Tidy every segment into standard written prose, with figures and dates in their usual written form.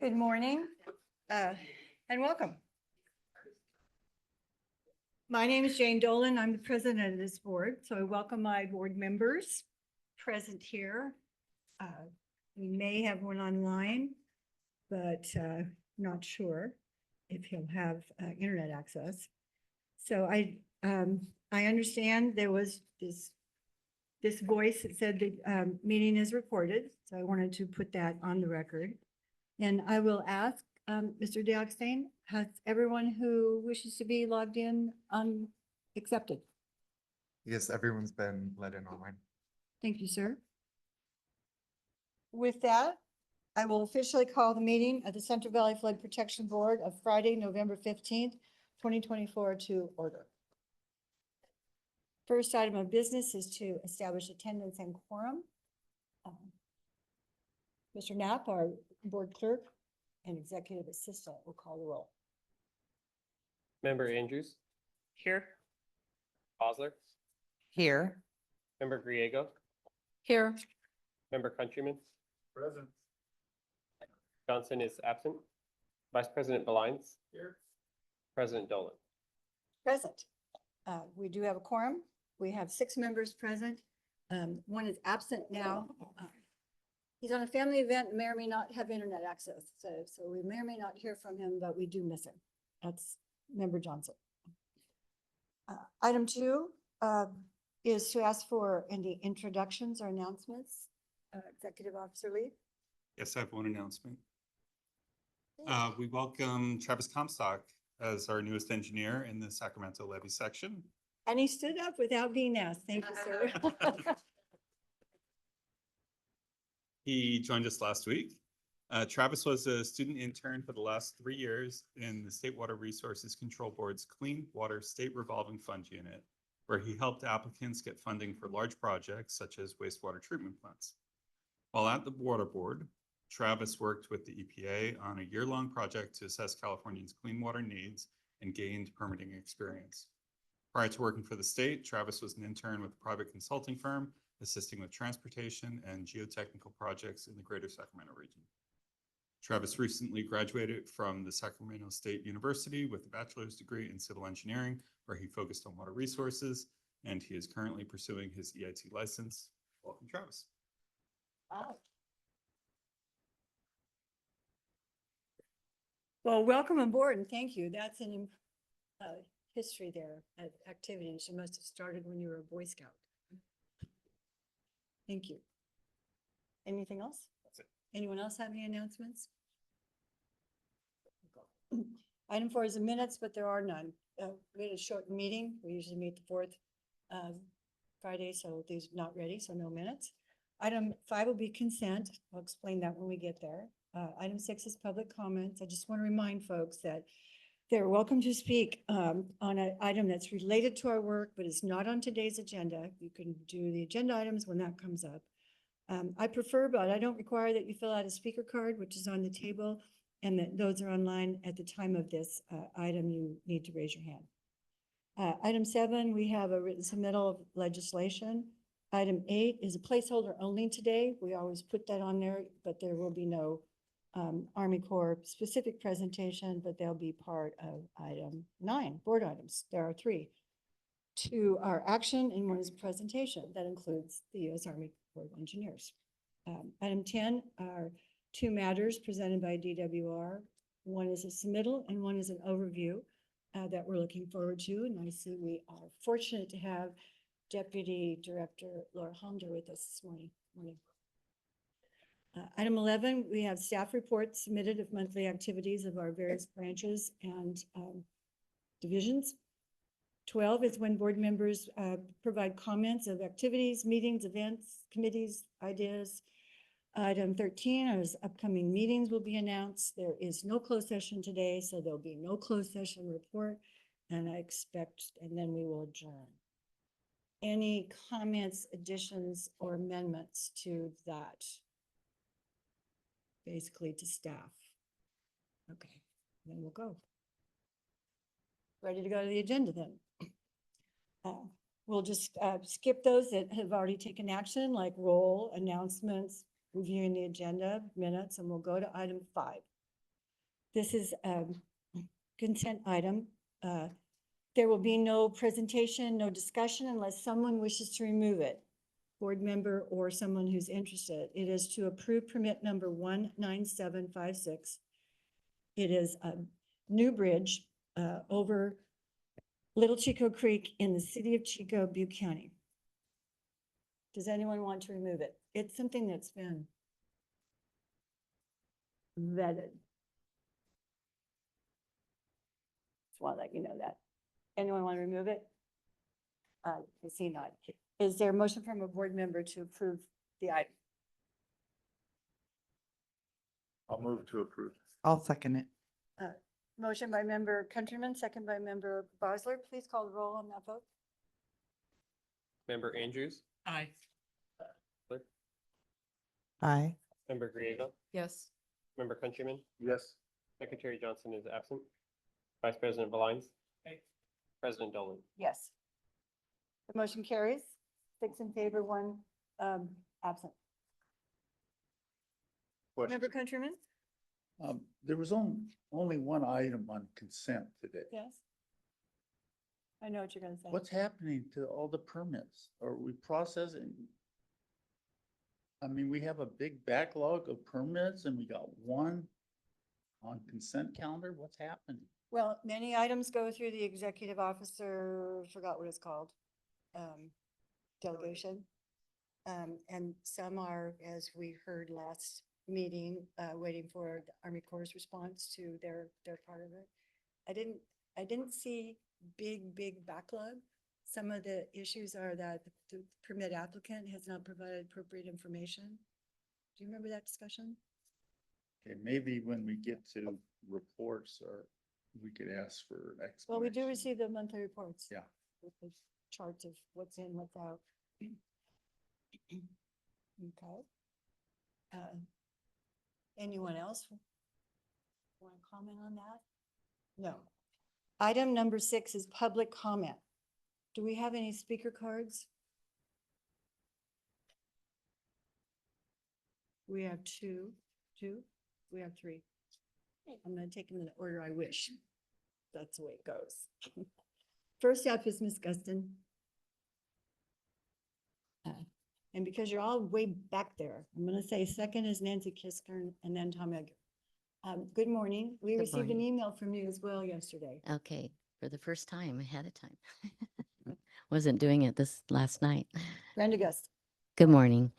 Good morning and welcome. My name is Jane Dolan. I'm the president of this board, so I welcome my board members present here. We may have one online, but not sure if he'll have internet access. So I understand there was this voice that said the meeting is recorded, so I wanted to put that on the record. And I will ask Mr. Diokstein, has everyone who wishes to be logged in accepted? Yes, everyone's been let in online. Thank you, sir. With that, I will officially call the meeting of the Central Valley Flood Protection Board of Friday, November 15th, 2024 to order. First item of business is to establish attendance and quorum. Mr. Knapp, our board clerk and executive assistant, will call the roll. Member Andrews? Here. Osler? Here. Member Griego? Here. Member Countryman? Present. Johnson is absent. Vice President Belines? Here. President Dolan? Present. We do have a quorum. We have 6 members present. One is absent now. He's on a family event, may or may not have internet access. So we may or may not hear from him, but we do miss him. That's Member Johnson. Item 2 is to ask for any introductions or announcements. Executive Officer Lee. Yes, I have one announcement. We welcome Travis Comstock as our newest engineer in the Sacramento levee section. And he stood up without being asked. Thank you, sir. He joined us last week. Travis was a student intern for the last 3 years in the State Water Resources Control Board's Clean Water State Revolving Fund Unit, where he helped applicants get funding for large projects such as wastewater treatment plants. While at the Water Board, Travis worked with the EPA on a year-long project to assess Californians' clean water needs and gained permitting experience. Prior to working for the state, Travis was an intern with a private consulting firm assisting with transportation and geotechnical projects in the greater Sacramento region. Travis recently graduated from the Sacramento State University with a bachelor's degree in civil engineering, where he focused on water resources, and he is currently pursuing his EIT license. Welcome, Travis. Wow. Well, welcome aboard and thank you. That's an history there at activities. You must have started when you were a Boy Scout. Thank you. Anything else? That's it. Anyone else have any announcements? Item 4 is the minutes, but there are none. We had a short meeting. We usually meet the 4th Friday, so these are not ready, so no minutes. Item 5 will be consent. I'll explain that when we get there. Item 6 is public comments. I just want to remind folks that they're welcome to speak on an item that's related to our work, but is not on today's agenda. You can do the agenda items when that comes up. I prefer, but I don't require that you fill out a speaker card, which is on the table, and that those are online at the time of this item. You need to raise your hand. Item 7, we have a written submittal of legislation. Item 8 is a placeholder only today. We always put that on there, but there will be no Army Corps specific presentation, but they'll be part of item 9, board items. There are 3. 2 are action and 1 is a presentation that includes the U.S. Army Corps of Engineers. Item 10 are 2 matters presented by DWR. 1 is a submittal and 1 is an overview that we're looking forward to. And I see we are fortunate to have Deputy Director Laura Hollander with us this morning. Item 11, we have staff reports submitted of monthly activities of our various branches and divisions. 12 is when board members provide comments of activities, meetings, events, committees, ideas. Item 13 is upcoming meetings will be announced. There is no closed session today, so there'll be no closed session report. And I expect, and then we will adjourn. Any comments, additions, or amendments to that? Basically to staff. Okay, then we'll go. Ready to go to the agenda then. We'll just skip those that have already taken action, like roll, announcements, reviewing the agenda, minutes, and we'll go to item 5. This is a consent item. There will be no presentation, no discussion unless someone wishes to remove it. Board member or someone who's interested. It is to approve permit number 19756. It is a new bridge over Little Chico Creek in the city of Chico, Butte County. Does anyone want to remove it? It's something that's been vetted. Just want to let you know that. Anyone want to remove it? I see not. Is there a motion from a board member to approve the item? I'll move to approve. I'll second it. Motion by member Countryman, second by member Bosler. Please call the roll on that vote. Member Andrews, Aye. Clerk, Aye. Member Griego, Yes. Member Countryman, Yes. Secretary Johnson is absent. Vice President Belines. President Dolan. Yes. The motion carries. 6 in favor, 1 absent. Member Countryman? There was only one item on consent today. Yes. I know what you're gonna say. What's happening to all the permits? Are we processing? I mean, we have a big backlog of permits and we got one on consent calendar. What's happening? Well, many items go through the executive officer, forgot what it's called, delegation. And some are, as we heard last meeting, waiting for the Army Corps' response to their part of it. I didn't see big backlog. Some of the issues are that the permit applicant has not provided appropriate information. Do you remember that discussion? Okay, maybe when we get to reports or we could ask for explanation. Well, we do receive the monthly reports. Yeah. With the charts of what's in, what's out. Okay. Anyone else want to comment on that? No. Item number 6 is public comment. Do we have any speaker cards? We have two. We have 3. I'm going to take them in the order I wish. That's the way it goes. First up is Ms. Guston. And because you're all way back there, I'm going to say second is Nancy Kisker and then Tom Edgar. Good morning. We Good received an morning. email from you as well yesterday. Okay, for the first time ahead of time. Wasn't doing it this last night. Brenda Gust. Good morning.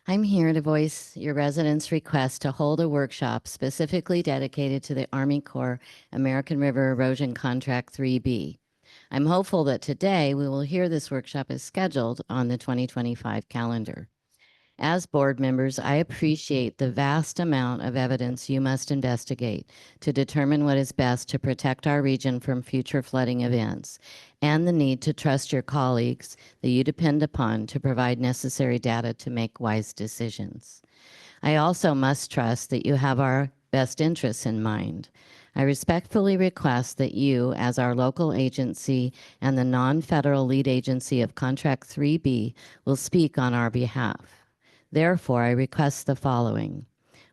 I'm here to voice your residents' request to hold a workshop specifically dedicated to the Army Corps American River Erosion Contract 3B. I'm hopeful that today we will hear this workshop is scheduled on the 2025 calendar. As board members, I appreciate the vast amount of evidence you must investigate to determine what is best to protect our region from future flooding events, and the need to trust your colleagues that you depend upon to provide necessary data to make wise decisions. I also must trust that you have our best interests in mind. I respectfully request that you, as our local agency and the non-federal lead agency of Contract 3B, will speak on our behalf. Therefore, I request the following.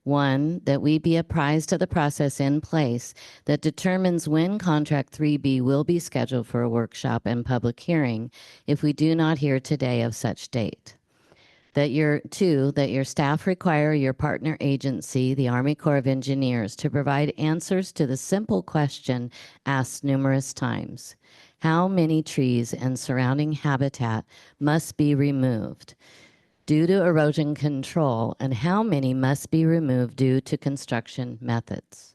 1, that we be apprised of the process in place that determines when Contract 3B will be scheduled for a workshop and public hearing if we do not hear today of such date. 2, that your staff require your partner agency, the Army Corps of Engineers, to provide answers to the simple question asked numerous times. How many trees and surrounding habitat must be removed due to erosion control, and how many must be removed due to construction methods?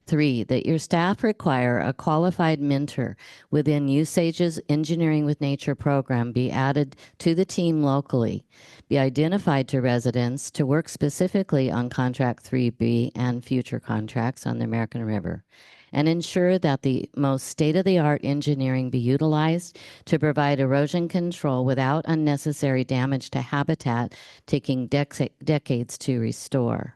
3, that your staff require a qualified mentor within USAGE's Engineering with Nature program be added to the team locally, be identified to residents to work specifically on Contract 3B and future contracts on the American River, and ensure that the most state-of-the-art engineering be utilized to provide erosion control without unnecessary damage to habitat taking decades to restore.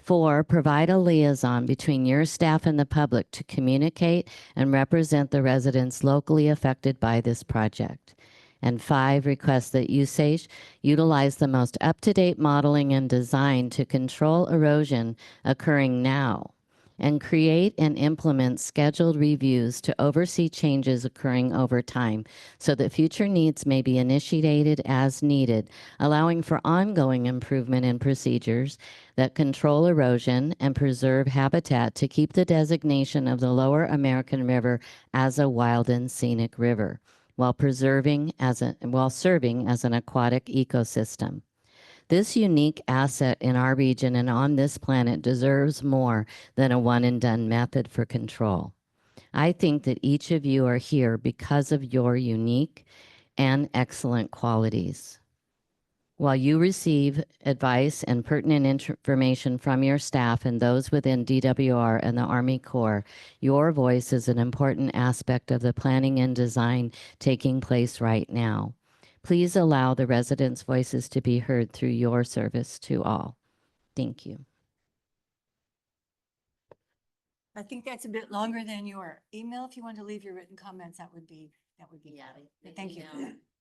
4, provide a liaison between your staff and the public to communicate and represent the residents locally affected by this project. And 5, request that USAGE utilize the most up-to-date modeling and design to control erosion occurring now, and create and implement scheduled reviews to oversee changes occurring over time so that future needs may be initiated as needed, allowing for ongoing improvement in procedures that control erosion and preserve habitat to keep the designation of the Lower American River as a wild and scenic river, while serving as an aquatic ecosystem. This unique asset in our region and on this planet deserves more than a one and done method for control. I think that each of you are here because of your unique and excellent qualities. While you receive advice and pertinent information from your staff and those within DWR and the Army Corps, your voice is an important aspect of the planning and design taking place right now. Please allow the residents' voices to be heard through your service to all. Thank you. I think that's a bit longer than your email. If you want to leave your written comments, that would be great. Thank you.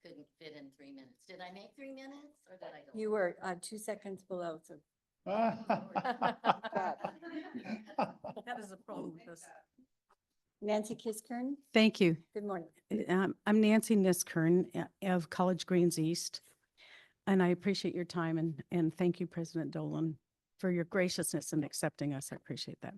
Couldn't fit in 3 minutes. Did I make 3 minutes or did I go? You were 2 seconds below, so. That is a problem with this. Nancy Kiskern, Thank you. good morning. I'm Nancy Niskern of College Greens East, and I appreciate your time and thank you, President Dolan, for your graciousness in accepting us. I appreciate that.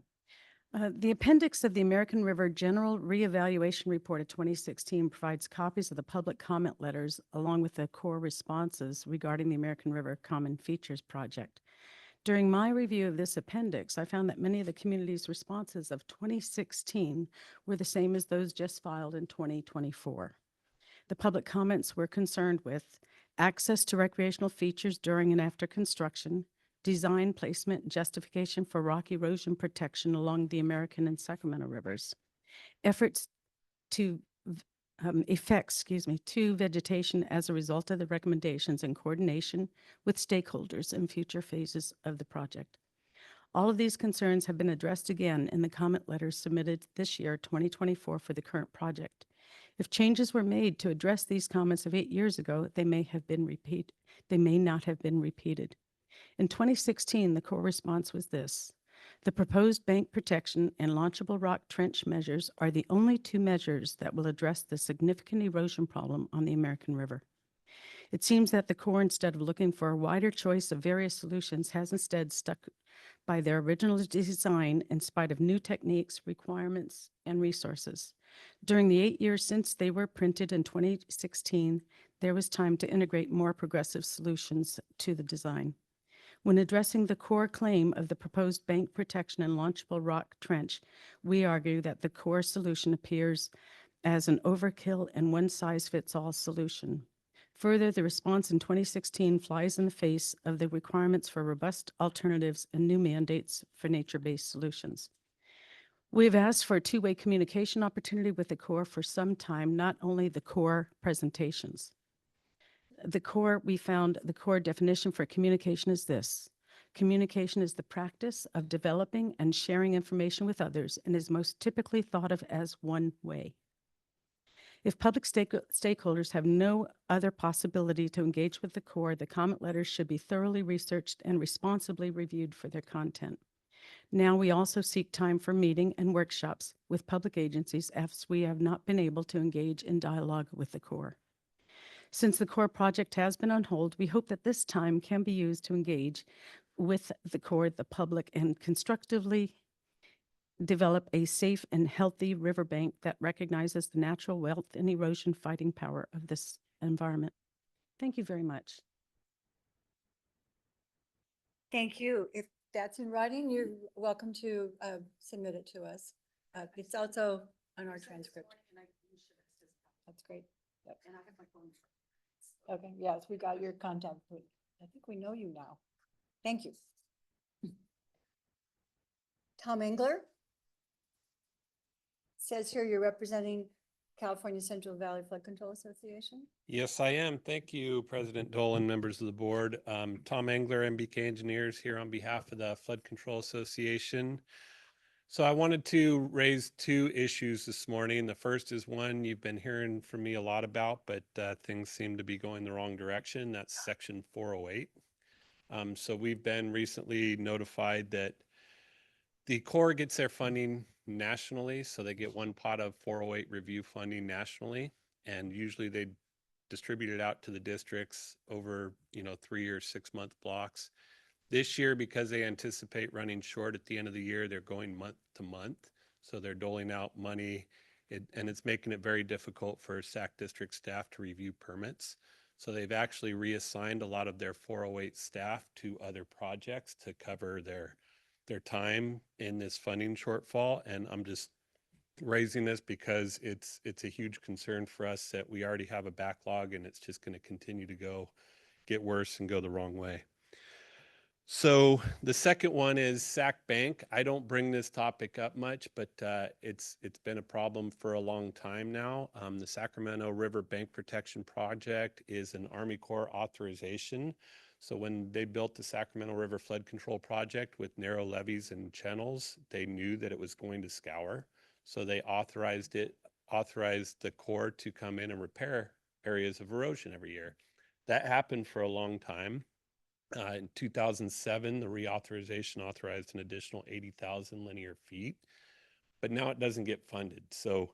The appendix of the American River General Reevaluation Report of 2016 provides copies of the public comment letters along with the core responses regarding the American River Common Features Project. During my review of this appendix, I found that many of the community's responses of 2016 were the same as those just filed in 2024. The public comments were concerned with access to recreational features during and after construction, design, placement, and justification for rock erosion protection along the American and Sacramento rivers, effects to vegetation as a result of the recommendations in coordination with stakeholders in future phases of the project. All of these concerns have been addressed again in the comment letters submitted this year, 2024, for the current project. If changes were made to address these comments of 8 years ago, they may not have been repeated. In 2016, the core response was this: the proposed bank protection and launchable rock trench measures are the only two measures that will address the significant erosion problem on the American River. It seems that the Corps, instead of looking for a wider choice of various solutions, has instead stuck by their original design in spite of new techniques, requirements, and resources. During the 8 years since they were printed in 2016, there was time to integrate more progressive solutions to the design. When addressing the core claim of the proposed bank protection and launchable rock trench, we argue that the core solution appears as an overkill and one-size-fits-all solution. Further, the response in 2016 flies in the face of the requirements for robust alternatives and new mandates for nature-based solutions. We have asked for a two-way communication opportunity with the Corps for some time, not only the core presentations. We found the core definition for communication is this: communication is the practice of developing and sharing information with others and is most typically thought of as one way. If public stakeholders have no other possibility to engage with the Corps, the comment letters should be thoroughly researched and responsibly reviewed for their content. Now we also seek time for meeting and workshops with public agencies as we have not been able to engage in dialogue with the Corps. Since the Corps project has been on hold, we hope that this time can be used to engage with the Corps, the public, and constructively develop a safe and healthy riverbank that recognizes the natural wealth and erosion fighting power of this environment. Thank you very much. Thank you. If that's in writing, you're welcome to submit it to us. It's also on our transcript. That's great. Yep. Okay, yes, we got your contact. I think we know you now. Thank you. Tom Engler. Says here you're representing California Central Valley Flood Control Association. Yes, I am. Thank you, President Dolan, members of the board. Tom Engler, MBK Engineers, here on behalf of the Flood Control Association. So I wanted to raise two issues this morning. The first is one you've been hearing from me a lot about, but things seem to be going the wrong direction. That's Section 408. So we've been recently notified that the Corps gets their funding nationally, so they get one pot of 408 review funding nationally, and usually they distribute it out to the districts over, 3 or 6 month blocks. This year, because they anticipate running short at the end of the year, they're going month to month. So they're doling out money, and it's making it very difficult for SAC district staff to review permits. So they've actually reassigned a lot of their 408 staff to other projects to cover their time in this funding shortfall. And I'm just raising this because it's a huge concern for us that we already have a backlog, and it's just going to continue to get worse and go the wrong way. So the second one is Sac Bank. I don't bring this topic up much, but it's been a problem for a long time now. The Sacramento River Bank Protection Project is an Army Corps authorization. So when they built the Sacramento River Flood Control Project with narrow levees and channels, they knew that it was going to scour. So they authorized the Corps to come in and repair areas of erosion every year. That happened for a long time. In 2007, the reauthorization authorized an additional 80,000 linear feet, but now it doesn't get funded. So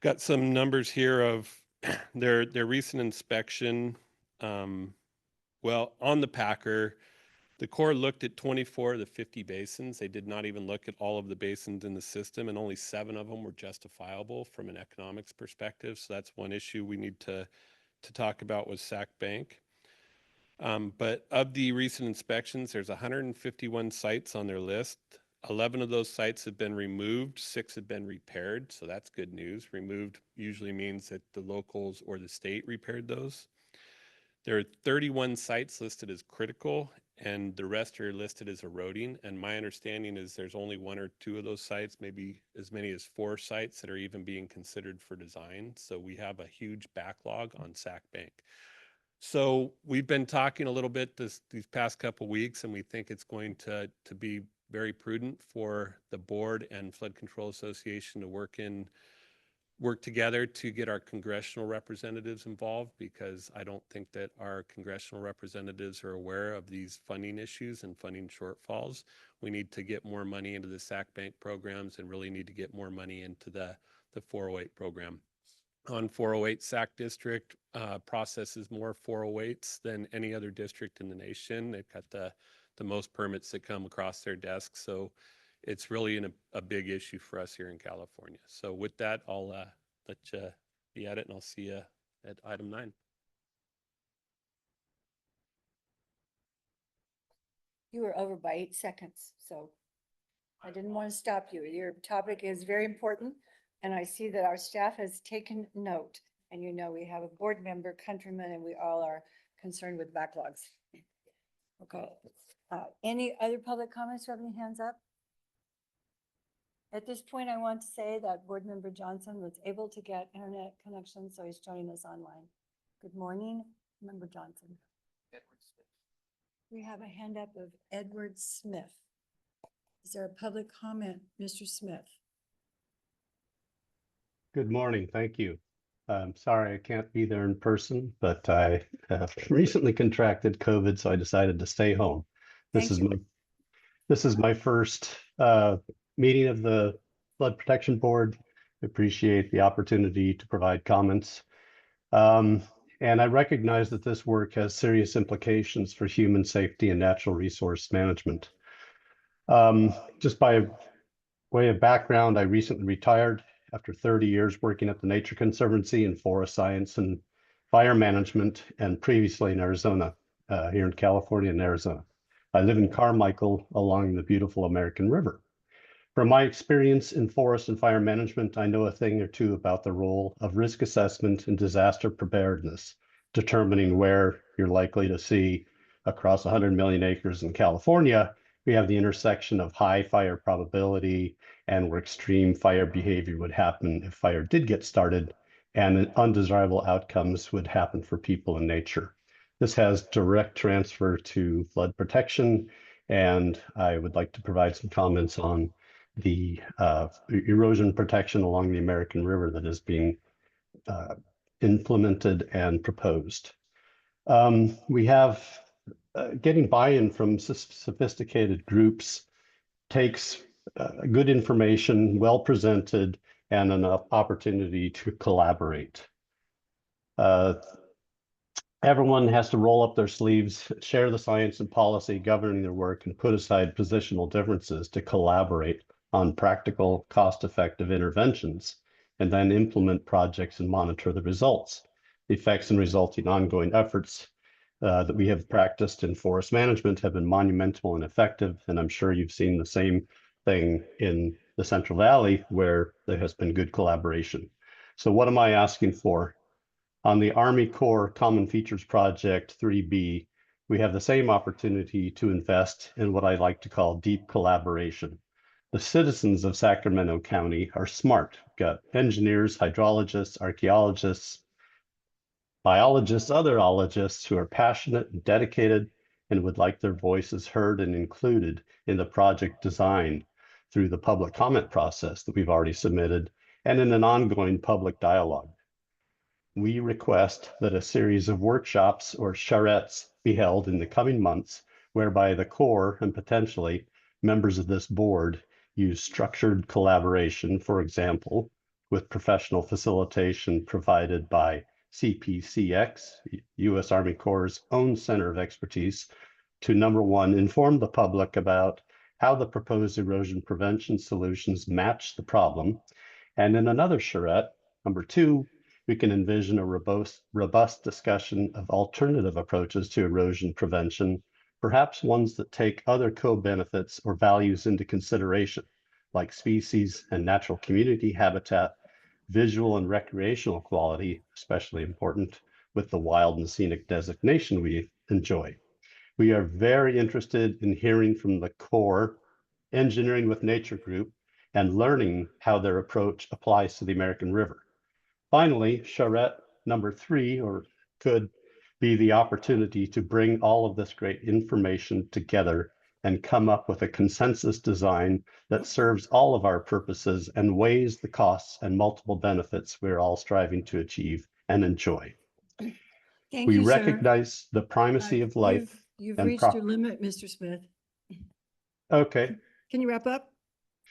got some numbers here of their recent inspection. Well, on the Packer, the Corps looked at 24 of the 50 basins. They did not even look at all of the basins in the system, and only 7 of them were justifiable from an economics perspective. So that's one issue we need to talk about with Sac Bank. But of the recent inspections, there's 151 sites on their list. 11 of those sites have been removed, 6 have been repaired, so that's good news. Removed usually means that the locals or the state repaired those. There are 31 sites listed as critical, and the rest are listed as eroding. And my understanding is there's only 1 or 2 of those sites, maybe as many as 4 sites that are even being considered for design. So we have a huge backlog on Sac Bank. So we've been talking a little bit these past couple weeks, and we think it's going to be very prudent for the board and Flood Control Association to work together to get our congressional representatives involved, because I don't think that our congressional representatives are aware of these funding issues and funding shortfalls. We need to get more money into the Sac Bank programs and really need to get more money into the 408 program. On 408, SAC district processes more 408s than any other district in the nation. They've got the most permits that come across their desk. So it's really a big issue for us here in California. So with that, I'll let you be at it, and I'll see you at item 9. You were over by 8 seconds, so I didn't want to stop you. Your topic is very important, and I see that our staff has taken note. And we have a board member, countryman, and we all are concerned with backlogs. Okay. Any other public comments? Do you have any hands up? At this point, I want to say that Board Member Johnson was able to get internet connection, so he's joining us online. Good morning, Member Johnson. We have a hand up of Edward Smith. Is there a public comment, Mr. Smith? Good morning. Thank you. I'm sorry I can't be there in person, but I recently contracted COVID, so I decided to stay home. This is my first meeting of the Flood Protection Board. I appreciate the opportunity to provide comments. And I recognize that this work has serious implications for human safety and natural resource management. Just by way of background, I recently retired after 30 years working at the Nature Conservancy in forest science and fire management, and previously in Arizona, here in California and Arizona. I live in Carmichael along the beautiful American River. From my experience in forest and fire management, I know a thing or two about the role of risk assessment and disaster preparedness, determining where you're likely to see across 100 million acres in California. We have the intersection of high fire probability and where extreme fire behavior would happen if fire did get started, and undesirable outcomes would happen for people and nature. This has direct transfer to flood protection, and I would like to provide some comments on the erosion protection along the American River that is being implemented and proposed. We have getting buy-in from sophisticated groups takes good information, well presented, and an opportunity to collaborate. Everyone has to roll up their sleeves, share the science and policy governing their work, and put aside positional differences to collaborate on practical, cost-effective interventions, and then implement projects and monitor the results. The effects and resulting ongoing efforts that we have practiced in forest management have been monumental and effective, and I'm sure you've seen the same thing in the Central Valley where there has been good collaboration. So what am I asking for? On the Army Corps Common Features Project 3B, we have the same opportunity to invest in what I like to call deep collaboration. The citizens of Sacramento County are smart. We've got engineers, hydrologists, archaeologists, biologists, other ologists who are passionate and dedicated and would like their voices heard and included in the project design through the public comment process that we've already submitted and in an ongoing public dialogue. We request that a series of workshops or charrettes be held in the coming months whereby the Corps and potentially members of this board use structured collaboration, for example, with professional facilitation provided by CPCX, U.S. Army Corps' own center of expertise, to number one, inform the public about how the proposed erosion prevention solutions match the problem. And in another charrette, number two, we can envision a robust discussion of alternative approaches to erosion prevention, perhaps ones that take other co-benefits or values into consideration, like species and natural community habitat, visual and recreational quality, especially important with the wild and scenic designation we enjoy. We are very interested in hearing from the Corps, Engineering with Nature Group, and learning how their approach applies to the American River. Finally, charrette number three, or could be the opportunity to bring all of this great information together and come up with a consensus design that serves all of our purposes and weighs the costs and multiple benefits we're all striving to achieve and enjoy. Thank We you, sir. recognize the primacy of life. You've and reached your limit, Mr. Smith. Okay. Can you wrap up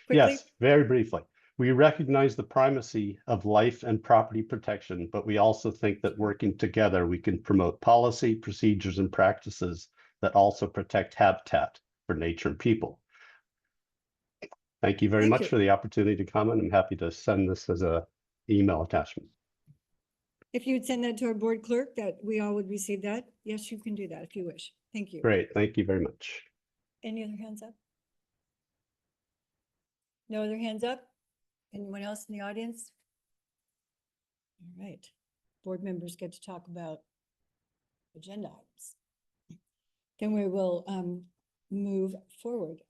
quickly? Yes, very briefly. We recognize the primacy of life and property protection, but we also think that working together, we can promote policy, procedures, and practices that also protect habitat for nature and people. Thank you very Thank much you. for the opportunity to comment. I'm happy to send this as a email attachment. If you would send that to our board clerk, that we all would receive that. Yes, you can do that if you wish. Thank you. Great, thank you very much. Any other hands up? No other hands up? Anyone else in the audience? All right. Board members get to talk about agenda items. Then we will move forward.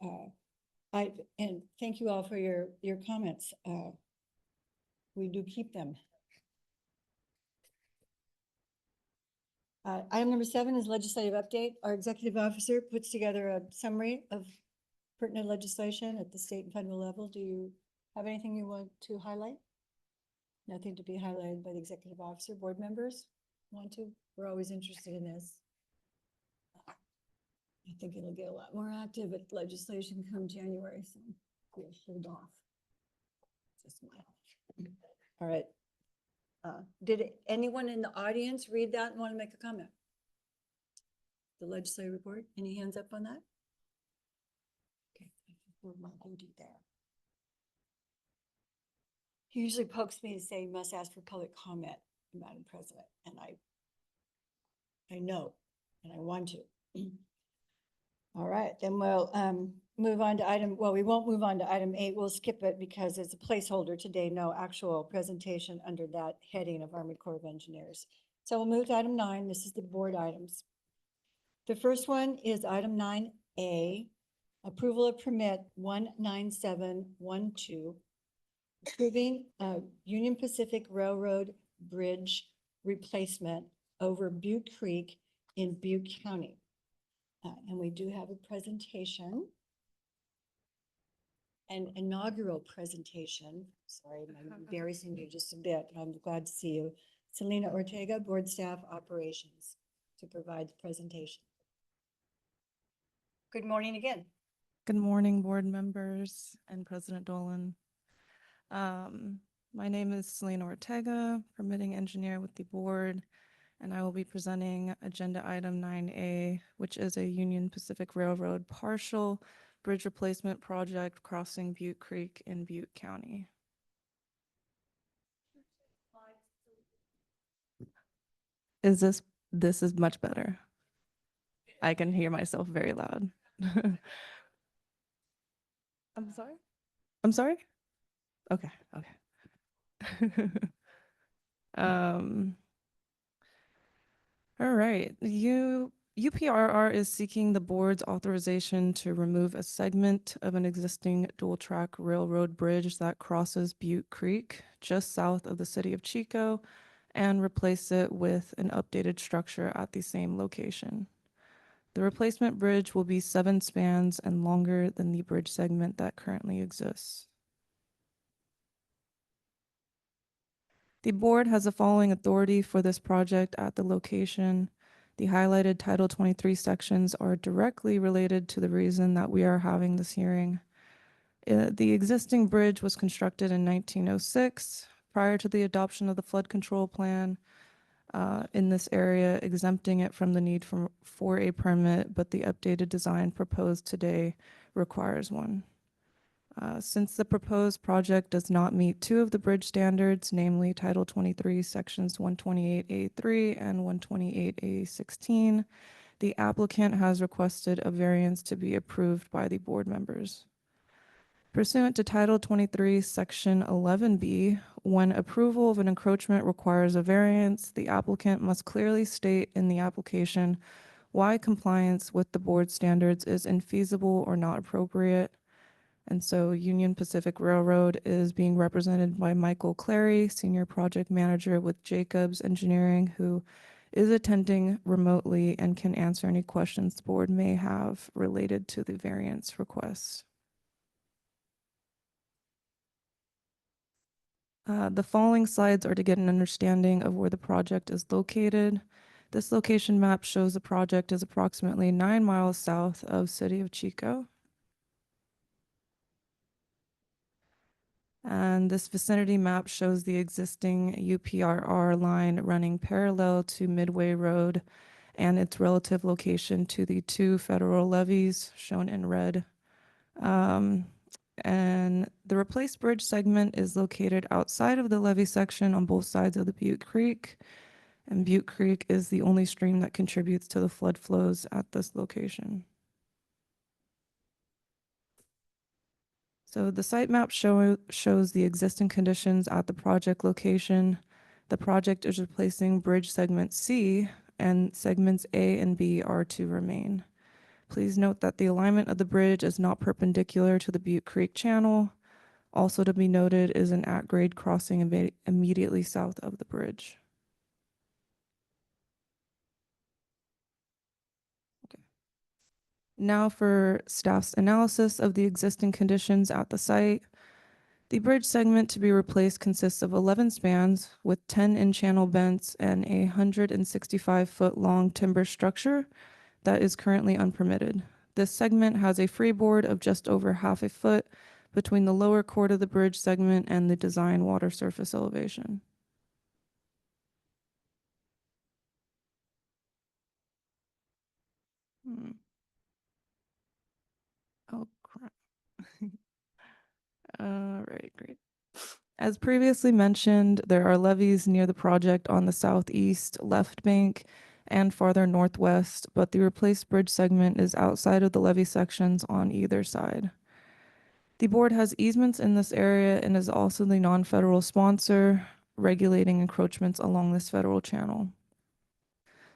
And thank you all for your comments. We do keep them. Item number 7 is legislative update. Our executive officer puts together a summary of pertinent legislation at the state and federal level. Do you have anything you want to highlight? Nothing to be highlighted by the executive officer. Board members want to? We're always interested in this. I think it'll get a lot more active at legislation come January, so we'll hold off. Just my. All right. Did anyone in the audience read that and want to make a comment? The legislative report, any hands up on that? Okay, I fulfilled my duty there. He usually pokes me to say, you must ask for public comment, Madam President, and I know, and I want to. All right, then we'll move on to item, well, we won't move on to item 8. We'll skip it because it's a placeholder today, no actual presentation under that heading of Army Corps of Engineers. So we'll move to item 9. This is the board items. The first one is item 9A, approval of permit 19712, approving a Union Pacific Railroad bridge replacement over Butte Creek in Butte County. And we do have a presentation, an inaugural presentation. Sorry, I'm embarrassing you just a bit, but I'm glad to see you. Selena Ortega, Board Staff Operations, to provide the presentation. Good morning again. Good morning, board members and President Dolan. My name is Selena Ortega, permitting engineer with the board, and I will be presenting agenda item 9A, which is a Union Pacific Railroad partial bridge replacement project crossing Butte Creek in Butte County. This is much better. I can hear myself very loud. I'm sorry? I'm sorry? Okay, okay. Um, all right, UPRR is seeking the board's authorization to remove a segment of an existing dual-track railroad bridge that crosses Butte Creek just south of the city of Chico and replace it with an updated structure at the same location. The replacement bridge will be 7 spans and longer than the bridge segment that currently exists. The board has the following authority for this project at the location. The highlighted Title 23 sections are directly related to the reason that we are having this hearing. The existing bridge was constructed in 1906 prior to the adoption of the flood control plan in this area, exempting it from the need for a permit, but the updated design proposed today requires one. Since the proposed project does not meet 2 of the bridge standards, namely Title 23, Sections 128A3 and 128A16, the applicant has requested a variance to be approved by the board members. Pursuant to Title 23, Section 11B, when approval of an encroachment requires a variance, the applicant must clearly state in the application why compliance with the board standards is infeasible or not appropriate. And so Union Pacific Railroad is being represented by Michael Clary, Senior Project Manager with Jacobs Engineering, who is attending remotely and can answer any questions the board may have related to the variance request. The following slides are to get an understanding of where the project is located. This location map shows the project is approximately 9 miles south of City of Chico. And this vicinity map shows the existing UPRR line running parallel to Midway Road and its relative location to the 2 federal levees shown in red. And the replaced bridge segment is located outside of the levee section on both sides of the Butte Creek. And Butte Creek is the only stream that contributes to the flood flows at this location. So the site map shows the existing conditions at the project location. The project is replacing bridge segment C, and segments A and B are to remain. Please note that the alignment of the bridge is not perpendicular to the Butte Creek channel. Also to be noted is an at-grade crossing immediately south of the bridge. Okay. Now for staff's analysis of the existing conditions at the site. The bridge segment to be replaced consists of 11 spans with 10 in-channel bents and a 165-foot-long timber structure that is currently unpermitted. This segment has a freeboard of just over half a foot between the lower chord of the bridge segment and the design water surface elevation. Oh, crap. All right, great. As previously mentioned, there are levees near the project on the southeast, left bank, and farther northwest, but the replaced bridge segment is outside of the levee sections on either side. The board has easements in this area and is also the non-federal sponsor regulating encroachments along this federal channel.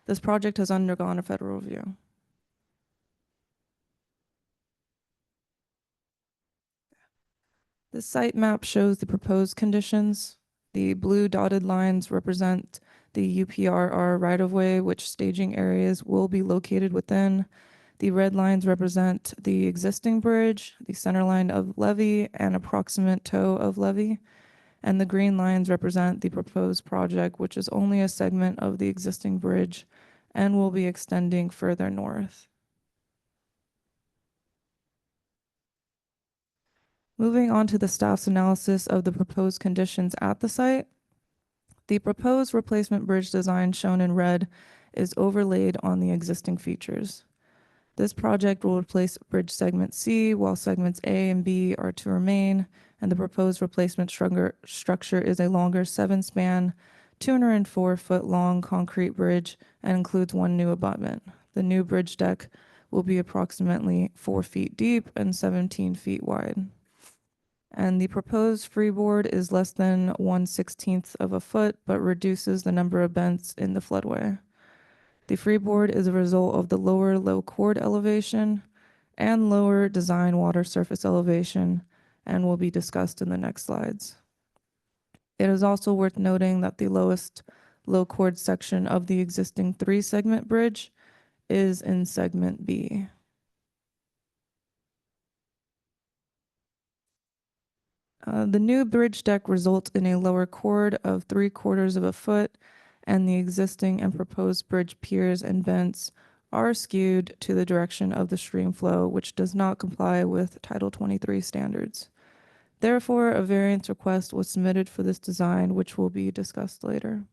This project has undergone a federal review. The site map shows the proposed conditions. The blue dotted lines represent the UPRR right-of-way, which staging areas will be located within. The red lines represent the existing bridge, the center line of levee, and approximate toe of levee. And the green lines represent the proposed project, which is only a segment of the existing bridge and will be extending further north. Moving on to the staff's analysis of the proposed conditions at the site. The proposed replacement bridge design shown in red is overlaid on the existing features. This project will replace bridge segment C, while segments A and B are to remain, and the proposed replacement structure is a longer 7-span, 204-foot-long concrete bridge and includes one new abutment. The new bridge deck will be approximately 4 feet deep and 17 feet wide. And the proposed freeboard is less than 1/16 of a foot, but reduces the number of bends in the floodway. The freeboard is a result of the lower low chord elevation and lower design water surface elevation and will be discussed in the next slides. It is also worth noting that the lowest low chord section of the existing 3-segment bridge is in segment B. The new bridge deck results in a lower chord of 3/4 of a foot, and the existing and proposed bridge piers and bents are skewed to the direction of the stream flow, which does not comply with Title 23 standards. Therefore, a variance request was submitted for this design, which will be discussed later.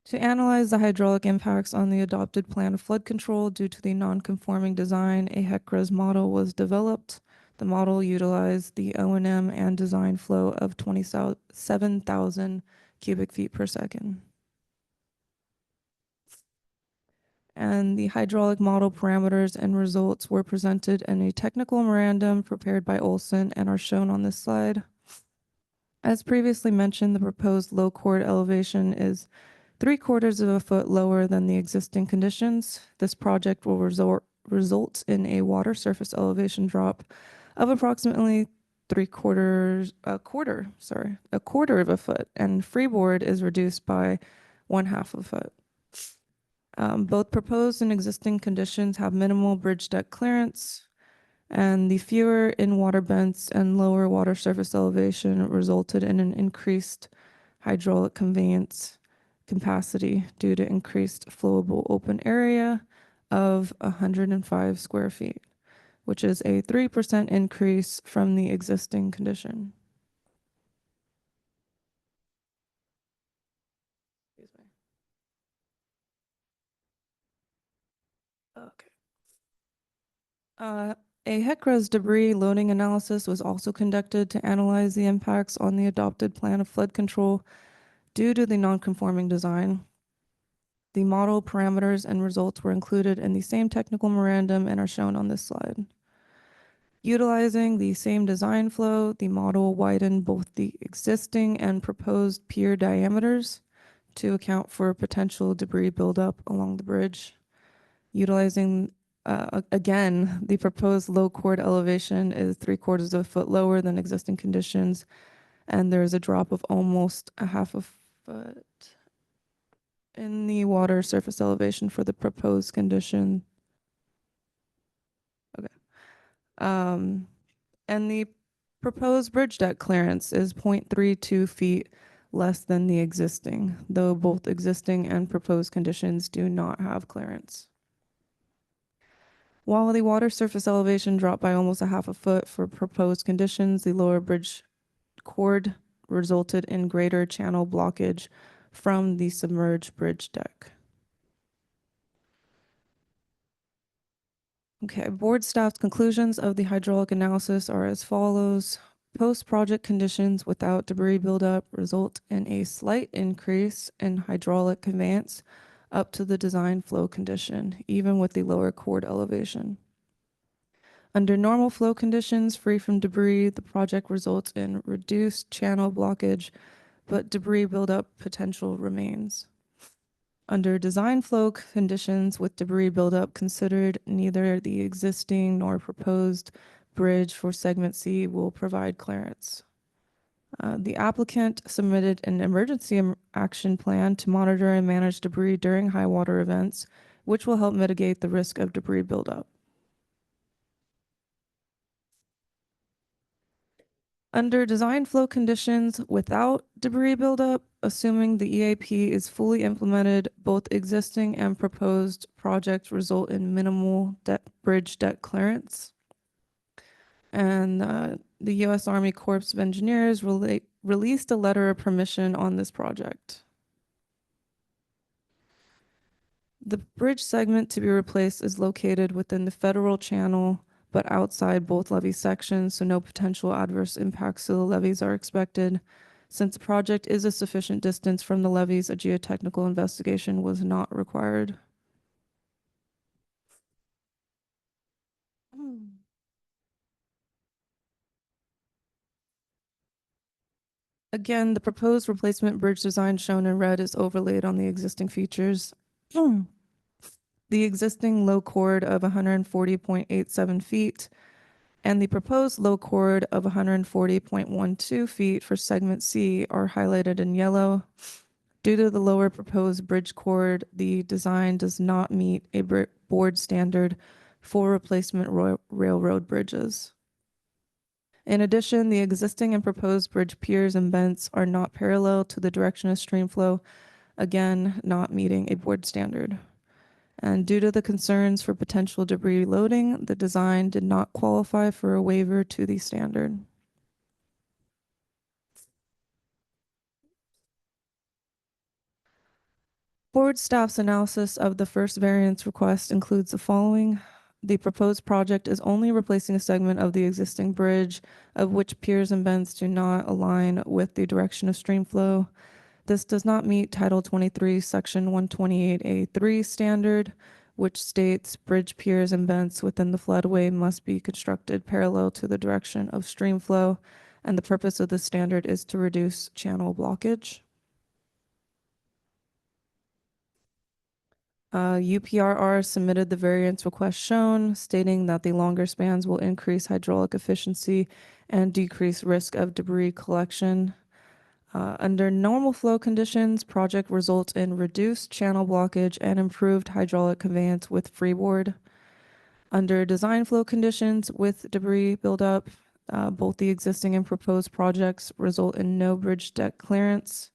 To analyze the hydraulic impacts on the adopted plan of flood control due to the non-conforming design, a HECRAS model was developed. The model utilized the O&M and design flow of 27,000 cubic feet per second. And the hydraulic model parameters and results were presented in a technical memorandum prepared by Olson and are shown on this slide. As previously mentioned, the proposed low chord elevation is 3/4 of a foot lower than the existing conditions. This project will result in a water surface elevation drop of approximately a quarter of a foot, and freeboard is reduced by 1/2 a foot. Both proposed and existing conditions have minimal bridge deck clearance, and the fewer in-water bents and lower water surface elevation resulted in an increased hydraulic conveyance capacity due to increased flowable open area of 105 square feet, which is a 3% increase from the existing condition. Excuse me. Okay. A HECRAS debris loading analysis was also conducted to analyze the impacts on the adopted plan of flood control due to the non-conforming design. The model parameters and results were included in the same technical memorandum and are shown on this slide. Utilizing the same design flow, the model widened both the existing and proposed pier diameters to account for potential debris buildup along the bridge. Utilizing, again, the proposed low chord elevation is 3/4 of a foot lower than existing conditions, and there is a drop of almost 1/2 a foot in the water surface elevation for the proposed condition. Okay. And the proposed bridge deck clearance is 0.32 feet less than the existing, though both existing and proposed conditions do not have clearance. While the water surface elevation dropped by almost 1/2 a foot for proposed conditions, the lower bridge chord resulted in greater channel blockage from the submerged bridge deck. Okay, board staff's conclusions of the hydraulic analysis are as follows. Post-project conditions without debris buildup result in a slight increase in hydraulic conveyance up to the design flow condition, even with the lower chord elevation. Under normal flow conditions free from debris, the project results in reduced channel blockage, but debris buildup potential remains. Under design flow conditions with debris buildup considered, neither the existing nor proposed bridge for segment C will provide clearance. The applicant submitted an emergency action plan to monitor and manage debris during high water events, which will help mitigate the risk of debris buildup. Under design flow conditions without debris buildup, assuming the EAP is fully implemented, both existing and proposed projects result in minimal bridge deck clearance. And the U.S. Army Corps of Engineers released a letter of permission on this project. The bridge segment to be replaced is located within the federal channel, but outside both levee sections, so no potential adverse impacts to the levees are expected. Since the project is a sufficient distance from the levees, a geotechnical investigation was not required. Again, the proposed replacement bridge design shown in red is overlaid on the existing features. The existing low chord of 140.87 feet and the proposed low chord of 140.12 feet for segment C are highlighted in yellow. Due to the lower proposed bridge chord, the design does not meet a board standard for replacement railroad bridges. In addition, the existing and proposed bridge piers and bents are not parallel to the direction of stream flow, again, not meeting a board standard. And due to the concerns for potential debris loading, the design did not qualify for a waiver to the standard. Board staff's analysis of the first variance request includes the following. The proposed project is only replacing a segment of the existing bridge, of which piers and bends do not align with the direction of stream flow. This does not meet Title 23, Section 128A3 standard, which states bridge piers and bents within the floodway must be constructed parallel to the direction of stream flow, and the purpose of this standard is to reduce channel blockage. UPRR submitted the variance request shown, stating that the longer spans will increase hydraulic efficiency and decrease risk of debris collection. Under normal flow conditions, project results in reduced channel blockage and improved hydraulic conveyance with freeboard. Under design flow conditions with debris buildup, both the existing and proposed projects result in no bridge deck clearance.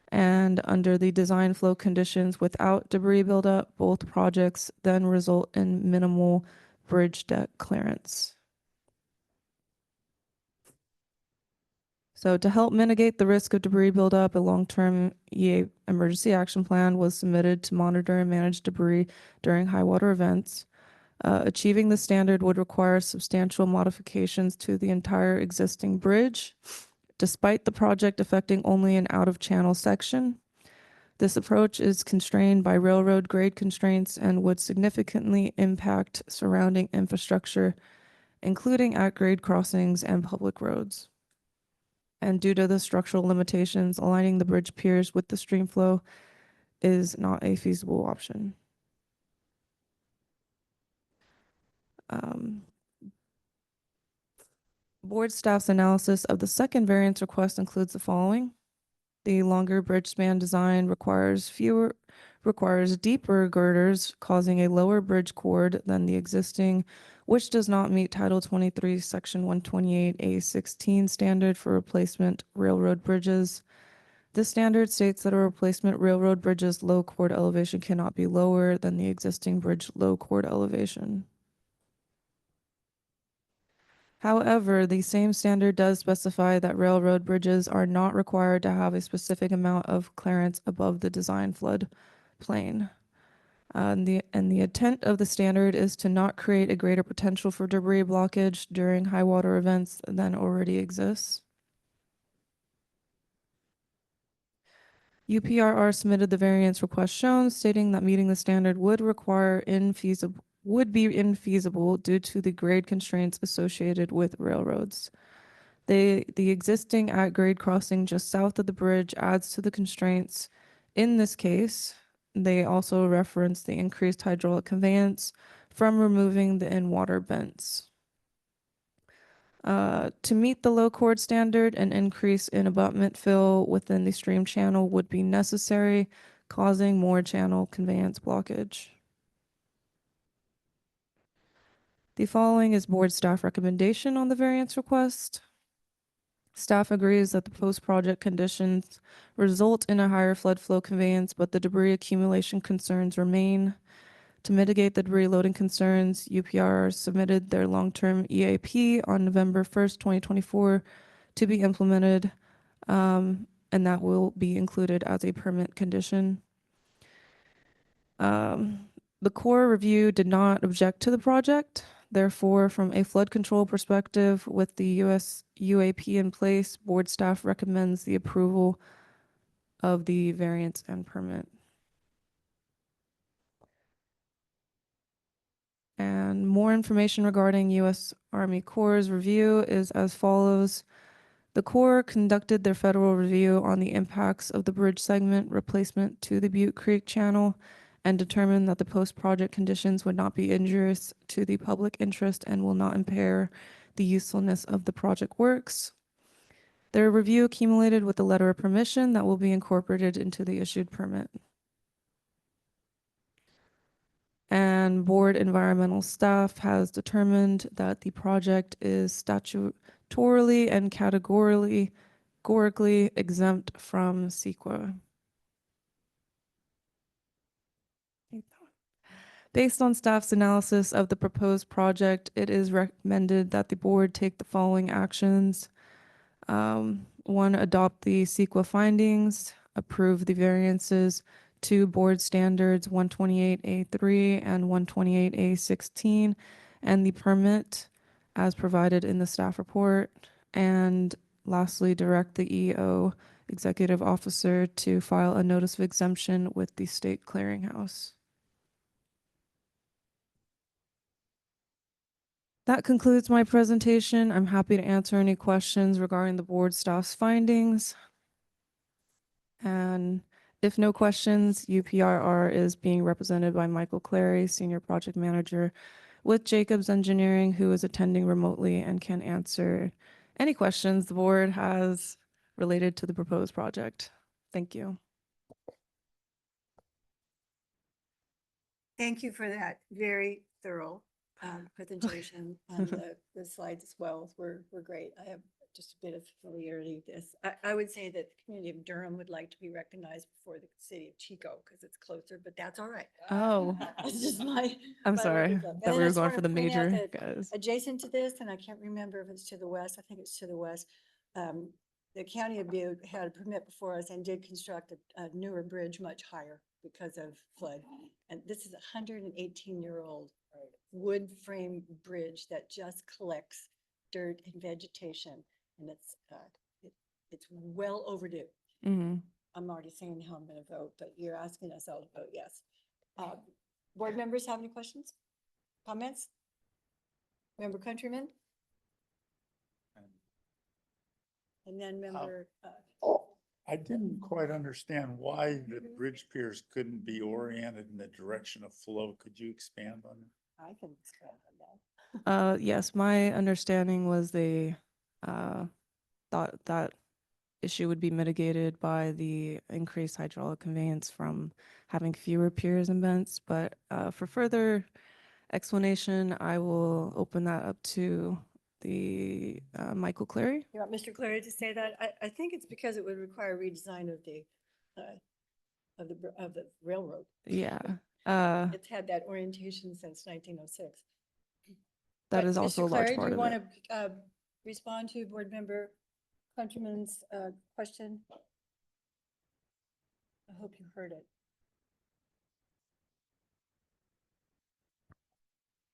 And under the design flow conditions without debris buildup, both projects then result in minimal bridge deck clearance. So to help mitigate the risk of debris buildup, a long-term EA emergency action plan was submitted to monitor and manage debris during high water events. Achieving the standard would require substantial modifications to the entire existing bridge, despite the project affecting only an out-of-channel section. This approach is constrained by railroad grade constraints and would significantly impact surrounding infrastructure, including at-grade crossings and public roads. And due to the structural limitations, aligning the bridge piers with the stream flow is not a feasible option. Board staff's analysis of the second variance request includes the following. The longer bridge span design requires deeper girders, causing a lower bridge chord than the existing, which does not meet Title 23, Section 128A16 standard for replacement railroad bridges. This standard states that a replacement railroad bridge's low chord elevation cannot be lower than the existing bridge low chord elevation. However, the same standard does specify that railroad bridges are not required to have a specific amount of clearance above the design flood plain. And the intent of the standard is to not create a greater potential for debris blockage during high water events than already exists. UPRR submitted the variance request shown, stating that meeting the standard would be infeasible due to the grade constraints associated with railroads. The existing at-grade crossing just south of the bridge adds to the constraints. In this case, they also reference the increased hydraulic conveyance from removing the in-water bents. To meet the low chord standard, an increase in abutment fill within the stream channel would be necessary, causing more channel conveyance blockage. The following is board staff recommendation on the variance request. Staff agrees that the post-project conditions result in a higher flood flow conveyance, but the debris accumulation concerns remain. To mitigate the debris loading concerns, UPR submitted their long-term EAP on November 1st, 2024 to be implemented, and that will be included as a permit condition. The Corps review did not object to the project. Therefore, from a flood control perspective, with the US UAP in place, board staff recommends the approval of the variance and permit. And more information regarding U.S. Army Corps' review is as follows. The Corps conducted their federal review on the impacts of the bridge segment replacement to the Butte Creek Channel and determined that the post-project conditions would not be injurious to the public interest and will not impair the usefulness of the project works. Their review accumulated with a letter of permission that will be incorporated into the issued permit. And board environmental staff has determined that the project is statutorily and categorically exempt from CEQA. Based on staff's analysis of the proposed project, it is recommended that the board take the following actions. 1, adopt the CEQA findings, approve the variances to board standards 128A3 and 128A16, and the permit as provided in the staff report. And lastly, direct the EO executive officer to file a notice of exemption with the state clearinghouse. That concludes my presentation. I'm happy to answer any questions regarding the board staff's findings. And if no questions, UPRR is being represented by Michael Clary, Senior Project Manager with Jacobs Engineering, who is attending remotely and can answer any questions the board has related to the proposed project. Thank you. Thank you for that very thorough presentation, and the slides as well were great. I have just a bit of familiarity with this. I would say that the community of Durham would like to be recognized before the city of Chico because it's closer, but that's all right. Oh, That's just my. I'm my sorry look at that And we I were just going wanna for the point out major that guys. adjacent to this, and I can't remember if it's to the west, I think it's to the west. The county of Butte had a permit before us and did construct a newer bridge much higher because of flood. And this is a 118-year-old wood frame bridge that just collects dirt and vegetation. And it's well overdue. Mhm. I'm already saying how I'm going to vote, but you're asking us all to vote yes. Board members have any questions, comments? Member Countryman? And then member, I didn't quite understand why the bridge piers couldn't be oriented in the direction of flow. Could you expand on it? I can expand on that. Yes, my understanding was they thought that issue would be mitigated by the increased hydraulic conveyance from having fewer piers and vents. But for further explanation, I will open that up to the Michael Clary. You want Mr. Clary to say that? I think it's because it would require redesign of the railroad. Yeah, It's had that orientation since 1906. that But is also Mr. a large Clary, part do of you it. want to respond to board member Countryman's question? I hope you heard it.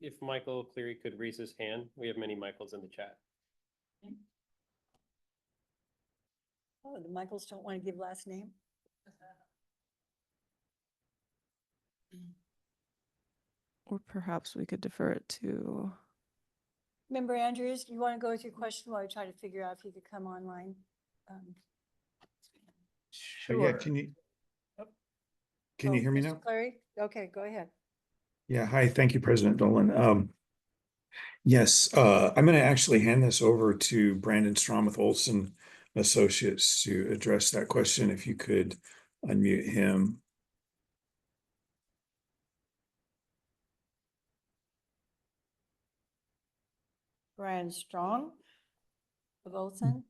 If Michael Cleary could raise his hand, we have many Michaels in the chat. Oh, the Michaels don't want to give last name? Or perhaps we could defer it to, Member Andrews, you want to go with your question while I try to figure out if you could come online? Yeah, can you hear me Mr. now? Clary? Okay, go ahead. Yeah, hi, thank you, President Dolan. Yes, I'm going to actually hand this over to Brandon Strom with Olson Associates to address that question. If you could unmute him. Brian Strong of Olson?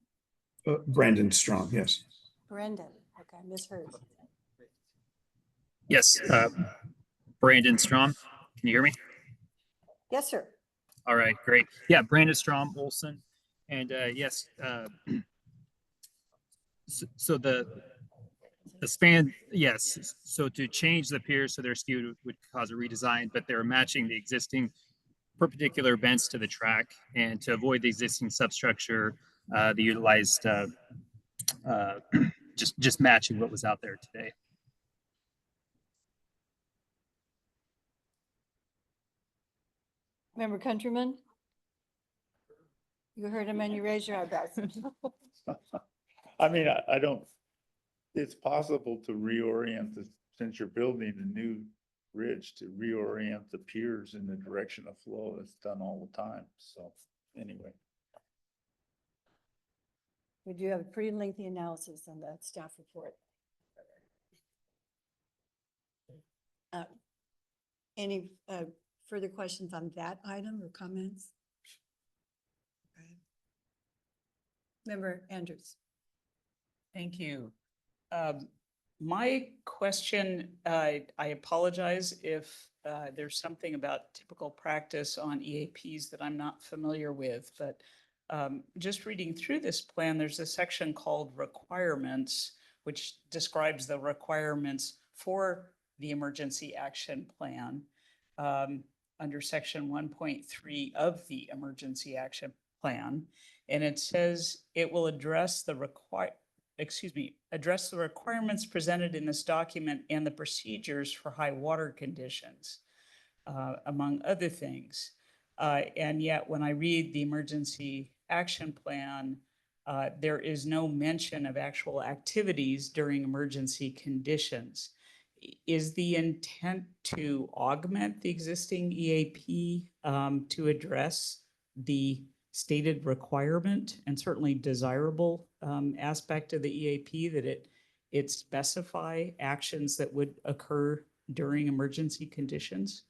Brandon Strom, yes. Brendan, okay, misheard. Yes, Brandon Strom. Can you hear me? Yes, sir. All right, great. Yeah, Brandon Strom Olson. And yes, so the span, yes. So to change the piers so they're skewed would cause a redesign, but they're matching the existing perpendicular bends to the track, and to avoid the existing substructure, they utilized uh, just matching what was out there today. Member Countryman? You heard him and you raised your eyebrows. I mean, I don't, it's possible to reorient the, since you're building a new bridge, to reorient the piers in the direction of flow. It's done all the time. So anyway. We do have a pretty lengthy analysis on that staff report. Any further questions on that item or comments? Okay. Member Andrews. Thank you. My question, I apologize if there's something about typical practice on EAPs that I'm not familiar with, but just reading through this plan, there's a section called requirements, which describes the requirements for the emergency action plan under section 1.3 of the emergency action plan. And it says it will address the requirements presented in this document and the procedures for high water conditions, among other things. And yet when I read the emergency action plan, there is no mention of actual activities during emergency conditions. Is the intent to augment the existing EAP to address the stated requirement and certainly desirable aspect of the EAP that it specify actions that would occur during emergency conditions?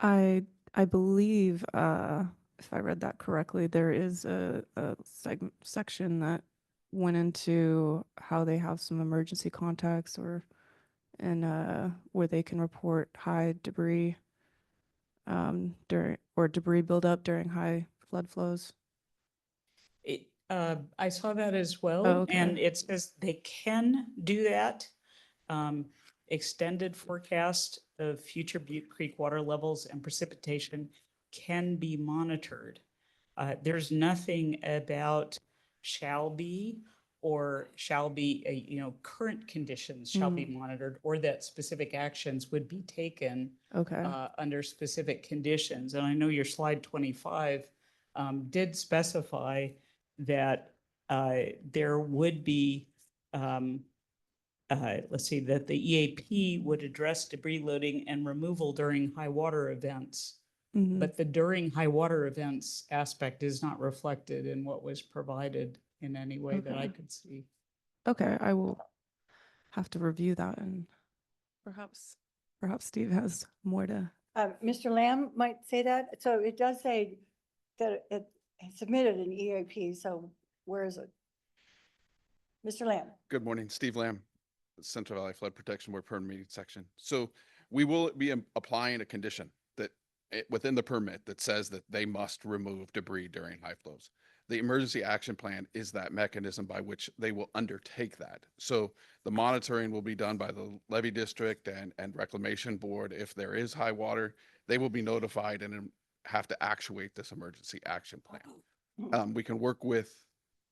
I believe, if I read that correctly, there is a section that went into how they have some emergency contacts and where they can report high debris during or debris buildup during high flood flows. I saw that as well. Oh, okay. And it says they can do that. Extended forecast of future Butte Creek water levels and precipitation can be monitored. There's nothing about shall be or shall be, current conditions shall be monitored, or that specific actions would be taken Okay. under specific conditions. And I know your slide 25 did specify that there would be, let's see, that the EAP would address debris loading and removal during high water events. Mhm. But the during high water events aspect is not reflected in what was provided in any way that I Okay. could see. Okay, I will have to review that, and perhaps Steve has more to. Mr. Lamb might say that. So it does say that it submitted an EAP. So where is it? Mr. Lamb. Good morning, Steve Lamb, Central Valley Flood Protection Board permit meeting section. So we will be applying a condition that within the permit that says that they must remove debris during high flows. The emergency action plan is that mechanism by which they will undertake that. So the monitoring will be done by the levee district and reclamation board. If there is high water, they will be notified and have to actuate this emergency action plan. We can work with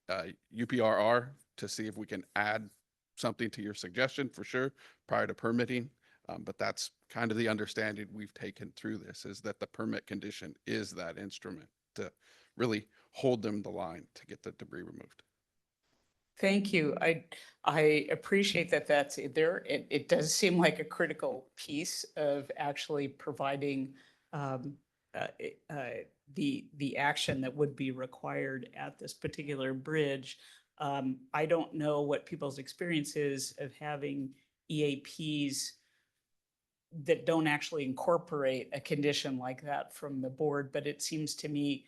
UPRR to see if we can add something to your suggestion for sure prior to permitting. But that's kind of the understanding we've taken through this, is that the permit condition is that instrument to really hold them the line to get the debris removed. Thank you. I appreciate that that's there. It does seem like a critical piece of actually providing the action that would be required at this particular bridge. I don't know what people's experience is of having EAPs that don't actually incorporate a condition like that from the board, but it seems to me,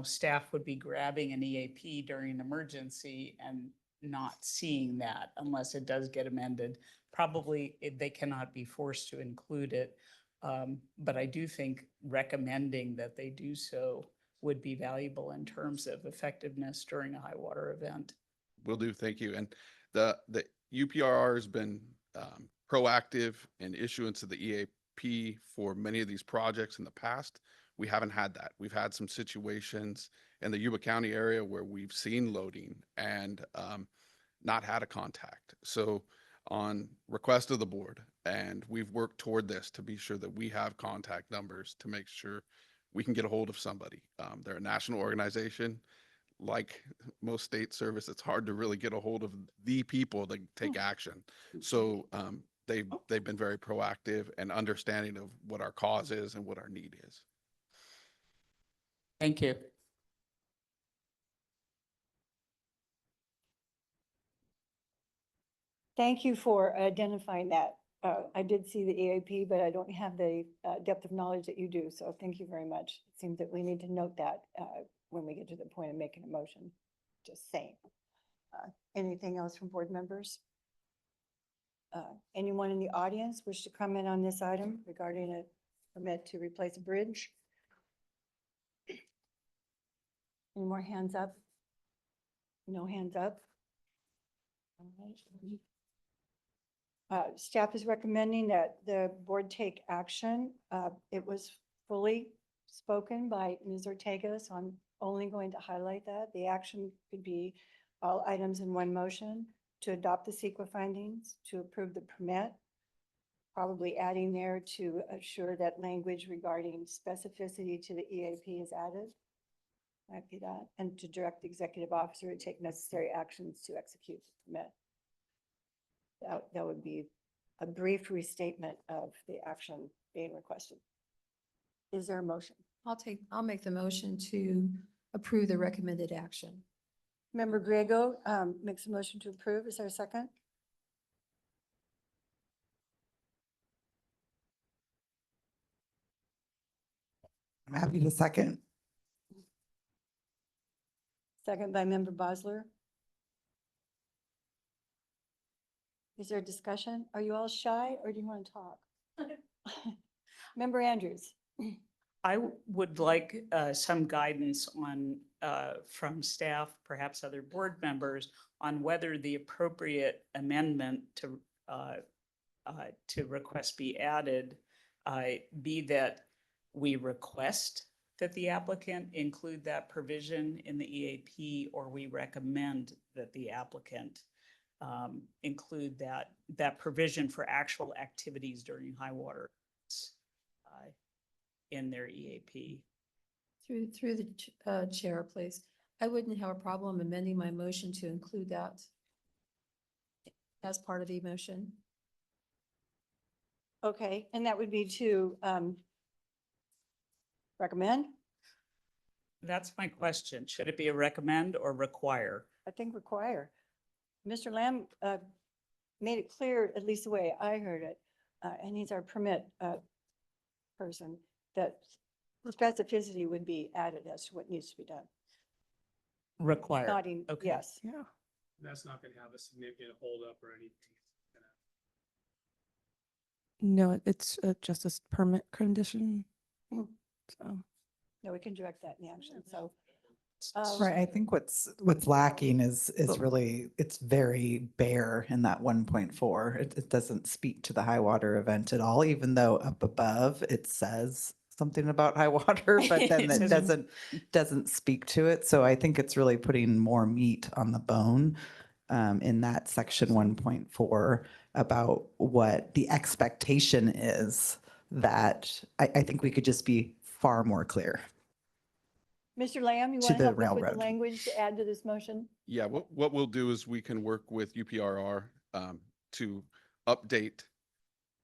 staff would be grabbing an EAP during an emergency and not seeing that unless it does get amended. Probably they cannot be forced to include it. But I do think recommending that they do so would be valuable in terms of effectiveness during a high water event. Will do, thank you. And the UPRR has been proactive in issuance of the EAP for many of these projects in the past. We haven't had that. We've had some situations in the Yuba County area where we've seen loading and not had a contact. So on request of the board, and we've worked toward this to be sure that we have contact numbers to make sure we can get a hold of somebody. They're a national organization. Like most state service, it's hard to really get a hold of the people that take action. So they've been very proactive and understanding of what our cause is and what our need is. Thank you. Thank you for identifying that. I did see the EAP, but I don't have the depth of knowledge that you do. So thank you very much. It seems that we need to note that when we get to the point of making a motion. Just saying. Anything else from board members? Anyone in the audience wish to comment on this item regarding a permit to replace a bridge? Any more hands up? No hands up? All right. Staff is recommending that the board take action. It was fully spoken by Ms. Ortega, so I'm only going to highlight that. The action could be all items in one motion: to adopt the CEQA findings, to approve the permit, probably adding there to assure that language regarding specificity to the EAP is added. Might be that, and to direct the executive officer to take necessary actions to execute the permit. That would be a brief restatement of the action being requested. Is there a motion? I'll make the motion to approve the recommended action. Member Griego makes a motion to approve. Is there a second? I'm happy to second. Second by Member Bosler. Is there a discussion? Are you all shy or do you want to talk? Member Andrews. I would like some guidance on, from staff, perhaps other board members, on whether the appropriate amendment to request be added, be that we request that the applicant include that provision in the EAP, or we recommend that the applicant include that provision for actual activities during high water in their EAP. Through the chair, please. I wouldn't have a problem amending my motion to include that as part of the motion. Okay, and that would be to recommend? That's my question. Should it be a recommend or require? I think require. Mr. Lamb made it clear, at least the way I heard it, and he's our permit person, that specificity would be added as to what needs to be done. Require. Nodding, Okay. yes. Yeah. That's not going to have a significant holdup or anything. No, it's just a permit condition. Mm. So. No, we can direct that in the action, so. Right, I think what's lacking is really, it's very bare in that 1.4. It doesn't speak to the high water event at all, even though up above it says something about high water, but then It it says- doesn't speak to it. So I think it's really putting more meat on the bone in that section 1.4 about what the expectation is, that I think we could just be far more clear. Mr. Lamb, you To want to the help us with the railroad. language to add to this motion? Yeah, what we'll do is we can work with UPRR to update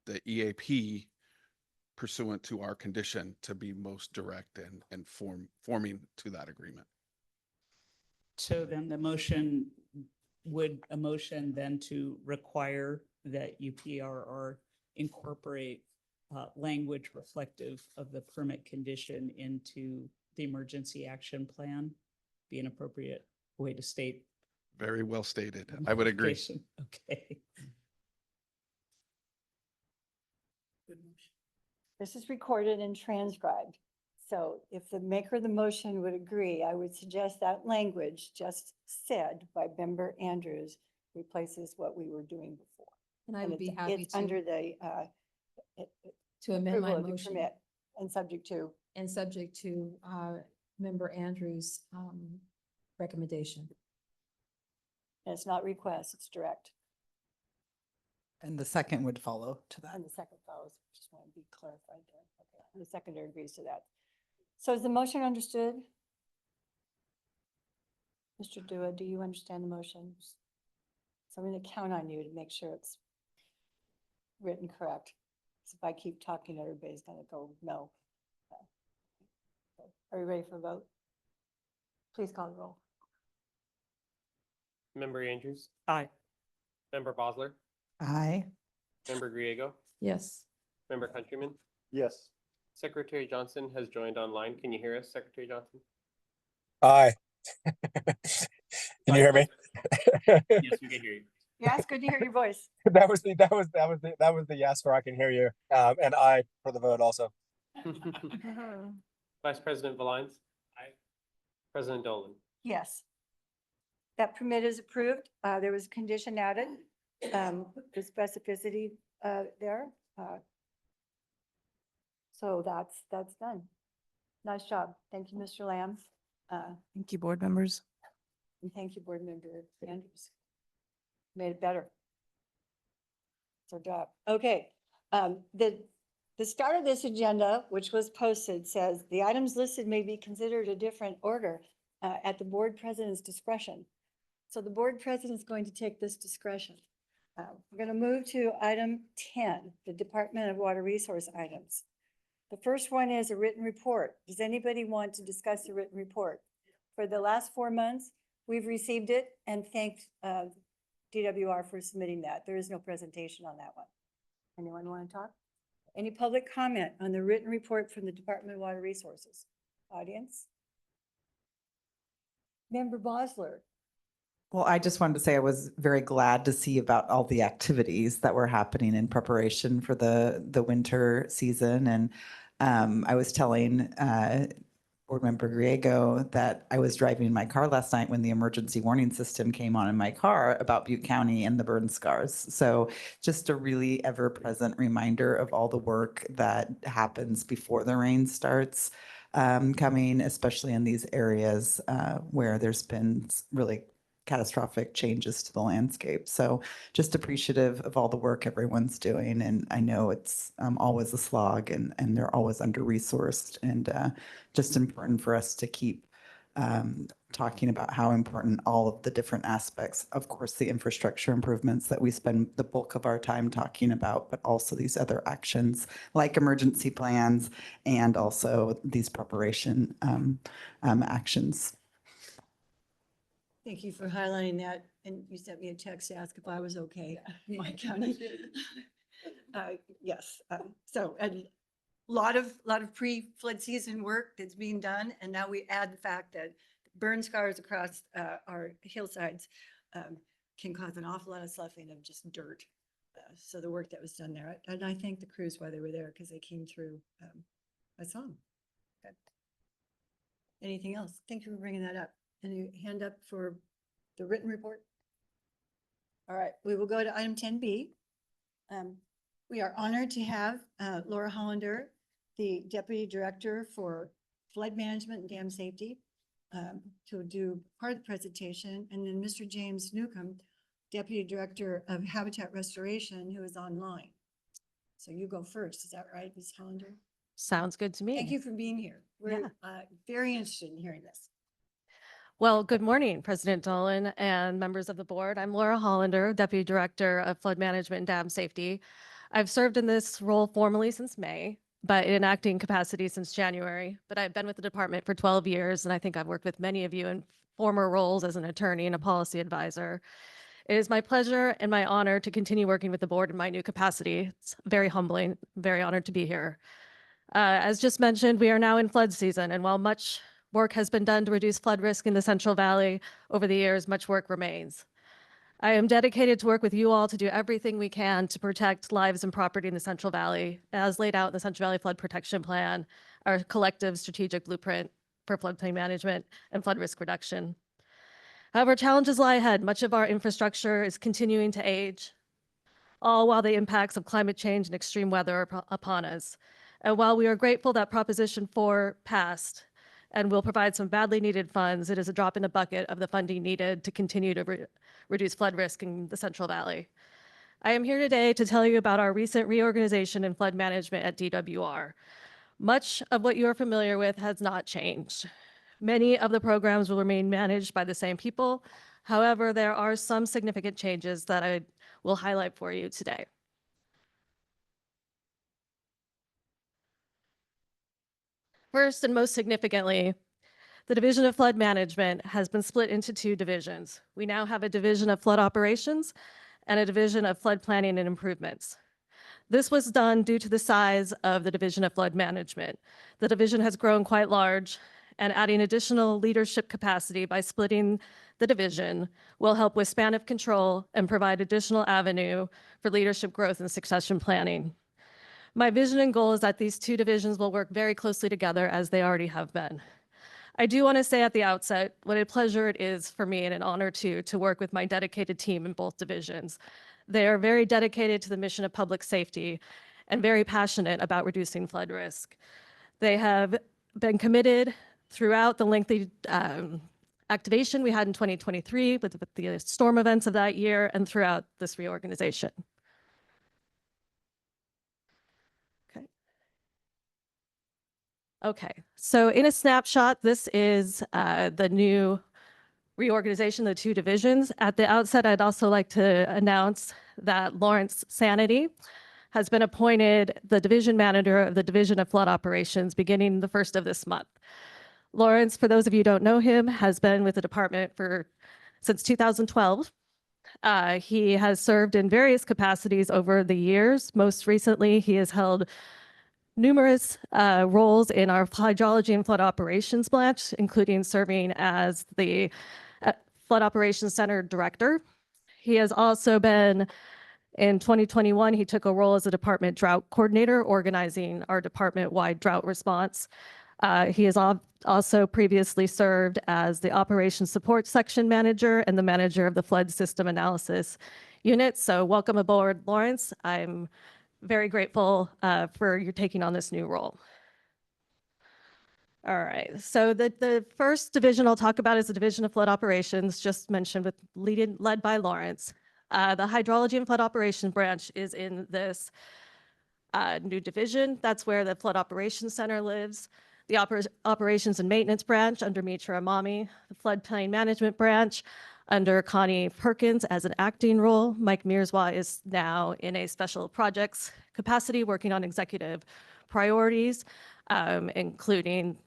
the EAP pursuant to our condition to be most direct and forming to that agreement. So then the motion, would a motion then to require that UPRR incorporate language reflective of the permit condition into the emergency action plan be an appropriate way to state Very well stated. I would agree. Modification. Okay. This is recorded and transcribed. So if the maker of the motion would agree, I would suggest that language just said by Member Andrews replaces what we were doing before. And I And would be it's- happy It's under the to amend approval my of the motion permit and subject to. and subject to Member Andrews' recommendation. And it's not request, it's direct. And the second would follow to that. And the second follows, just want to be clarified there. Okay, and the seconder agrees to that. So is the motion understood? Mr. Dua, do you understand the motion? So I'm going to count on you to make sure it's written correct. 'Cause if I keep talking, everybody's going to go, no. Are you ready for a vote? Please call the roll. Member Andrews, Aye. Member Bosler, Aye. Member Griego, Yes. Member Countryman. Yes. Secretary Johnson has joined online. Can you hear us, Secretary Johnson? Aye. Can you hear me? Yes, we can hear you. Yeah, it's good to hear your voice. That was the yes for I can hear you. And I for the vote also. Vice President Valines. Aye. President Dolan. Yes. That permit is approved. There was a condition added, the specificity there. So that's done. Nice job. Thank you, Mr. Lamb. Thank you, board members. And thank you, Board Member Andrews. Made it better. It's our job. Okay. The start of this agenda, which was posted, says the items listed may be considered a different order at the board president's discretion. So the board president is going to take this discretion. We're going to move to item 10, the Department of Water Resource items. The first one is a written report. Does anybody want to discuss the written report? For the last 4 months, we've received it and thanked DWR for submitting that. There is no presentation on that one. Anyone want to talk? Any public comment on the written report from the Department of Water Resources? Audience? Member Bosler? Well, I just wanted to say I was very glad to see about all the activities that were happening in preparation for the winter season. And I was telling Board Member Griego that I was driving my car last night when the emergency warning system came on in my car about Butte County and the burn scars. So just a really ever-present reminder of all the work that happens before the rain starts coming, especially in these areas where there's been really catastrophic changes to the landscape. So just appreciative of all the work everyone's doing. And I know it's always a slog and they're always under-resourced, and just important for us to keep talking about how important all of the different aspects, of course, the infrastructure improvements that we spend the bulk of our time talking about, but also these other actions like emergency plans and also these preparation actions. Thank you for highlighting that. And you sent me a text to ask if I was okay in my county. Yes. So a lot of pre-flood season work that's being done. And now we add the fact that burn scars across our hillsides can cause an awful lot of sloughing of just dirt. So the work that was done there, and I thank the crews while they were there because they came through. I saw them. Good. Anything else? Thank you for bringing that up. Any hand up for the written report? All right, we will go to item 10B. We are honored to have Laura Hollander, the Deputy Director for Flood Management and Dam Safety, to do part of the presentation, and then Mr. James Newcomb, Deputy Director of Habitat Restoration, who is online. So you go first, is that right, Ms. Hollander? Sounds good to me. Thank you for being here. We're very interested in hearing this. Well, good morning, President Dolan and members of the board. I'm Laura Hollander, Deputy Director of Flood Management and Dam Safety. I've served in this role formally since May, but in acting capacity since January. But I've been with the department for 12 years, and I think I've worked with many of you in former roles as an attorney and a policy advisor. It is my pleasure and my honor to continue working with the board in my new capacity. It's very humbling, very honored to be here. As just mentioned, we are now in flood season, and while much Work has been done to reduce flood risk in the Central Valley. Over the years, much work remains. I am dedicated to work with you all to do everything we can to protect lives and property in the Central Valley, as laid out in the Central Valley Flood Protection Plan, our collective strategic blueprint for floodplain management and flood risk reduction. However, challenges lie ahead. Much of our infrastructure is continuing to age, all while the impacts of climate change and extreme weather are upon us. And while we are grateful that Proposition 4 passed and will provide some badly needed funds, it is a drop in the bucket of the funding needed to continue to reduce flood risk in the Central Valley. I am here today to tell you about our recent reorganization in flood management at DWR. Much of what you are familiar with has not changed. Many of the programs will remain managed by the same people. However, there are some significant changes that I will highlight for you today. First and most significantly, the Division of Flood Management has been split into two divisions. We now have a division of flood operations and a division of flood planning and improvements. This was done due to the size of the Division of Flood Management. The division has grown quite large, and adding additional leadership capacity by splitting the division will help with span of control and provide additional avenue for leadership growth and succession planning. My vision and goal is that these two divisions will work very closely together as they already have been. I do want to say at the outset what a pleasure it is for me and an honor to work with my dedicated team in both divisions. They are very dedicated to the mission of public safety and very passionate about reducing flood risk. They have been committed throughout the lengthy activation we had in 2023 with the storm events of that year and throughout this reorganization. Okay, so in a snapshot, this is the new reorganization of the two divisions. At the outset, I'd also like to announce that Lawrence Sanity has been appointed the division manager of the Division of Flood Operations beginning the 1st of this month. Lawrence, for those of you who don't know him, has been with the department since 2012. He has served in various capacities over the years. Most recently, he has held numerous roles in our hydrology and flood operations branch, including serving as the Flood Operations Center Director. He has also been, in 2021, he took a role as a department drought coordinator, organizing our department-wide drought response. He has also previously served as the Operations Support Section Manager and the manager of the Flood System Analysis Unit. So welcome aboard, Lawrence. I'm very grateful for your taking on this new role. All right, so the first division I'll talk about is the Division of Flood Operations, just mentioned, led by Lawrence. The Hydrology and Flood Operations branch is in this new division. That's where the Flood Operations Center lives. The Operations and Maintenance branch under Mitra Amami, the Floodplain Management branch under Connie Perkins as an acting role. Mike Mearswa is now in a special projects capacity working on executive priorities, including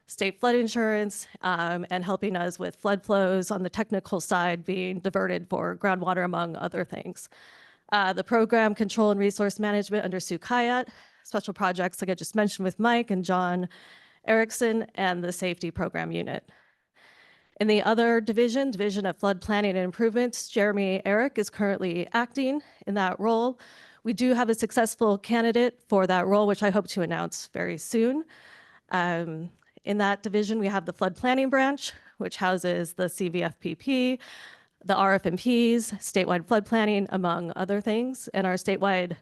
state flood insurance and helping us with flood flows on the technical side being diverted for groundwater, among other things. The Program Control and Resource Management under Sue Kayat, special projects like I just mentioned with Mike and John Erickson, and the Safety Program Unit. In the other division, Division of Flood Planning and Improvements, Jeremy Eric is currently acting in that role. We do have a successful candidate for that role, which I hope to announce very soon. In that division, we have the Flood Planning Branch, which houses the CVFPP, the RFMPs, statewide flood planning, among other things, and our statewide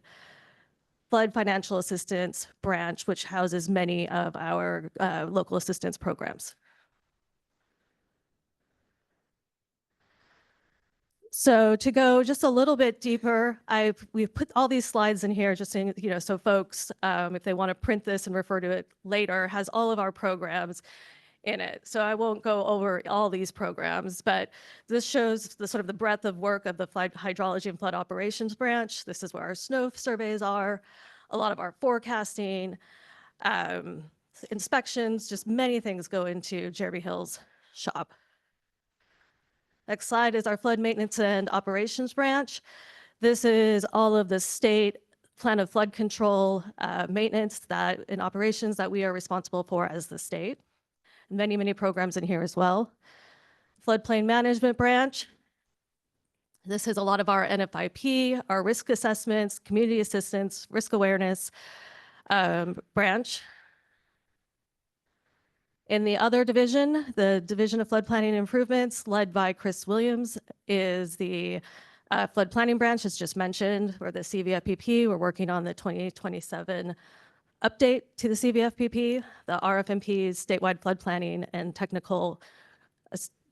Flood Financial Assistance Branch, which houses many of our local assistance programs. So to go just a little bit deeper, we've put all these slides in here just saying, so folks, if they want to print this and refer to it later, has all of our programs in it. So I won't go over all these programs, but this shows the sort of the breadth of work of the Hydrology and Flood Operations Branch. This is where our snow surveys are, a lot of our forecasting, inspections, just many things go into Jeremy Hill's shop. Next slide is our Flood Maintenance and Operations Branch. This is all of the state plan of flood control maintenance and operations that we are responsible for as the state. many, many programs in here as well. Floodplain Management Branch. This is a lot of our NFIP, our risk assessments, community assistance, risk awareness branch. In the other division, the Division of Flood Planning and Improvements, led by Chris Williams, is the flood planning branch, as just mentioned, or the CVFPP. We're working on the 2027 update to the CVFPP, the RFMP's statewide flood planning and technical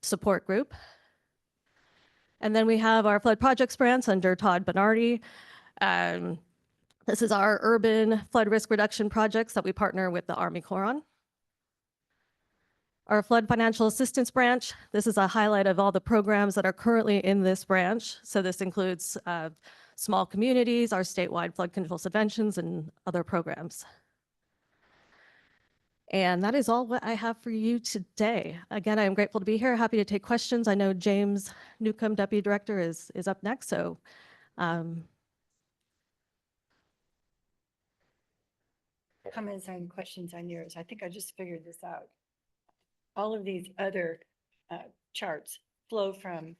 support group. And then we have our flood projects branch under Todd Bernardi. This is our urban flood risk reduction projects that we partner with the Army Corps on. Our flood financial assistance branch, this is a highlight of all the programs that are currently in this branch. So this includes small communities, our statewide flood control subventions, and other programs. And that is all what I have for you today. Again, I'm grateful to be here, happy to take questions. I know James Newcomb, Deputy Director, is up next, so comments and questions on yours. I think I just figured this out. All of these other charts flow from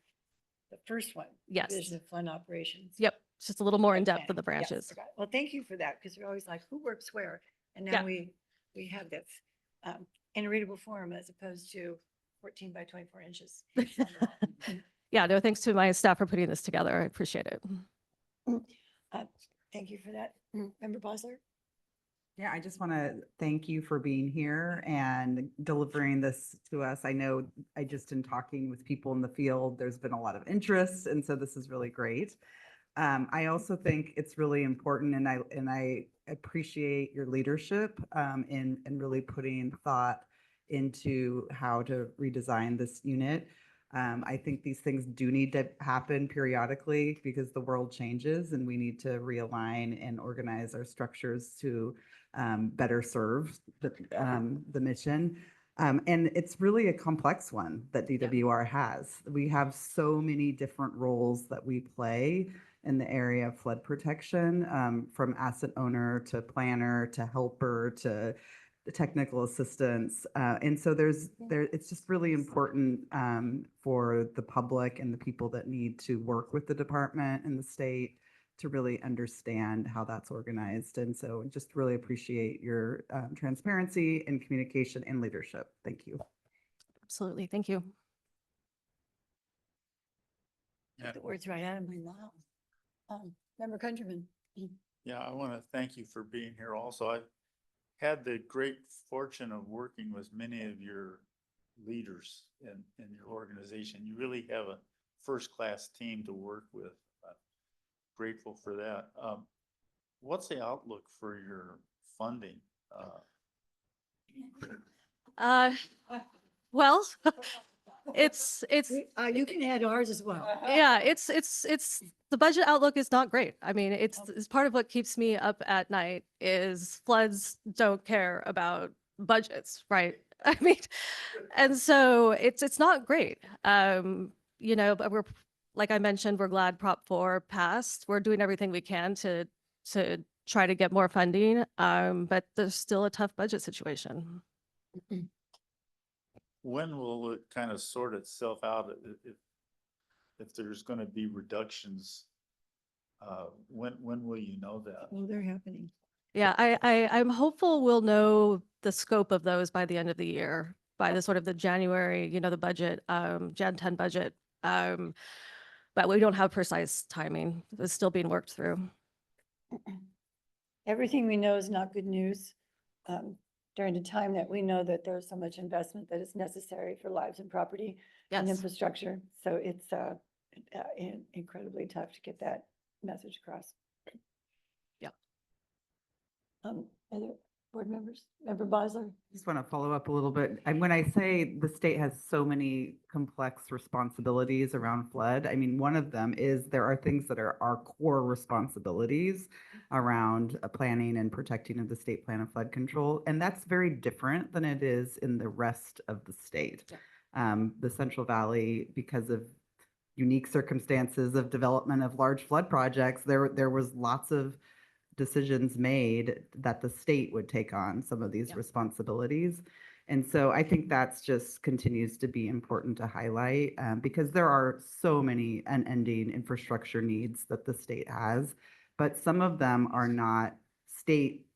the first one. Yes. Division of Flood Operations. Yep, it's just a little more in depth Okay. than the Yes, branches. forgot. Well, thank you for that, because we're always like, who works where? And Yeah. now we have this in a readable form as opposed to 14 by 24 inches. Yeah, no, thanks to my staff for putting this together. I appreciate it. Thank you for that. Member Bosler? Yeah, I just want to thank you for being here and delivering this to us. I know in talking with people in the field, there's been a lot of interest, and so this is really great. I also think it's really important, and I appreciate your leadership in really putting thought into how to redesign this unit. I think these things do need to happen periodically because the world changes and we need to realign and organize our structures to better serve the mission. And it's really a complex one that DWR has. We have so many different roles that we play in the area of flood protection, from asset owner to planner to helper to the technical assistance. And so it's just really important for the public and the people that need to work with the department and the state to really understand how that's organized. And so just really appreciate your transparency and communication and leadership. Thank you. Absolutely. Thank you. The words right out of my mouth. Member Countryman? Yeah, I want to thank you for being here also. I've had the great fortune of working with many of your leaders in your organization. You really have a first-class team to work with. Grateful for that. What's the outlook for your funding? Well, it's you can add ours as well. yeah, it's the budget outlook is not great. I mean, it's part of what keeps me up at night is floods don't care about budgets, right? I mean, and so it's not great. You know, but we're, like I mentioned, we're glad Prop 4 passed. We're doing everything we can to try to get more funding, but there's still a tough budget situation. When will it kind of sort itself out if there's going to be reductions? When will you know that? Well, they're happening. Yeah, I'm hopeful we'll know the scope of those by the end of the year, by the sort of the January, you know, the budget, Jan 10 budget. But we don't have precise timing. It's still being worked through. Everything we know is not good news. During the time that we know that there's so much investment that is necessary for lives and property and Yes. infrastructure. So it's incredibly tough to get that message across. Yeah. Other board members? Member Bosler? Just want to follow up a little bit. And when I say the state has so many complex responsibilities around flood, I mean, one of them is there are things that are our core responsibilities around planning and protecting of the state plan of flood control. And that's very different than it is in the rest of the state. The Central Valley, because of unique circumstances of development of large flood projects, there was lots of decisions made that the state would take on some of these responsibilities. And so I think that's just continues to be important to highlight because there are so many unending infrastructure needs that the state has, but some of them are not state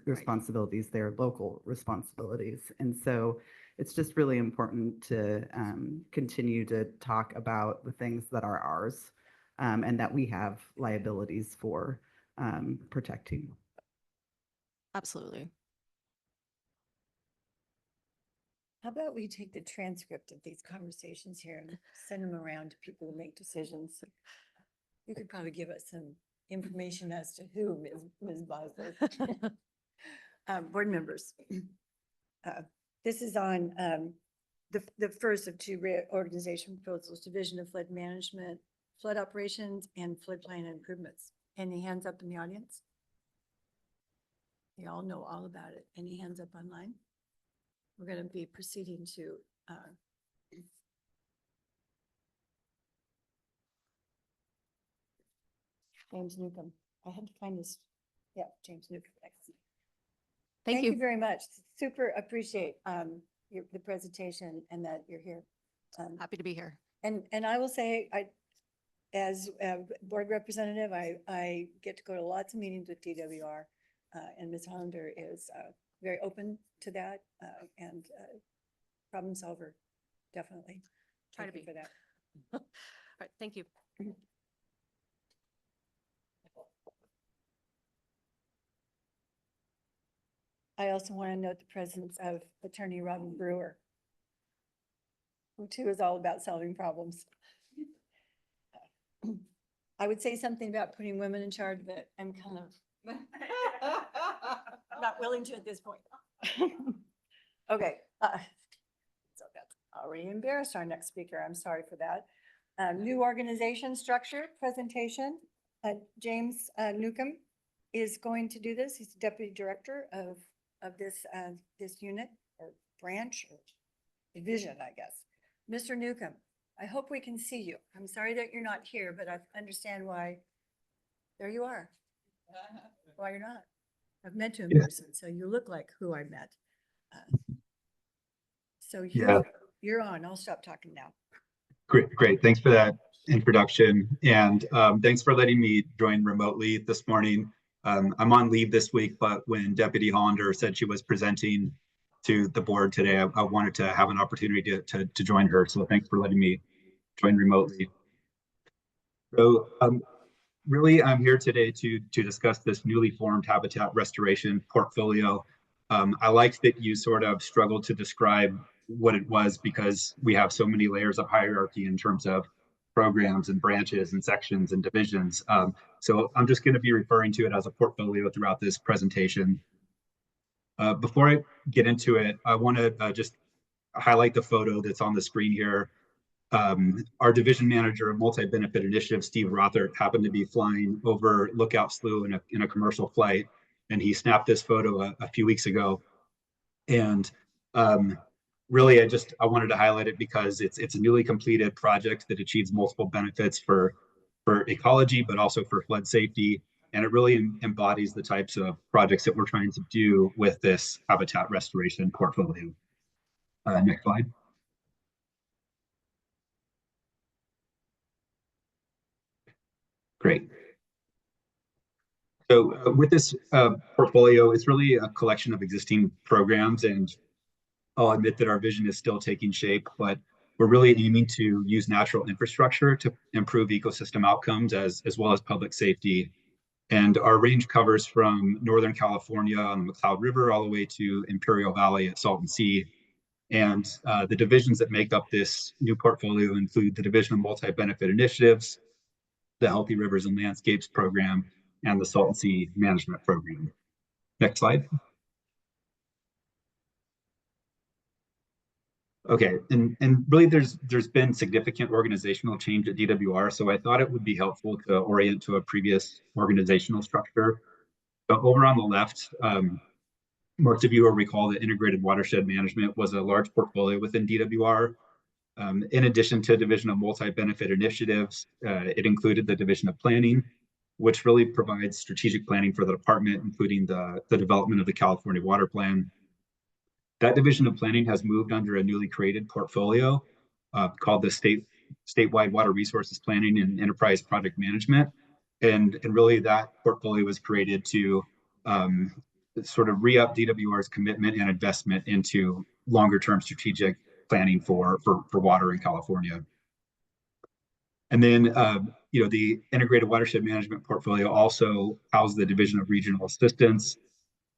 responsibilities, they're local responsibilities. And so it's just really important to continue to talk about the things that are ours and that we have liabilities for protecting. Absolutely. How about we take the transcript of these conversations here and send them around to people who make decisions? You could probably give us some information as to who, Ms. Bosler. Board members. This is on the first of two reorganization proposals, Division of Flood Management, Flood Operations, and Floodplain Improvements. Any hands up in the audience? You all know all about it. Any hands up online? We're going to be proceeding to James Newcomb. I had to find this. Yeah, James Newcomb. Thank you very much. Super appreciate the presentation and that you're here. Happy to be here. And I will say, as a board representative, I get to go to lots of meetings with DWR, and Ms. Hollander is very open to that and problem solver, definitely. Try to Thank you be. for that. All right, thank you. I also want to note the presence of Attorney Robin Brewer, who too is all about solving problems. I would say something about putting women in charge, but I'm kind of not willing to at this point. Okay. So that's already embarrassed our next speaker. I'm sorry for that. New organization structure presentation. James Newcomb is going to do this. He's Deputy Director of this unit or branch or division, I guess. Mr. Newcomb, I hope we can see you. I'm sorry that you're not here, but I understand why. There you are. Why you're not. I've met you in person, so you look like who I met. So you're on. I'll stop talking now. Great. Thanks for that introduction. And thanks for letting me join remotely this morning. I'm on leave this week, but when Deputy Hollander said she was presenting to the board today, I wanted to have an opportunity to join her. So thanks for letting me join remotely. So really, I'm here today to discuss this newly formed habitat restoration portfolio. I liked that you sort of struggled to describe what it was because we have so many layers of hierarchy in terms of programs and branches and sections and divisions. So I'm just going to be referring to it as a portfolio throughout this presentation. Before I get into it, I want to just highlight the photo that's on the screen here. Our division manager of multi-benefit initiative, Steve Rothert, happened to be flying over Lookout Slough in a commercial flight, and he snapped this photo a few weeks ago. And really, I wanted to highlight it because it's a newly completed project that achieves multiple benefits for ecology, but also for flood safety. And it really embodies the types of projects that we're trying to do with this habitat restoration portfolio. Next slide. Great. So with this portfolio, it's really a collection of existing programs, and I'll admit that our vision is still taking shape, but we're really aiming to use natural infrastructure to improve ecosystem outcomes as well as public safety. And our range covers from Northern California on the McCloud River all the way to Imperial Valley at Salton Sea. And the divisions that make up this new portfolio include the Division of Multi-Benefit Initiatives, the Healthy Rivers and Landscapes Program, and the Salton Sea Management Program. Next slide. Okay, and really there's been significant organizational change at DWR, so I thought it would be helpful to orient to a previous organizational structure. So over on the left, most of you will recall that integrated watershed management was a large portfolio within DWR. In addition to Division of Multi-Benefit Initiatives, it included the Division of Planning, which really provides strategic planning for the department, including the development of the California Water Plan. That division of planning has moved under a newly created portfolio called the Statewide Water Resources Planning and Enterprise Project Management. And really that portfolio was created to sort of re-up DWR's commitment and investment into longer-term strategic planning for water in California. And then, the Integrated Watershed Management portfolio also houses the Division of Regional Assistance.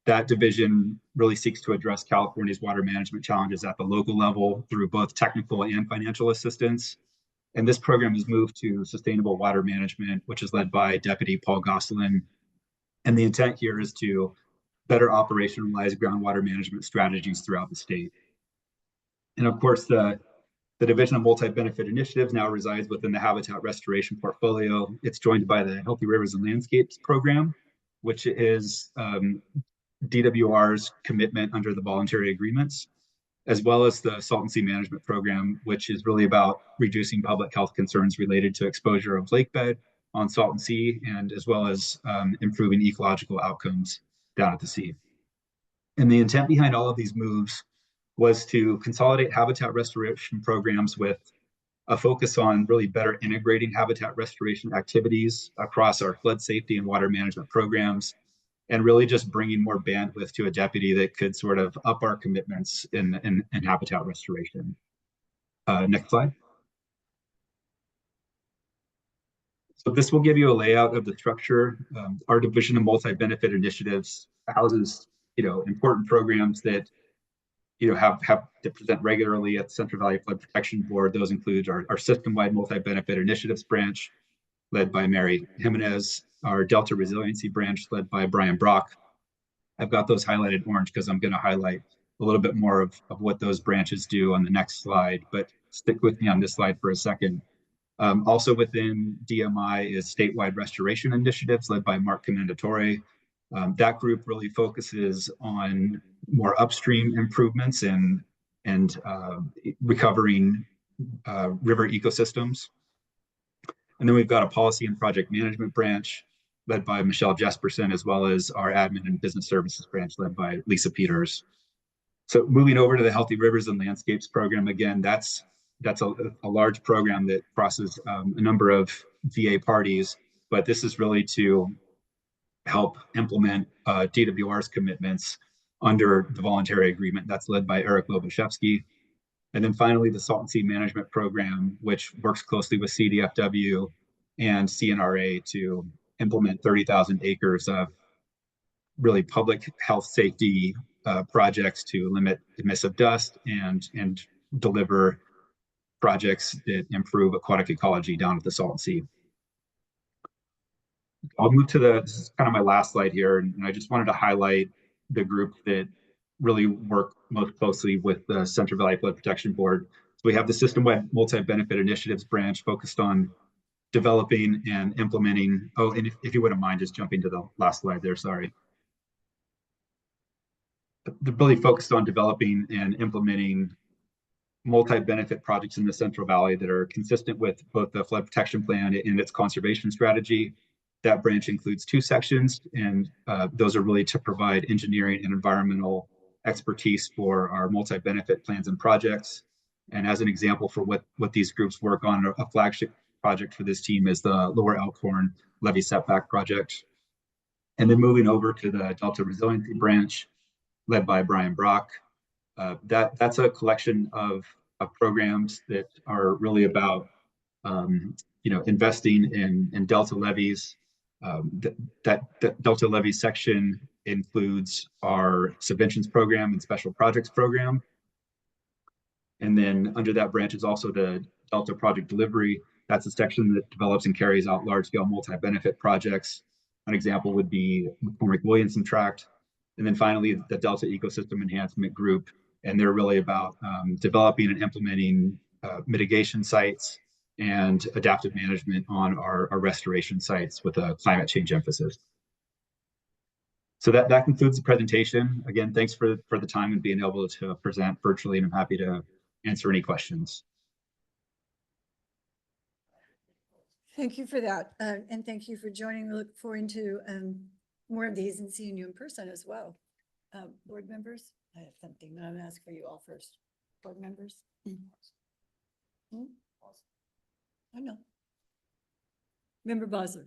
That division really seeks to address California's water management challenges at the local level through both technical and financial assistance. And this program has moved to Sustainable Water Management, which is led by Deputy Paul Gosselin. And the intent here is to better operationalize groundwater management strategies throughout the state. And of course, the Division of Multi-Benefit Initiatives now resides within the Habitat Restoration portfolio. It's joined by the Healthy Rivers and Landscapes program, which is DWR's commitment under the voluntary agreements, as well as the Salton Sea Management Program, which is really about reducing public health concerns related to exposure of lake bed on Salton Sea, and as well as improving ecological outcomes down at the sea. And the intent behind all of these moves was to consolidate habitat restoration programs with a focus on really better integrating habitat restoration activities across our flood safety and water management programs, and really just bringing more bandwidth to a deputy that could sort of up our commitments in habitat restoration. Next slide. So this will give you a layout of the structure. Our Division of Multi-Benefit Initiatives houses, important programs that have to present regularly at the Central Valley Flood Protection Board. Those include our system-wide multi-benefit initiatives branch, led by Mary Jimenez, our Delta Resiliency branch, led by Brian Brock. I've got those highlighted orange because I'm going to highlight a little bit more of what those branches do on the next slide, but stick with me on this slide for a second. Also within DMI is statewide restoration initiatives led by Mark Commendatore. That group really focuses on more upstream improvements and recovering river ecosystems. And then we've got a policy and project management branch led by Michelle Jesperson, as well as our admin and business services branch led by Lisa Peters. So moving over to the Healthy Rivers and Landscapes program, again, that's a large program that crosses a number of VA parties, but this is really to help implement DWR's commitments under the voluntary agreement that's led by Eric Lobachevsky. And then finally, the Salton Sea Management Program, which works closely with CDFW and CNRA to implement 30,000 acres of really public health safety projects to limit emissive dust and deliver projects that improve aquatic ecology down at the Salton Sea. I'll move to this is kind of my last slide here, and I just wanted to highlight the group that really work most closely with the Central Valley Flood Protection Board. So we have the System-Wide Multi-Benefit Initiatives branch focused on developing and implementing. Oh, and if you wouldn't mind just jumping to the last slide there, sorry. They're really focused on developing and implementing multi-benefit projects in the Central Valley that are consistent with both the flood protection plan and its conservation strategy. That branch includes two sections, and those are really to provide engineering and environmental expertise for our multi-benefit plans and projects. And as an example for what these groups work on, a flagship project for this team is the Lower Elkhorn Levee Setback Project. And then moving over to the Delta Resiliency branch, led by Brian Brock. That's a collection of programs that are really about investing in Delta levees. That Delta levee section includes our subventions program and special projects program. And then under that branch is also the Delta Project Delivery. That's a section that develops and carries out large-scale multi-benefit projects. An example would be McCormick-Williamson Tract. And then finally, the Delta Ecosystem Enhancement Group. And they're really about developing and implementing mitigation sites and adaptive management on our restoration sites with a climate change emphasis. So that concludes the presentation. Again, thanks for the time and being able to present virtually, and I'm happy to answer any questions. Thank you for that. And thank you for joining. We look forward to more of these and seeing you in person as well. Board members I have something that I'm gonna ask for you all first. Board members? Hmm? I know. Member Bosler.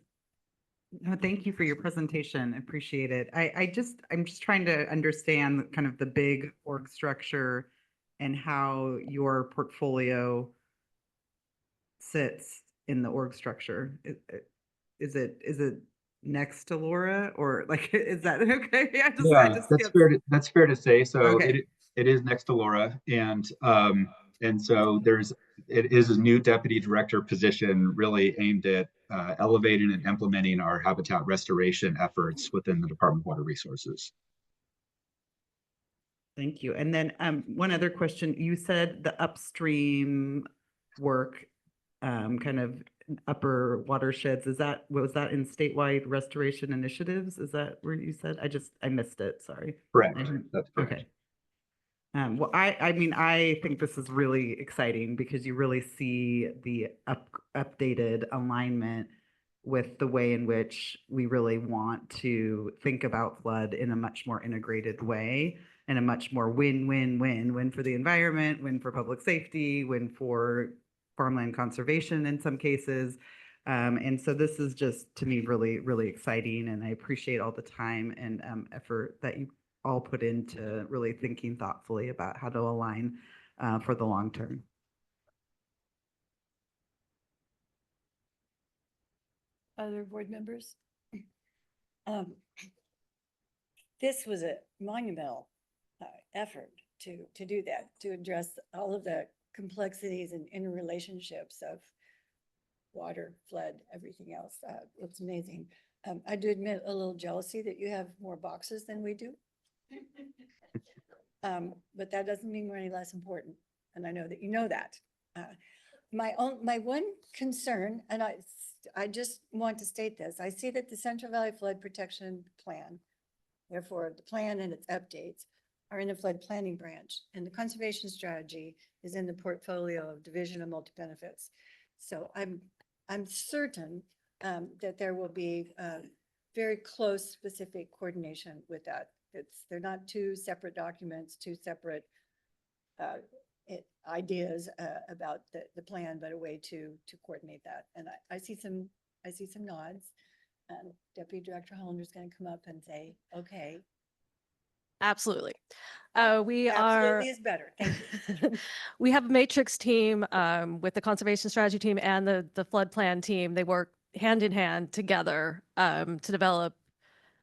No, thank you for your presentation. Appreciate it. I'm just trying to understand kind of the big org structure and how your portfolio sits in the org structure. Is it next to Laura or like, is that okay? I Yeah, just that's get. fair. That's fair to say. So Okay. it is next to Laura, and so it is a new deputy director position, really aimed at elevating and implementing our habitat restoration efforts within the Department of Water Resources. Thank you. And then one other question. You said the upstream work, kind of upper watersheds, was that in statewide restoration initiatives? Is that where you said? I missed it, sorry. Correct. That's correct. Okay. Well, I mean, I think this is really exciting because you really see the updated alignment with the way in which we really want to think about flood in a much more integrated way and a much more win for the environment, win for public safety, win for farmland conservation in some cases. And so this is just, to me, really, really exciting. And I appreciate all the time and effort that you all put into really thinking thoughtfully about how to align for the long term. Other board members? This was a monumental effort to do that, to address all of the complexities and interrelationships of water, flood, everything else. It's amazing. I do admit a little jealousy that you have more boxes than we do. But that doesn't mean we're any less important. And I know that you know that. My one concern, and I just want to state this, I see that the Central Valley Flood Protection Plan, therefore the plan and its updates are in the flood planning branch, and the conservation strategy is in the portfolio of Division of Multi-Benefits. So I'm certain that there will be very close specific coordination with that. They're not two separate documents, two separate ideas about the plan, but a way to coordinate that. And I see some nods. Deputy Director Hollander is going to come up and say, okay. Absolutely. Absolutely is better. Thank you. We have a matrix team with the conservation strategy team and the flood plan team. They work hand in hand together to develop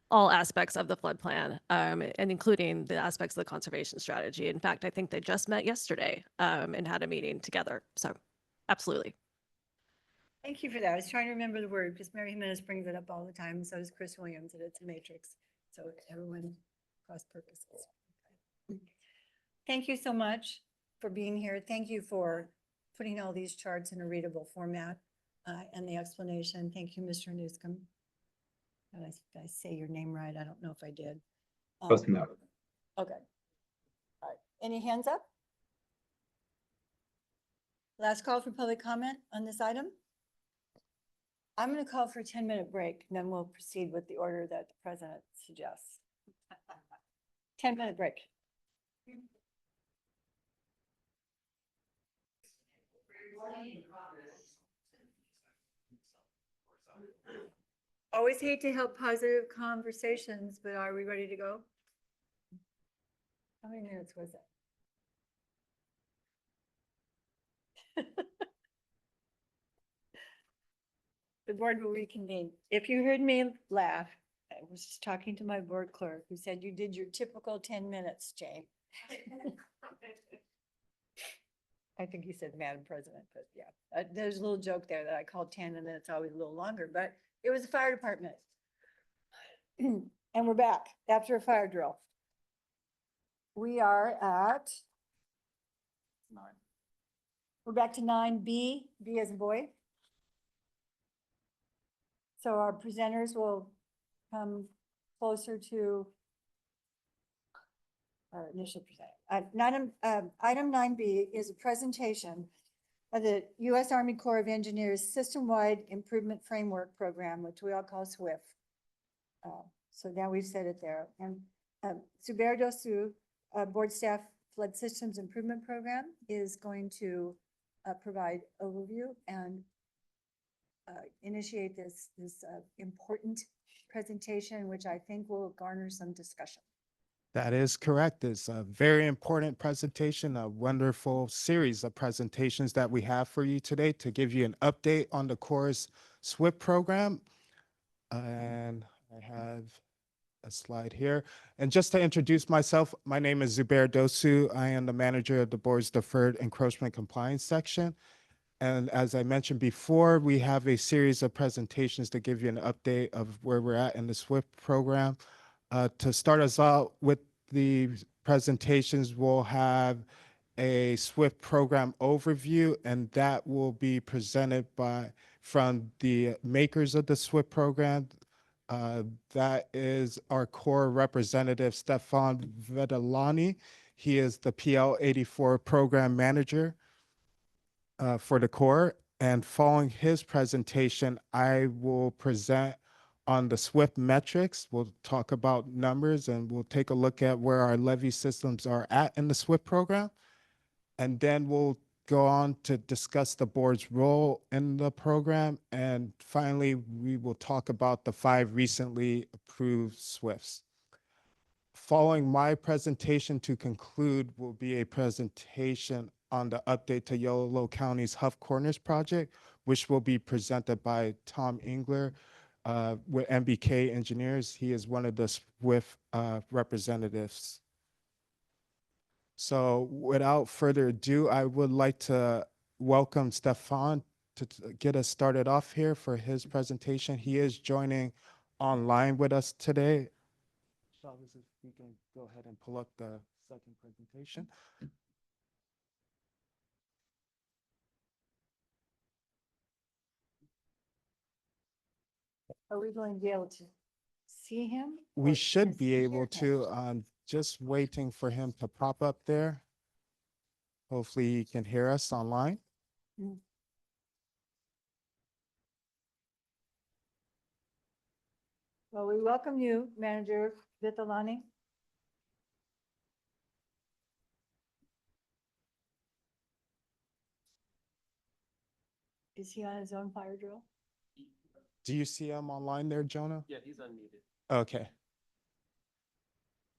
all aspects of the flood plan, and including the aspects of the conservation strategy. In fact, I think they just met yesterday and had a meeting together. So absolutely. Thank you for that. I was trying to remember the word because Mary Jimenez brings it up all the time. So does Chris Williams, and it's a matrix. So everyone cross purposes. Thank you so much for being here. Thank you for putting all these charts in a readable format and the explanation. Thank you, Mr. Newscomb. Did I say your name right? I don't know if I did. Close enough. Okay. All right. Any hands up? Last call for public comment on this item. I'm going to call for a 10-minute break, and then we'll proceed with the order that the president suggests. 10-minute break. Always hate to help positive conversations, but are we ready to go? How many minutes was it? The board will reconvene. If you heard me laugh, I was just talking to my board clerk who said you did your typical 10 minutes, Jane. I think you said Madam President, but yeah, there's a little joke there that I called 10 and then it's always a little longer, but it was the fire department. And we're back after a fire drill. We are at, we're back to 9B, B as in boy. So our presenters will come closer to our initial present. Item 9B is a presentation of the U.S. Army Corps of Engineers System-Wide Improvement Framework Program, which we all call SWIFT. So now we've said it there. And Zubair Dosu Board Staff Flood Systems Improvement Program is going to provide overview and initiate this important presentation, which I think will garner some discussion. That is correct. It's a very important presentation, a wonderful series of presentations that we have for you today to give you an update on the Corps SWIP program. And I have a slide here. And just to introduce myself, my name is Zubair Dosu. I am the manager of the board's Deferred Encroachment Compliance section. And as I mentioned before, we have a series of presentations to give you an update of where we're at in the SWIFT program. To start us out with the presentations, we'll have a SWIFT program overview, and that will be presented from the makers of the SWIFT program. That is our core representative, Stefan Vedolani. He is the PL 84 program manager for the Corps. And following his presentation, I will present on the SWIFT metrics. We'll talk about numbers and we'll take a look at where our levee systems are at in the SWIFT program. And then we'll go on to discuss the board's role in the program. And finally, we will talk about the 5 recently approved SWIFTs. Following my presentation to conclude will be a presentation on the update to Yolo County's Huff Corners project, which will be presented by Tom Engler with MBK Engineers. He is one of the SWIFT representatives. So without further ado, I would like to welcome Stefan to get us started off here for his presentation. He is joining online with us today. Chavez, if we can go ahead and pull up the second presentation. Are we going to be able to see him? We or should just be hear able him? to, just waiting for him to pop up there. Hopefully he can hear us online. Mm. Well, we welcome you, Manager Vitolani. Is he on his own fire drill? Do you see him online there, Jonah? Yeah, he's unmuted. Okay.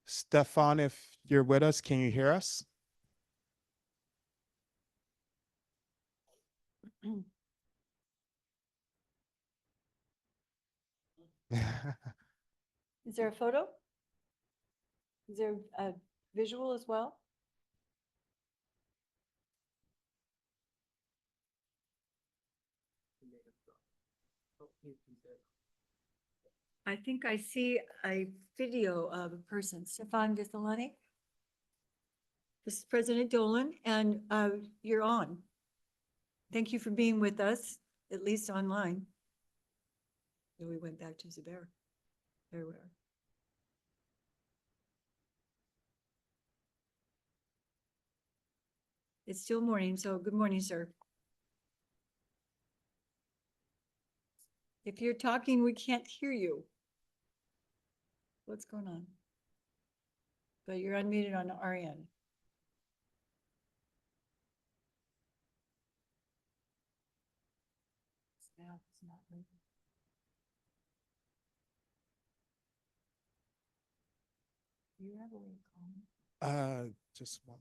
Stefan, if you're with us, can you hear us? Is there a photo? Is there a visual as well? I think I see a video of a person, Stefan Vitolani. This is President Dolan, and you're on. Thank you for being with us, at least online. And we went back to Zubair. There we are. It's still morning, so good morning, sir. If you're talking, we can't hear you. What's going on? But you're unmuted on our end. Now it's not moving. Do you have a way to call me? Just one.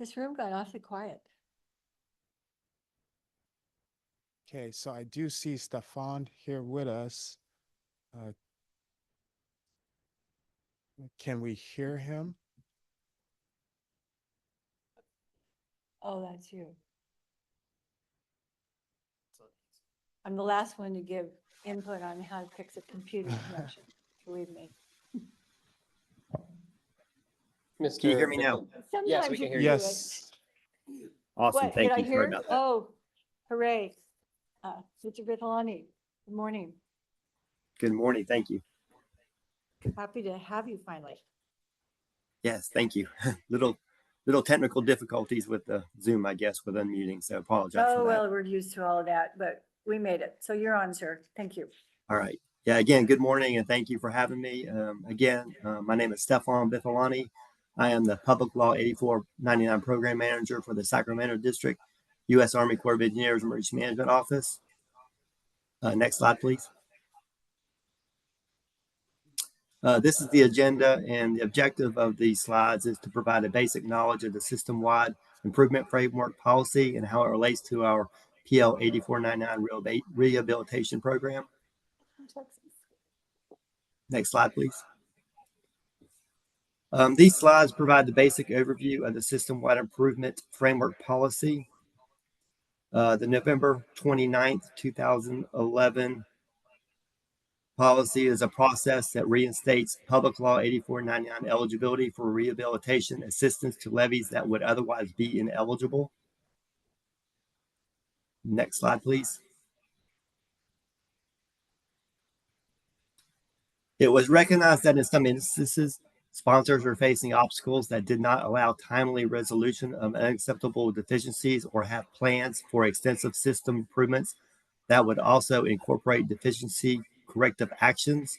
This room got awfully quiet. Okay, so I do see Stefan here with us. Can we hear him? Oh, that's you. I'm the last one to give input on how to fix a computer connection, believe me. Mr. Can you hear me now? Yes, we Sometimes can you hear can you. do it. Yes. Awesome. What, Thank did I you. Sorry hear? about that. Oh, hooray. Mr. Vitalani, good morning. Good morning. Thank you. Happy to have you finally. Yes, thank you. Little technical difficulties with the Zoom, I guess, with unmuting. So apologize for Oh, that. well, we're used to all of that, but we made it. So you're on, sir. Thank you. All right. Yeah, again, good morning and thank you for having me. My name is Stefan Bifalani. I am the Public Law 8499 Program Manager for the Sacramento District, U.S. Army Corps of Engineers Emergency Management Office. Next slide, please. This is the agenda, and the objective of these slides is to provide a basic knowledge of the system-wide improvement framework policy and how it relates to our PL 8499 rehabilitation program. Next slide, please. These slides provide the basic overview of the system-wide improvement framework policy. The November 29th, 2011 policy is a process that reinstates Public Law 8499 eligibility for rehabilitation assistance to levies that would otherwise be ineligible. Next slide, please. It was recognized that in some instances, sponsors were facing obstacles that did not allow timely resolution of unacceptable deficiencies or have plans for extensive system improvements that would also incorporate deficiency corrective actions.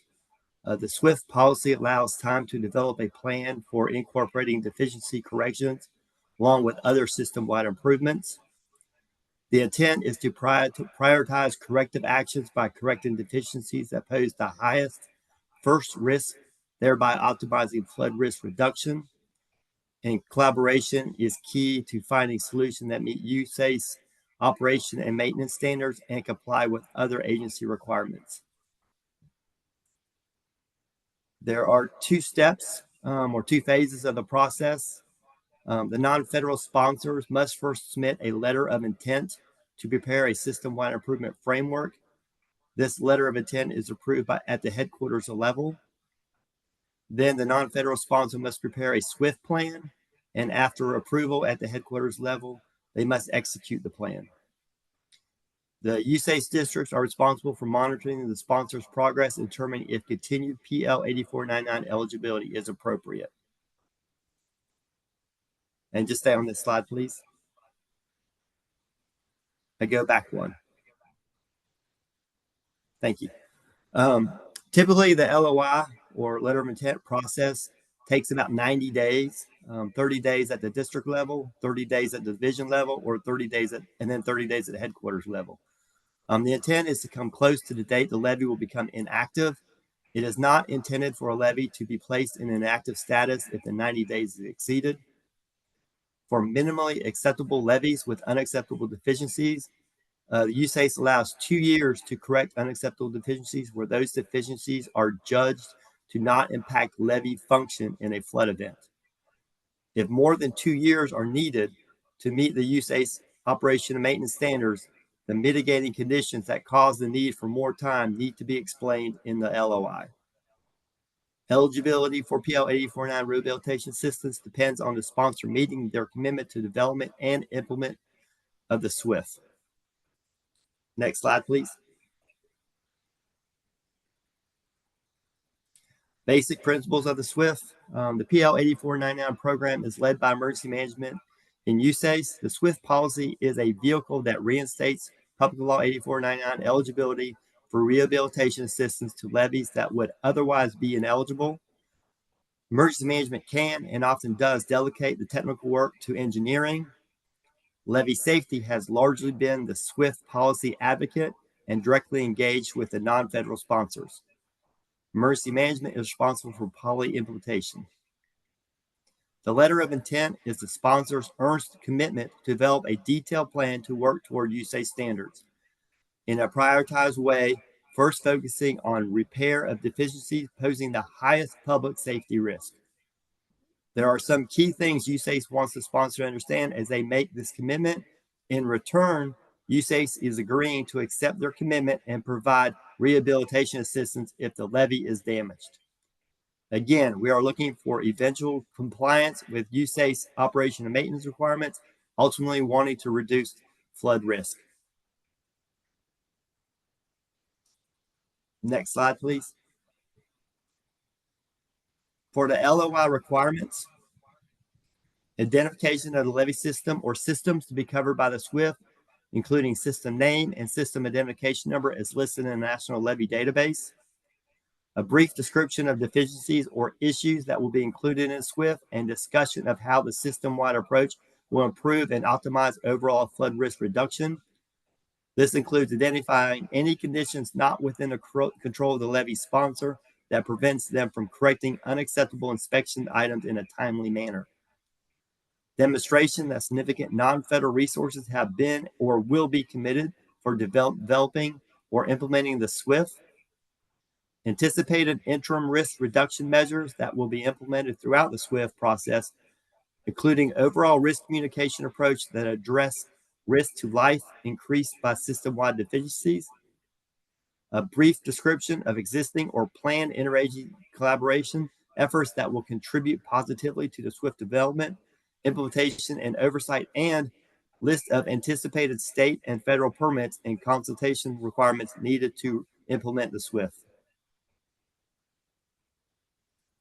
The SWIFT policy allows time to develop a plan for incorporating deficiency corrections along with other system-wide improvements. The intent is to prioritize corrective actions by correcting deficiencies that pose the highest first risk, thereby optimizing flood risk reduction. And collaboration is key to finding solutions that meet USACE operation and maintenance standards and comply with other agency requirements. There are two steps or two phases of the process. The non-federal sponsors must first submit a letter of intent to prepare a system-wide improvement framework. This letter of intent is approved at the headquarters level. Then the non-federal sponsor must prepare a SWIFT plan, and after approval at the headquarters level, they must execute the plan. The USACE districts are responsible for monitoring the sponsor's progress and determining if continued PL 8499 eligibility is appropriate. And just stay on this slide, please. I go back one. Thank you. Typically, the LOI or letter of intent process takes about 90 days, 30 days at the district level, 30 days at the division level, or 30 days and then 30 days at the headquarters level. The intent is to come close to the date the levy will become inactive. It is not intended for a levy to be placed in inactive status if the 90 days is exceeded. For minimally acceptable levies with unacceptable deficiencies, the USACE allows 2 years to correct unacceptable deficiencies where those deficiencies are judged to not impact levy function in a flood event. If more than 2 years are needed to meet the USACE operation and maintenance standards, the mitigating conditions that cause the need for more time need to be explained in the LOI. Eligibility for PL 8499 rehabilitation assistance depends on the sponsor meeting their commitment to development and implement of the SWIFT. Next slide, please. Basic principles of the SWIFT. The PL 8499 program is led by emergency management in USACE. The SWIFT policy is a vehicle that reinstates Public Law 8499 eligibility for rehabilitation assistance to levies that would otherwise be ineligible. Emergency management can and often does delegate the technical work to engineering. Levy safety has largely been the SWIFT policy advocate and directly engaged with the non-federal sponsors. Emergency management is responsible for policy implementation. The letter of intent is the sponsor's earnest commitment to develop a detailed plan to work toward USACE standards in a prioritized way, first focusing on repair of deficiencies posing the highest public safety risk. There are some key things USACE wants the sponsor to understand as they make this commitment. In return, USACE is agreeing to accept their commitment and provide rehabilitation assistance if the levee is damaged. Again, we are looking for eventual compliance with USACE operation and maintenance requirements, ultimately wanting to reduce flood risk. Next slide, please. For the LOI requirements, identification of the levee system or systems to be covered by the SWIFT, including system name and system identification number as listed in the National Levee Database. A brief description of deficiencies or issues that will be included in SWIFT and discussion of how the system-wide approach will improve and optimize overall flood risk reduction. This includes identifying any conditions not within the control of the levee sponsor that prevents them from correcting unacceptable inspection items in a timely manner. Demonstration that significant non-federal resources have been or will be committed for developing or implementing the SWIFT. Anticipated interim risk reduction measures that will be implemented throughout the SWIFT process, including overall risk communication approach that address risk to life increased by system-wide deficiencies. A brief description of existing or planned interagency collaboration efforts that will contribute positively to the SWIFT development, implementation, and oversight, and list of anticipated state and federal permits and consultation requirements needed to implement the SWIFT.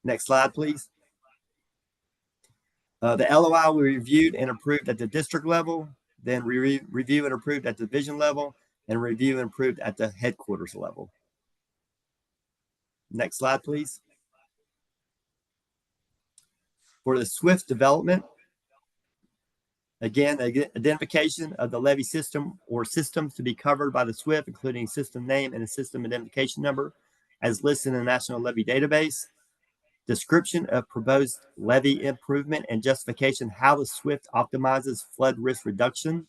Next slide, please. The LOI will be reviewed and approved at the district level, then review and approved at the division level, and review and approved at the headquarters level. Next slide, please. For the SWIFT development, again, identification of the levee system or systems to be covered by the SWIFT, including system name and a system identification number, as listed in the National Levee Database. Description of proposed levee improvement and justification how the SWIFT optimizes flood risk reduction.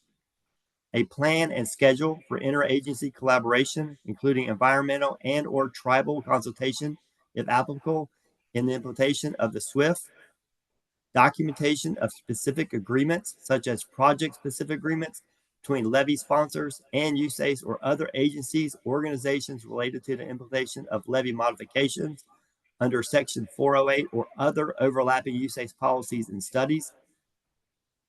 A plan and schedule for interagency collaboration, including environmental and or tribal consultation, if applicable, in the implementation of the SWIFT. Documentation of specific agreements, such as project-specific agreements between levee sponsors and USACE or other agencies, organizations related to the implementation of levee modifications under Section 408 or other overlapping USACE policies and studies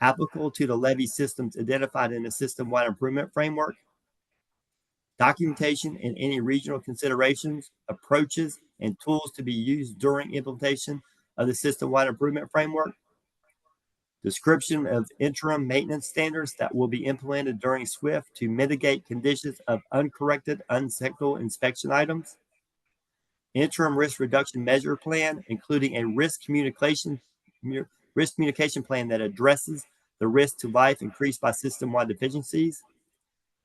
applicable to the levee systems identified in the system-wide improvement framework. Documentation and any regional considerations, approaches, and tools to be used during implementation of the system-wide improvement framework. Description of interim maintenance standards that will be implemented during SWIFT to mitigate conditions of uncorrected, unacceptable inspection items. Interim risk reduction measure plan, including a risk communication plan that addresses the risk to life increased by system-wide deficiencies.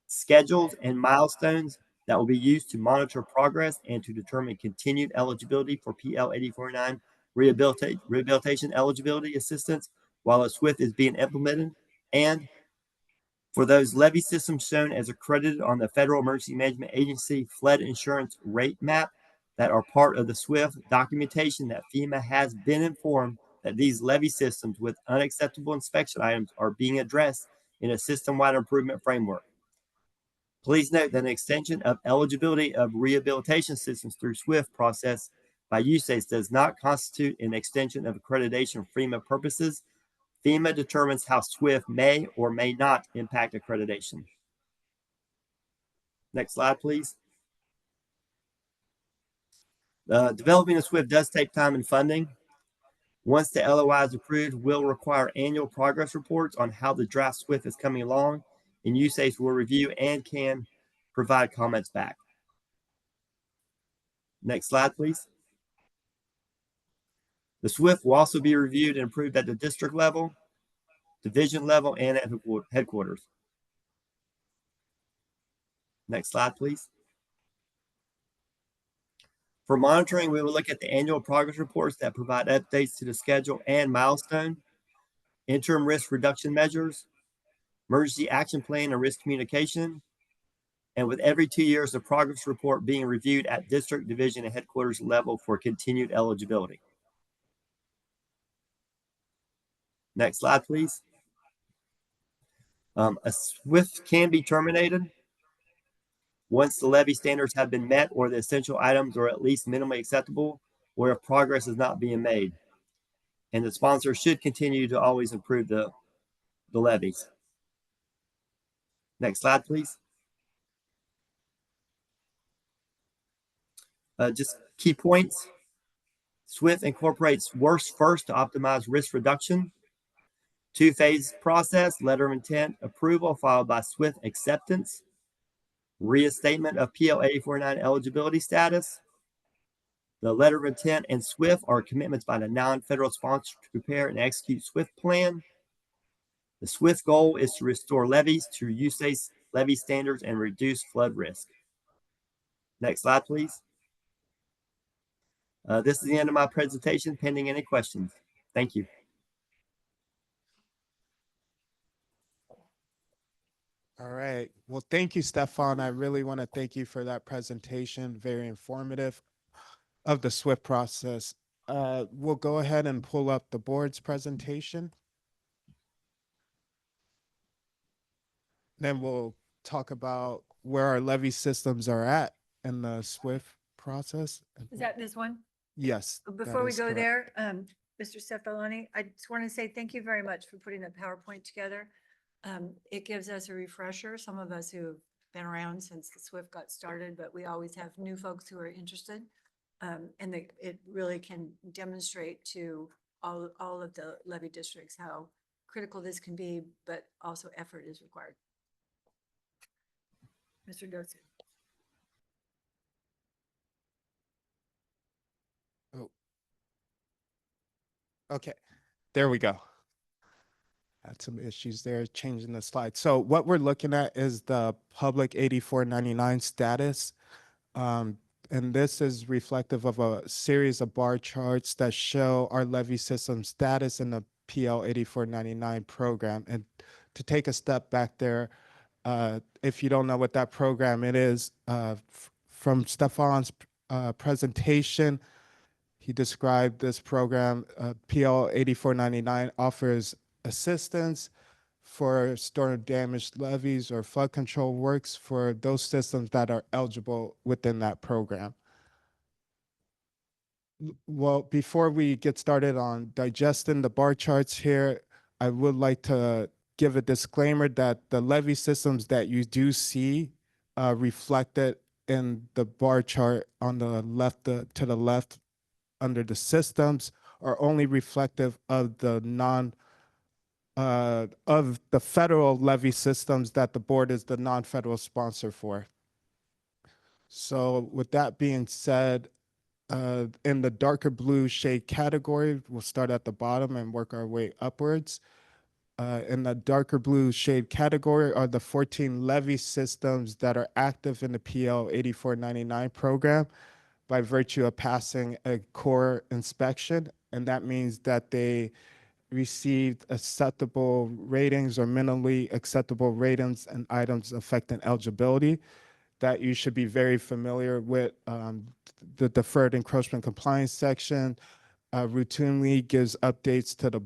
Schedules and milestones that will be used to monitor progress and to determine continued eligibility for PL 8049 rehabilitation eligibility assistance while a SWIFT is being implemented. And for those levee systems shown as accredited on the Federal Emergency Management Agency flood insurance rate map that are part of the SWIFT, documentation that FEMA has been informed that these levee systems with unacceptable inspection items are being addressed in a system-wide improvement framework. Please note that an extension of eligibility of rehabilitation systems through SWIFT process by USACE does not constitute an extension of accreditation for FEMA purposes. FEMA determines how SWIFT may or may not impact accreditation. Next slide, please. Developing a SWIFT does take time and funding. Once the LOI is approved, we'll require annual progress reports on how the draft SWIFT is coming along, and USACE will review and can provide comments back. Next slide, please. The SWIFT will also be reviewed and approved at the district level, division level, and at headquarters. Next slide, please. For monitoring, we will look at the annual progress reports that provide updates to the schedule and milestone, interim risk reduction measures, emergency action plan and risk communication, and with every 2 years, the progress report being reviewed at district, division, and headquarters level for continued eligibility. Next slide, please. A SWIFT can be terminated once the levy standards have been met or the essential items are at least minimally acceptable, or if progress is not being made. And the sponsor should continue to always improve the levies. Next slide, please. Just key points. SWIFT incorporates worst first to optimize risk reduction. Two-phase process, letter of intent approval followed by SWIFT acceptance. Reinstatement of PL 849 eligibility status. The letter of intent and SWIFT are commitments by the non-federal sponsor to prepare and execute SWIFT plan. The SWIFT goal is to restore levees to USAID's levy standards and reduce flood risk. Next slide, please. This is the end of my presentation, pending any questions. Thank you. All right. Well, thank you, Stefan. I really want to thank you for that presentation. Very informative of the SWIFT process. We'll go ahead and pull up the board's presentation. Then we'll talk about where our levy systems are at in the SWIFT process. Is that this one? Yes. Before that we is go correct. there, Mr. Stefaloni, I just want to say thank you very much for putting that PowerPoint together. It gives us a refresher, some of us who've been around since the SWIFT got started, but we always have new folks who are interested. And it really can demonstrate to all of the levy districts how critical this can be, but also effort is required. Mr. Dorsey. Oh. Okay, there we go. Had some issues there, changing the slide. So what we're looking at is the public 8499 status. And this is reflective of a series of bar charts that show our levy system status in the PL 8499 program. And to take a step back there, if you don't know what that program it is, from Stefan's presentation, he described this program. PL 8499 offers assistance for storm damaged levees or flood control works for those systems that are eligible within that program. Well, before we get started on digesting the bar charts here, I would like to give a disclaimer that the levy systems that you do see reflected in the bar chart on the left, to the left under the systems are only reflective of the of the federal levy systems that the board is the non-federal sponsor for. So with that being said, in the darker blue shade category, we'll start at the bottom and work our way upwards. In the darker blue shade category are the 14 levy systems that are active in the PL 8499 program by virtue of passing a core inspection. And that means that they received acceptable ratings or minimally acceptable ratings and items affecting eligibility that you should be very familiar with. The deferred encroachment compliance section routinely gives updates to the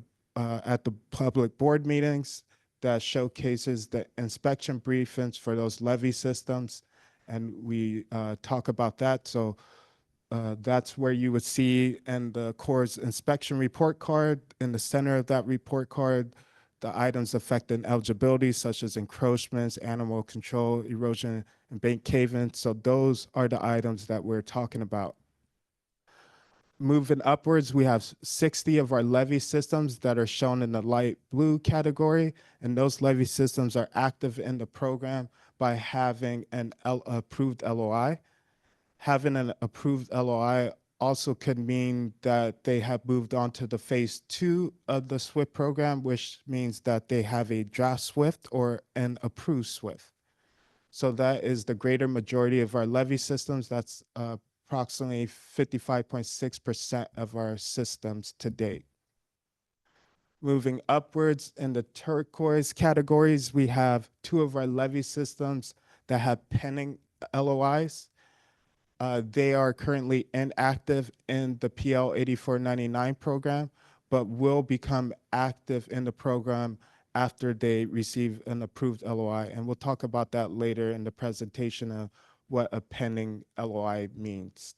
at the public board meetings that showcases the inspection briefings for those levy systems. And we talk about that. So that's where you would see in the Corps' inspection report card, in the center of that report card, the items affecting eligibility, such as encroachments, animal control, erosion, and bank caving. So those are the items that we're talking about. Moving upwards, we have 60 of our levy systems that are shown in the light blue category, and those levy systems are active in the program by having an approved LOI. Having an approved LOI also could mean that they have moved on to the phase 2 of the SWIFT program, which means that they have a draft SWIFT or an approved SWIFT. So that is the greater majority of our levy systems. That's approximately 55.6% of our systems to date. Moving upwards in the turquoise categories, we have 2 of our levy systems that have pending LOIs. They are currently inactive in the PL 8499 program, but will become active in the program after they receive an approved LOI. And we'll talk about that later in the presentation of what a pending LOI means.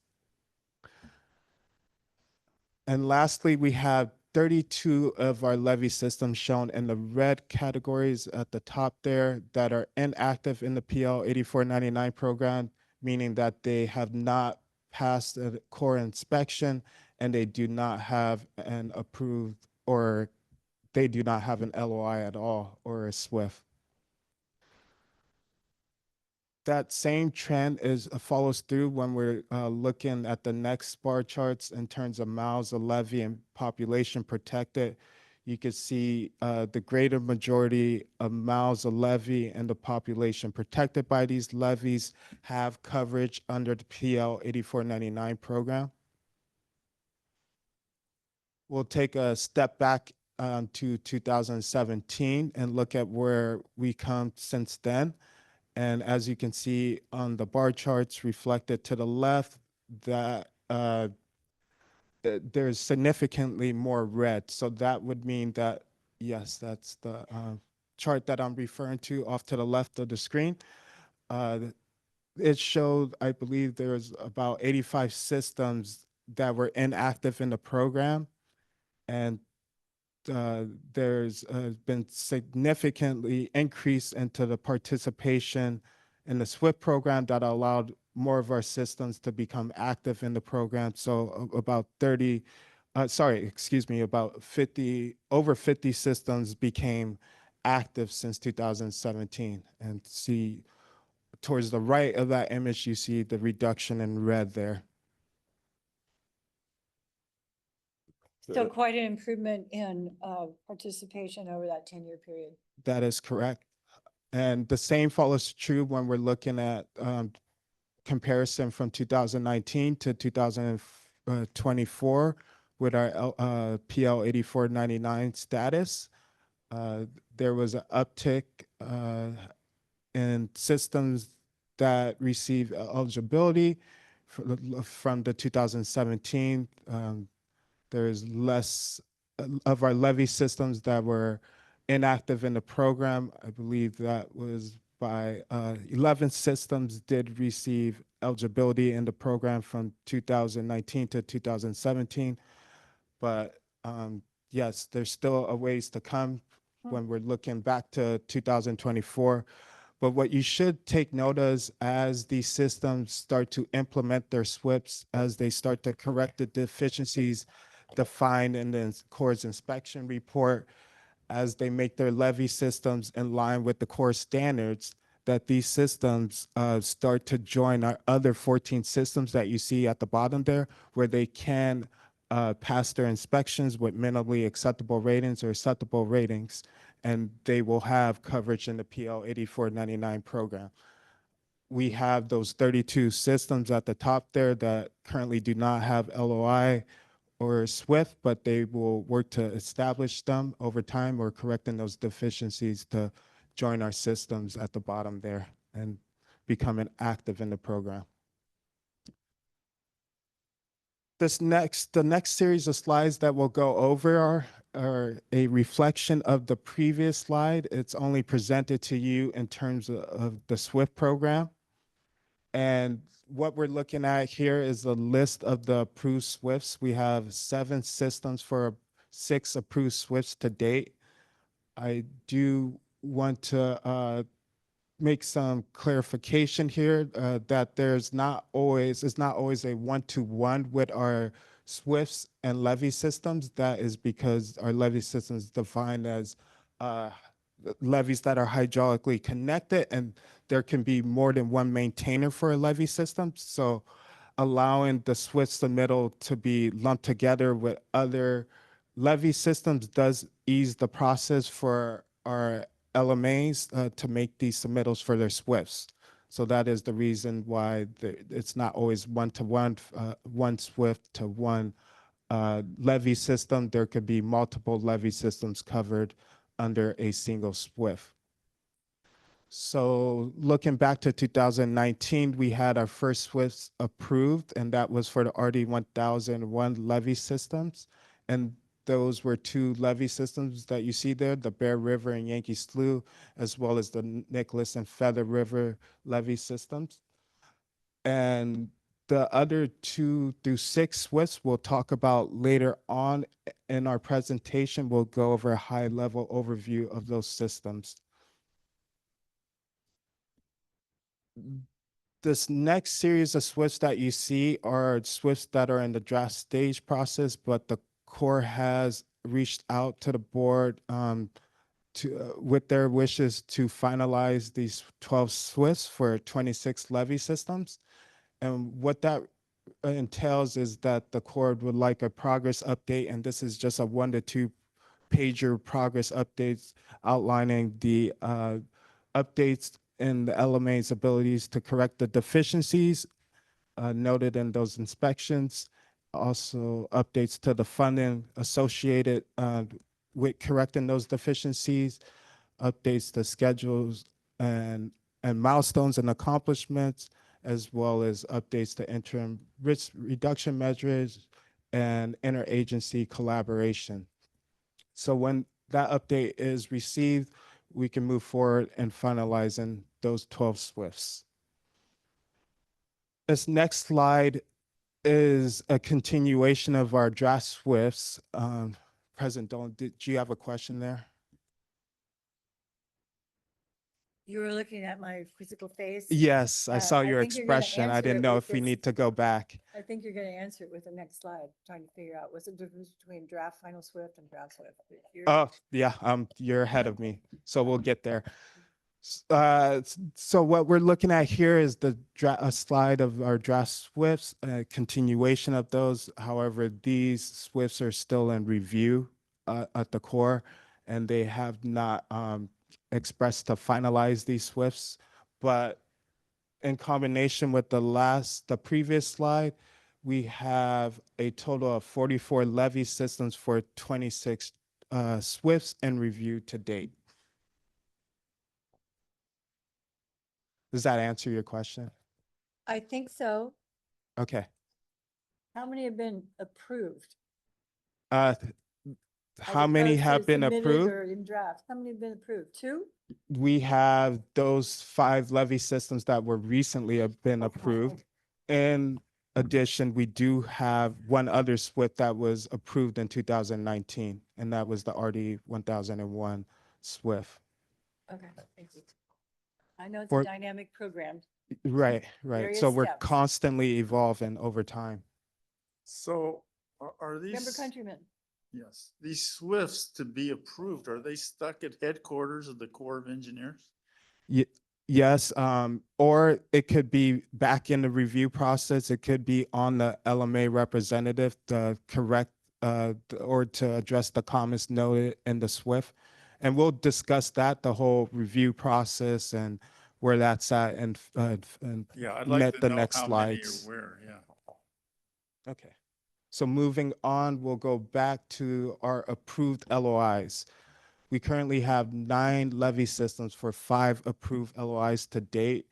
And lastly, we have 32 of our levy systems shown in the red categories at the top there that are inactive in the PL 8499 program, meaning that they have not passed a core inspection and they do not have an approved, or they do not have an LOI at all or a SWIFT. That same trend follows through when we're looking at the next bar charts in terms of miles of levee and population protected. You can see the greater majority of miles of levee and the population protected by these levees have coverage under the PL 8499 program. We'll take a step back to 2017 and look at where we come since then. And as you can see on the bar charts reflected to the left, that there's significantly more red. So that would mean that, yes, that's the chart that I'm referring to off to the left of the screen. It showed, I believe there's about 85 systems that were inactive in the program. And there's been significantly increase into the participation in the SWIFT program that allowed more of our systems to become active in the program. So about 50, over 50 systems became active since 2017. And see towards the right of that image, you see the reduction in red there. So quite an improvement in participation over that 10-year period. That is correct. And the same follows true when we're looking at comparison from 2019 to 2024 with our PL 8499 status. There was an uptick in systems that receive eligibility from the 2017. There's less of our levy systems that were inactive in the program. I believe that was by 11 systems did receive eligibility in the program from 2019 to 2017. But yes, there's still a ways to come when we're looking back to 2024. But what you should take note of as these systems start to implement their SWIPs, as they start to correct the deficiencies defined in the Corps' inspection report, as they make their levy systems in line with the Corps standards, that these systems start to join our other 14 systems that you see at the bottom there, where they can pass their inspections with minimally acceptable ratings or acceptable ratings, and they will have coverage in the PL 8499 program. We have those 32 systems at the top there that currently do not have LOI or SWIFT, but they will work to establish them over time or correcting those deficiencies to join our systems at the bottom there and becoming active in the program. The next series of slides that we'll go over are a reflection of the previous slide. It's only presented to you in terms of the SWIFT program. And what we're looking at here is a list of the approved SWIFTs. We have 7 systems for 6 approved SWIFTs to date. I do want to make some clarification here that it's not always a one-to-one with our SWIFTs and levy systems. That is because our levy systems defined as levees that are hydraulically connected, and there can be more than one maintainer for a levee system. So allowing the SWIFT submittal to be lumped together with other levee systems does ease the process for our LMAs to make these submittals for their SWIFTs. So that is the reason why it's not always one-to-one, one SWIFT to one levee system. There could be multiple levee systems covered under a single SWIFT. So looking back to 2019, we had our first SWIFTs approved, and that was for the RD 1001 levee systems. And those were two levee systems that you see there, the Bear River and Yankee Slough, as well as the Nicholas and Feather River levee systems. And the other 2 through 6 SWIFTs we'll talk about later on in our presentation. We'll go over a high-level overview of those systems. This next series of SWIFTs that you see are SWIFTs that are in the draft stage process, but the Corps has reached out to the board with their wishes to finalize these 12 SWIFTs for 26 levee systems. And what that entails is that the Corps would like a progress update, and this is just a 1 to 2 pager progress updates outlining the updates in the LMA's abilities to correct the deficiencies noted in those inspections. Also updates to the funding associated with correcting those deficiencies, updates to schedules and milestones and accomplishments, as well as updates to interim risk reduction measures and interagency collaboration. So when that update is received, we can move forward and finalizing those 12 SWIFTs. This next slide is a continuation of our draft SWIFTs. President Dolan, did you have a question there? You were looking at my physical face. Yes, I saw your think you're gonna expression. I answer didn't it know with if we this- need to go back. I think you're gonna answer it with the next slide, trying to figure out what's the difference between draft final SWIFT and draft SWIFT. Oh, yeah, you're ahead of me, so we'll get there. So what we're looking at here is a slide of our draft SWIFTs, a continuation of those. However, these SWIFTs are still in review at the Corps, and they have not expressed to finalize these SWIFTs. But in combination with the previous slide, we have a total of 44 levee systems for 26 SWIFTs in review to date. Does that answer your question? I think so. Okay. How many have been approved? How As many opposed to have been submitted approved? or in draft? How many have been approved? 2? We have those 5 levee systems that were recently have been approved. In addition, we do have one other SWIFT that was approved in 2019, and that was the RD 1001 SWIFT. Okay, thank you. I know it's For- a dynamic program. Right. Various So we're steps. constantly evolving over time. So are these? Member Countryman, Yes, these SWIFTs to be approved, are they stuck at headquarters of the Corps of Engineers? Yes, or it could be back in the review process. It could be on the LMA representative to correct or to address the comments noted in the SWIFT. And we'll discuss that, the whole review process and where that's at and Yeah, I'd met like to the know next how many slides. are where, yeah. Okay. So moving on, we'll go back to our approved LOIs. We currently have 9 levee systems for 5 approved LOIs to date.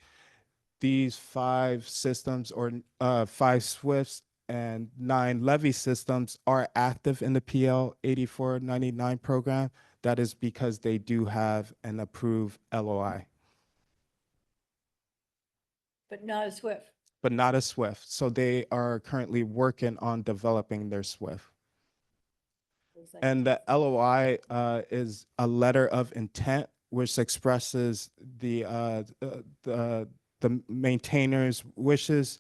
These 5 systems or 5 SWIFTs and 9 levee systems are active in the PL 8499 program. That is because they do have an approved LOI, but not a SWIFT. but not a SWIFT. So they are currently working on developing their SWIFT. Looks like And the LOI is a letter of intent, which expresses the maintainer's wishes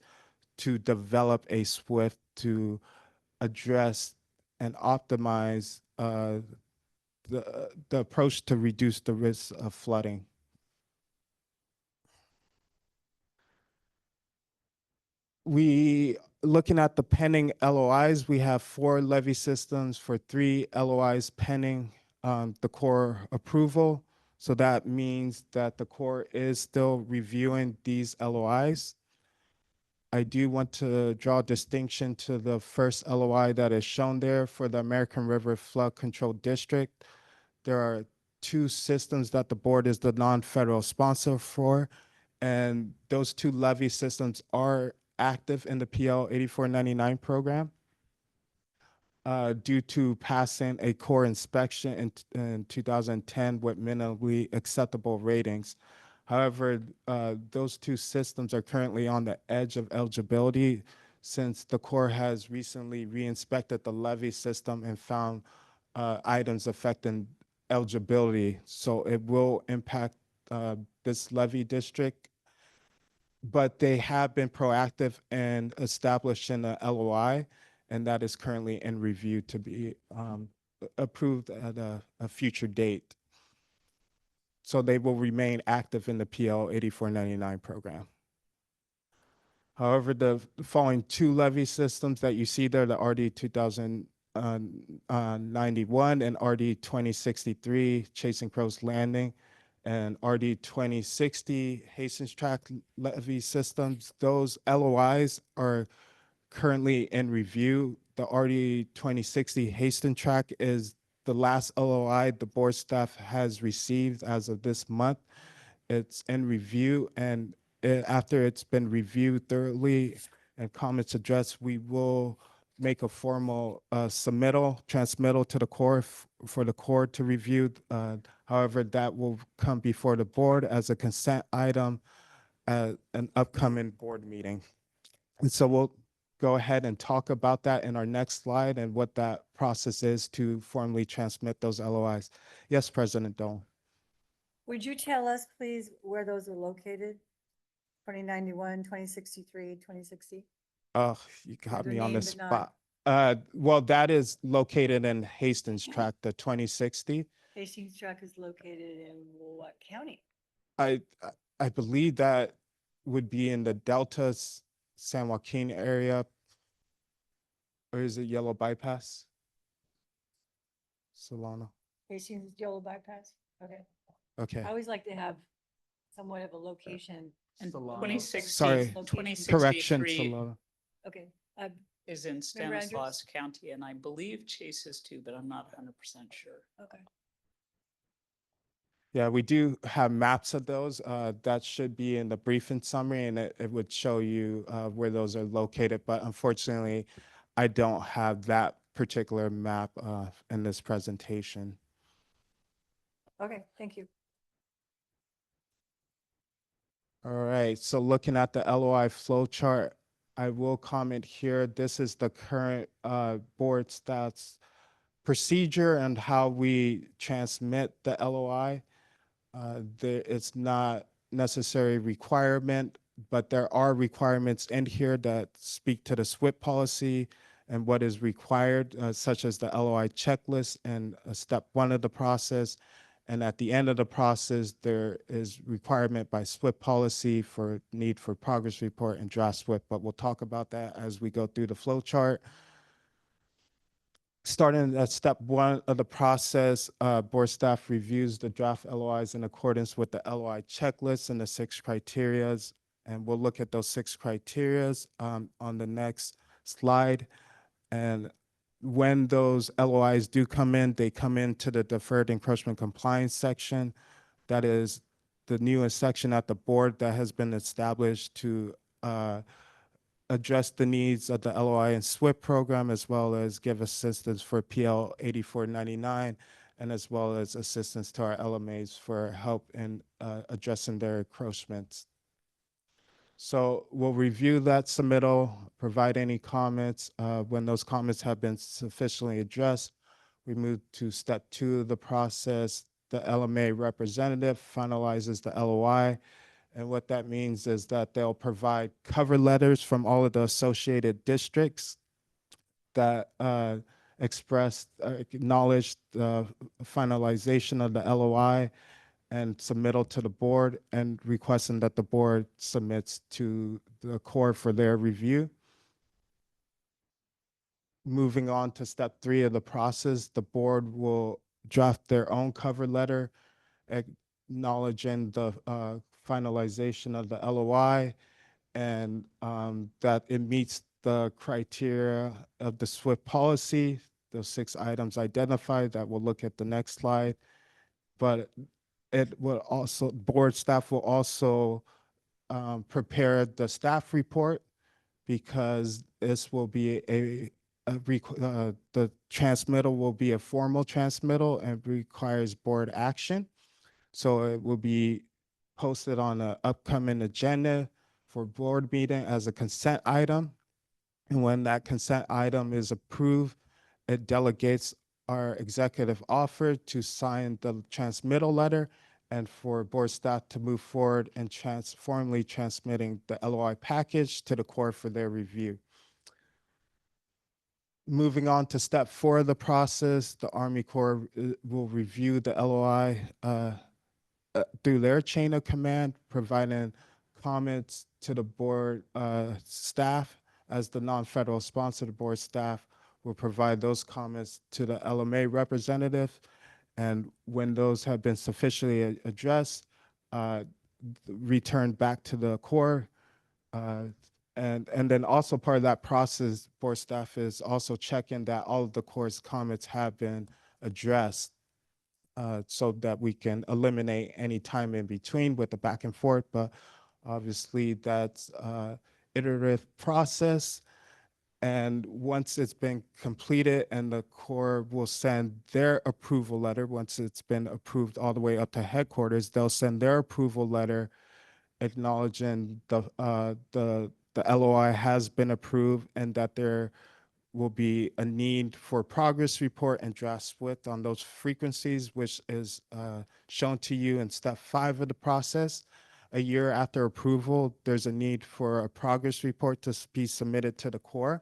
to develop a SWIFT to address and optimize the approach to reduce the risk of flooding. Looking at the pending LOIs, we have 4 levee systems for 3 LOIs pending the Corps approval. So that means that the Corps is still reviewing these LOIs. I do want to draw distinction to the first LOI that is shown there for the American River Flood Control District. There are 2 systems that the board is the non-federal sponsor for, and those 2 levee systems are active in the PL 8499 program. due to passing a core inspection in 2010 with minimally acceptable ratings. However, those two systems are currently on the edge of eligibility since the Corps has recently re-inspected the levee system and found items affecting eligibility. So it will impact this levee district, but they have been proactive in establishing a LOI, and that is currently in review to be approved at a future date. So they will remain active in the PL 8499 program. However, the following two levee systems that you see there, the RD 2091 and RD 2063, Chasing Crow's Landing, and RD 2060, Hastings Track levee systems, those LOIs are currently in review. The RD 2060 Hastings Track is the last LOI the board staff has received as of this month. It's in review, and after it's been reviewed thoroughly and comments addressed, we will make a formal transmittal to the Corps for the Corps to review. However, that will come before the board as a consent item at an upcoming board meeting. And so we'll go ahead and talk about that in our next slide and what that process is to formally transmit those LOIs. Yes, President Dolan. Would you tell us, please, where those are located? 2091, 2063, 2060? Oh, you got They're me on the named but not- spot. Well, that is located in Hastings Track, the 2060. Hastings Track is located in what county? I I believe that would be in the Delta San Joaquin area, or is it Yellow Bypass? Solano. Hastings Yellow Bypass? Okay. Okay. I always like to have somewhat of a location. And Solano. 2060, Sorry, 2063 correction, Solano. Okay. is in Member Andrews? Stanislaus County, and I believe Chase is too, but I'm not 100% sure. Okay. Yeah, we do have maps of those. That should be in the briefing summary, and it would show you where those are located. But unfortunately, I don't have that particular map in this presentation. Okay, thank you. All right, so looking at the LOI flow chart, I will comment here. This is the current board stats procedure and how we transmit the LOI. It's not necessary requirement, but there are requirements in here that speak to the SWIP policy and what is required, such as the LOI checklist and step one of the process. And at the end of the process, there is requirement by SWIP policy for need for progress report and draft SWIP, but we'll talk about that as we go through the flow chart. Starting at step one of the process, board staff reviews the draft LOIs in accordance with the LOI checklist and the 6 criterias. And we'll look at those 6 criterias on the next slide. And when those LOIs do come in, they come into the deferred encroachment compliance section. That is the newest section at the board that has been established to address the needs of the LOI and SWIP program, as well as give assistance for PL 8499, and as well as assistance to our LMAs for help in addressing their encroachments. So we'll review that submittal, provide any comments. When those comments have been sufficiently addressed, we move to step 2 of the process. The LMA representative finalizes the LOI. And what that means is that they'll provide cover letters from all of the associated districts that acknowledge the finalization of the LOI and submittal to the board, and requesting that the board submits to the Corps for their review. Moving on to step 3 of the process, the board will draft their own cover letter acknowledging the finalization of the LOI and that it meets the criteria of the SWIFT policy, those 6 items identified that we'll look at the next slide. But it will also, board staff will also prepare the staff report, because this will be the transmittal will be a formal transmittal and requires board action. So it will be posted on an upcoming agenda for board meeting as a consent item. And when that consent item is approved, it delegates our executive officer to sign the transmittal letter and for board staff to move forward and formally transmitting the LOI package to the Corps for their review. Moving on to step 4 of the process, the Army Corps will review the LOI through their chain of command, providing comments to the board staff. As the non-federal sponsor, the board staff will provide those comments to the LMA representative. And when those have been sufficiently addressed, returned back to the Corps. And then also part of that process, board staff is also checking that all of the Corps' comments have been addressed so that we can eliminate any time in between with the back and forth. But obviously that's iterative process. And once it's been completed and the Corps will send their approval letter, once it's been approved all the way up to headquarters, they'll send their approval letter acknowledging the LOI has been approved and that there will be a need for progress report and draft SWIFT on those frequencies, which is shown to you in step 5 of the process. A year after approval, there's a need for a progress report to be submitted to the Corps.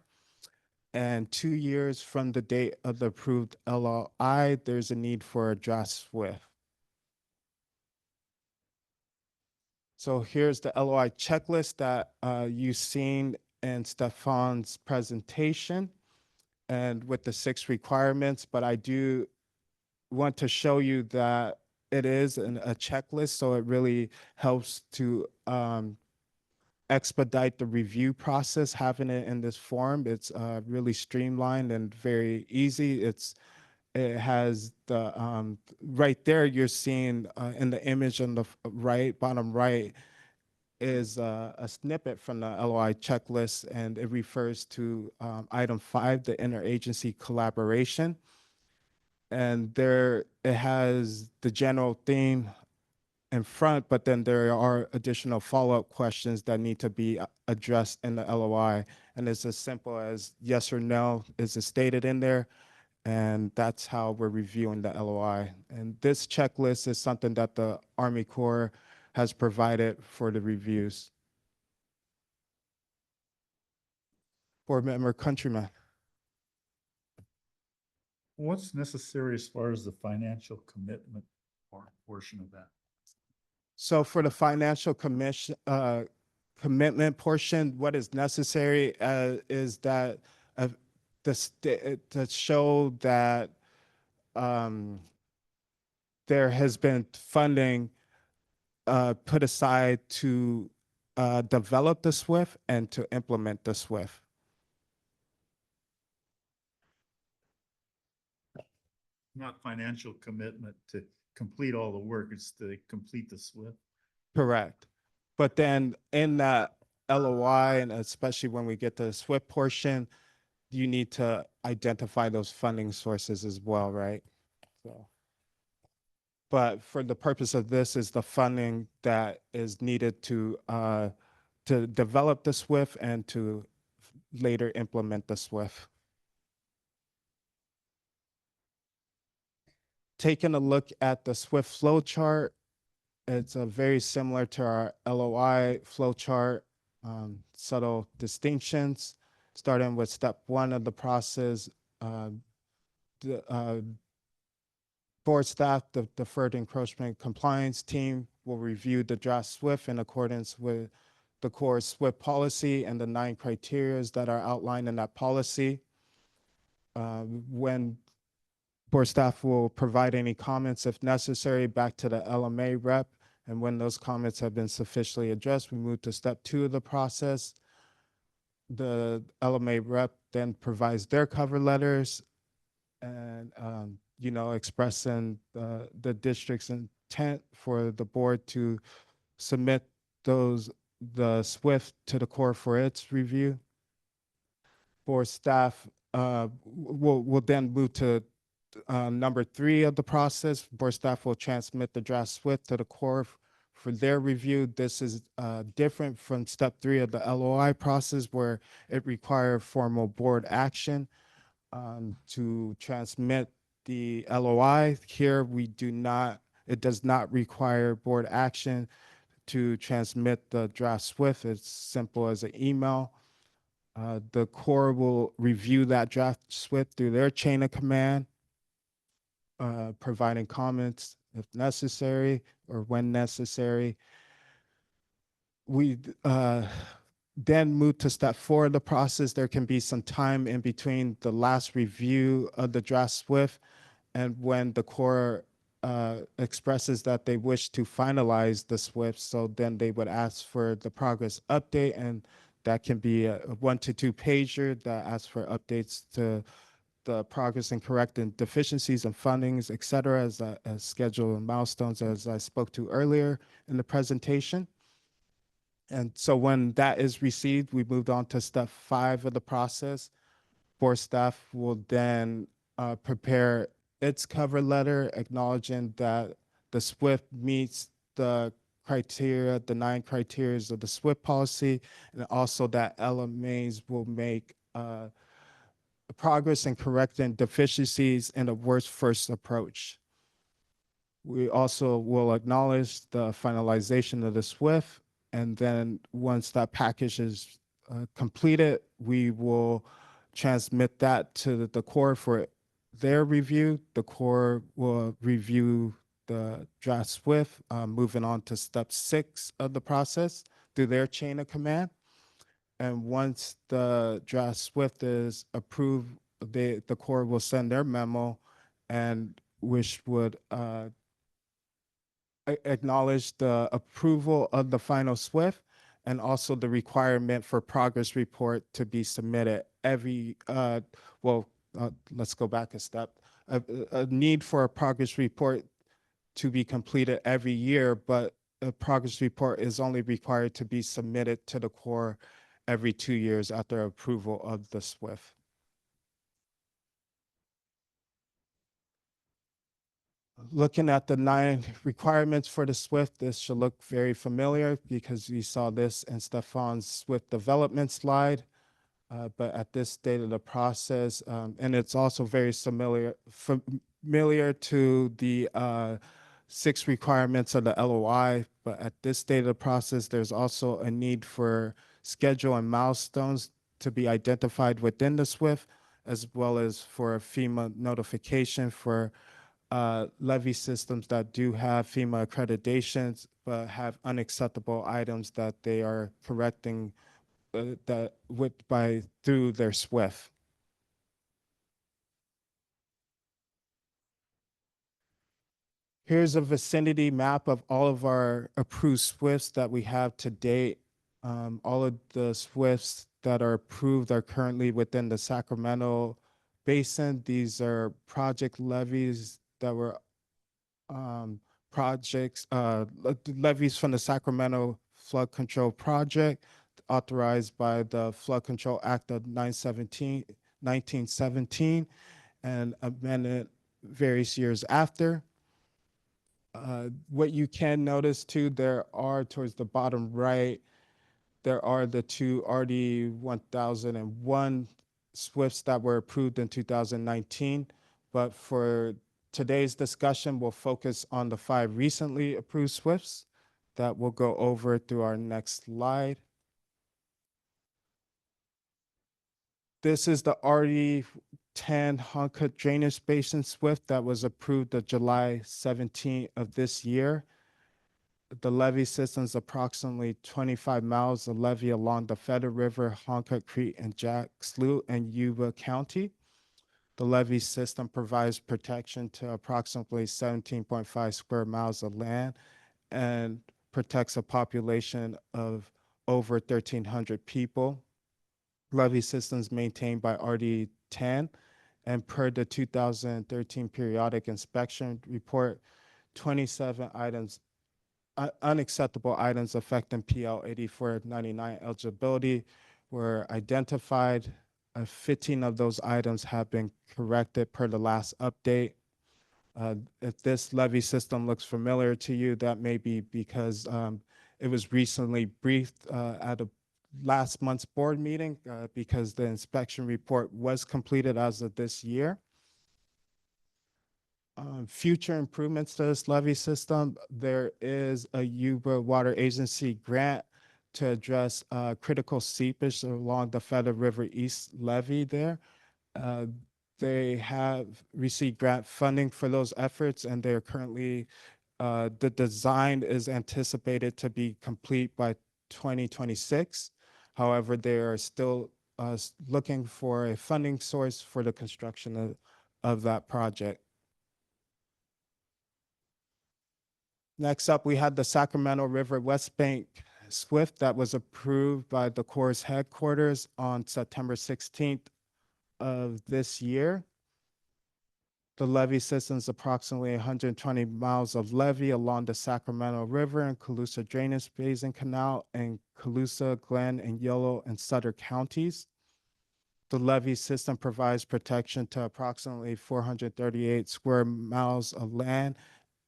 And 2 years from the date of the approved LOI, there's a need for a draft SWIFT. So here's the LOI checklist that you've seen in Stefan's presentation and with the 6 requirements, but I do want to show you that it is a checklist, so it really helps to expedite the review process, having it in this form. It's really streamlined and very easy. It has the right there you're seeing in the image on the right, bottom right, is a snippet from the LOI checklist, and it refers to item 5, the interagency collaboration. And there it has the general theme in front, but then there are additional follow-up questions that need to be addressed in the LOI. And it's as simple as yes or no is stated in there. And that's how we're reviewing the LOI. And this checklist is something that the Army Corps has provided for the reviews. Board member Countryman. What's necessary as far as the financial commitment portion of that? So for the financial commitment portion, what is necessary is that to show that there has been funding put aside to develop the SWIFT and to implement the SWIFT. Not financial commitment to complete all the work, it's to complete the SWIFT. Correct. But then in that LOI, and especially when we get to the SWIFT portion, you need to identify those funding sources as well, right? So, but for the purpose of this is the funding that is needed to develop the SWIFT and to later implement the SWIFT. Taking a look at the SWIFT flow chart, it's very similar to our LOI flow chart, subtle distinctions, starting with step 1 of the process. The board staff, the Deferred Encroachment Compliance Team will review the draft SWIFT in accordance with the Corps' SWIFT policy and the 9 criteria that are outlined in that policy. When board staff will provide any comments if necessary back to the LMA rep, and when those comments have been sufficiently addressed, we move to step 2 of the process. The LMA rep then provides their cover letters and expressing the district's intent for the board to submit the SWIFT to the Corps for its review. Board staff we'll then move to number 3 of the process. Board staff will transmit the draft SWIFT to the Corps for their review. This is different from step 3 of the LOI process, where it requires formal board action to transmit the LOI. Here, we do not, it does not require board action to transmit the draft SWIFT. It's simple as an email. The Corps will review that draft SWIFT through their chain of command, providing comments if necessary or when necessary. We then move to step 4 of the process. There can be some time in between the last review of the draft SWIFT and when the Corps expresses that they wish to finalize the SWIFT. So then they would ask for the progress update, and that can be a 1 to 2 pager that asks for updates to the progress and correcting deficiencies and fundings, et cetera, as schedule and milestones, as I spoke to earlier in the presentation. And so when that is received, we moved on to step 5 of the process. Board staff will then prepare its cover letter acknowledging that the SWIFT meets the criteria, the 9 criteria of the SWIFT policy, and also that LMAs will make progress in correcting deficiencies in the worst first approach. We also will acknowledge the finalization of the SWIFT, and then once that package is completed, we will transmit that to the Corps for their review. The Corps will review the draft SWIFT, moving on to step 6 of the process through their chain of command. And once the draft SWIFT is approved, the Corps will send their memo, and which would acknowledge the approval of the final SWIFT and also the requirement for progress report to be submitted every, let's go back a step. A need for a progress report to be completed every year, but a progress report is only required to be submitted to the Corps every 2 years after approval of the SWIFT. Looking at the 9 requirements for the SWIFT, this should look very familiar because we saw this in Stefan's SWIFT development slide. But at this stage of the process, and it's also very familiar to the 6 requirements of the LOI, but at this stage of the process, there's also a need for schedule and milestones to be identified within the SWIFT, as well as for a FEMA notification for levy systems that do have FEMA accreditations, but have unacceptable items that they are correcting through their SWIFT. Here's a vicinity map of all of our approved SWIFTs that we have to date. All of the SWIFTs that are approved are currently within the Sacramento basin. These are project levies that were levies from the Sacramento Flood Control Project, authorized by the Flood Control Act of 1917 and amended various years after. What you can notice too, there are towards the bottom right, there are the 2 RD 1001 SWIFTs that were approved in 2019. But for today's discussion, we'll focus on the 5 recently approved SWIFTs that we'll go over through our next slide. This is the RD 10 Honka Drainage Basin SWIFT that was approved on July 17th of this year. The levee system is approximately 25 miles of levee along the Feather River, Honka Creek, and Jack Slough in Yuba County. The levee system provides protection to approximately 17.5 square miles of land and protects a population of over 1,300 people. Levee systems maintained by RD 10, and per the 2013 periodic inspection report, 27 items, unacceptable items affecting PL 8499 eligibility were identified. 15 of those items have been corrected per the last update. If this levy system looks familiar to you, that may be because it was recently briefed at a last month's board meeting because the inspection report was completed as of this year. Future improvements to this levee system, there is a Yuba Water Agency grant to address critical seepage along the Feather River East levee there. They have received grant funding for those efforts, and they're currently, the design is anticipated to be complete by 2026. However, they are still looking for a funding source for the construction of that project. Next up, we had the Sacramento River West Bank SWIFT that was approved by the Corps headquarters on September 16th of this year. The levee system is approximately 120 miles of levee along the Sacramento River and Colusa Drainage Basin Canal in Colusa, Glenn, and Yolo and Sutter counties. The levee system provides protection to approximately 438 square miles of land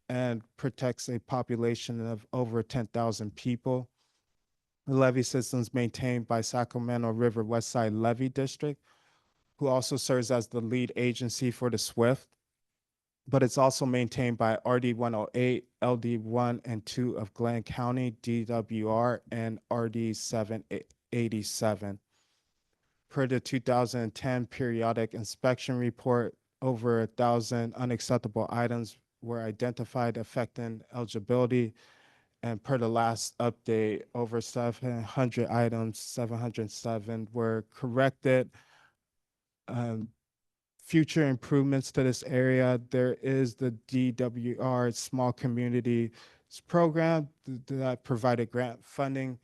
and protects a population of over 10,000 people. The levee system is maintained by Sacramento River Westside Levee District, who also serves as the lead agency for the SWIFT, but it's also maintained by RD 108, LD 1 and 2 of Glenn County, DWR, and RD 787. Per the 2010 periodic inspection report, over 1,000 unacceptable items were identified affecting eligibility, and per the last update, over 700 items, 707 were corrected. Future improvements to this area, there is the DWR Small Communities Program that provided grant funding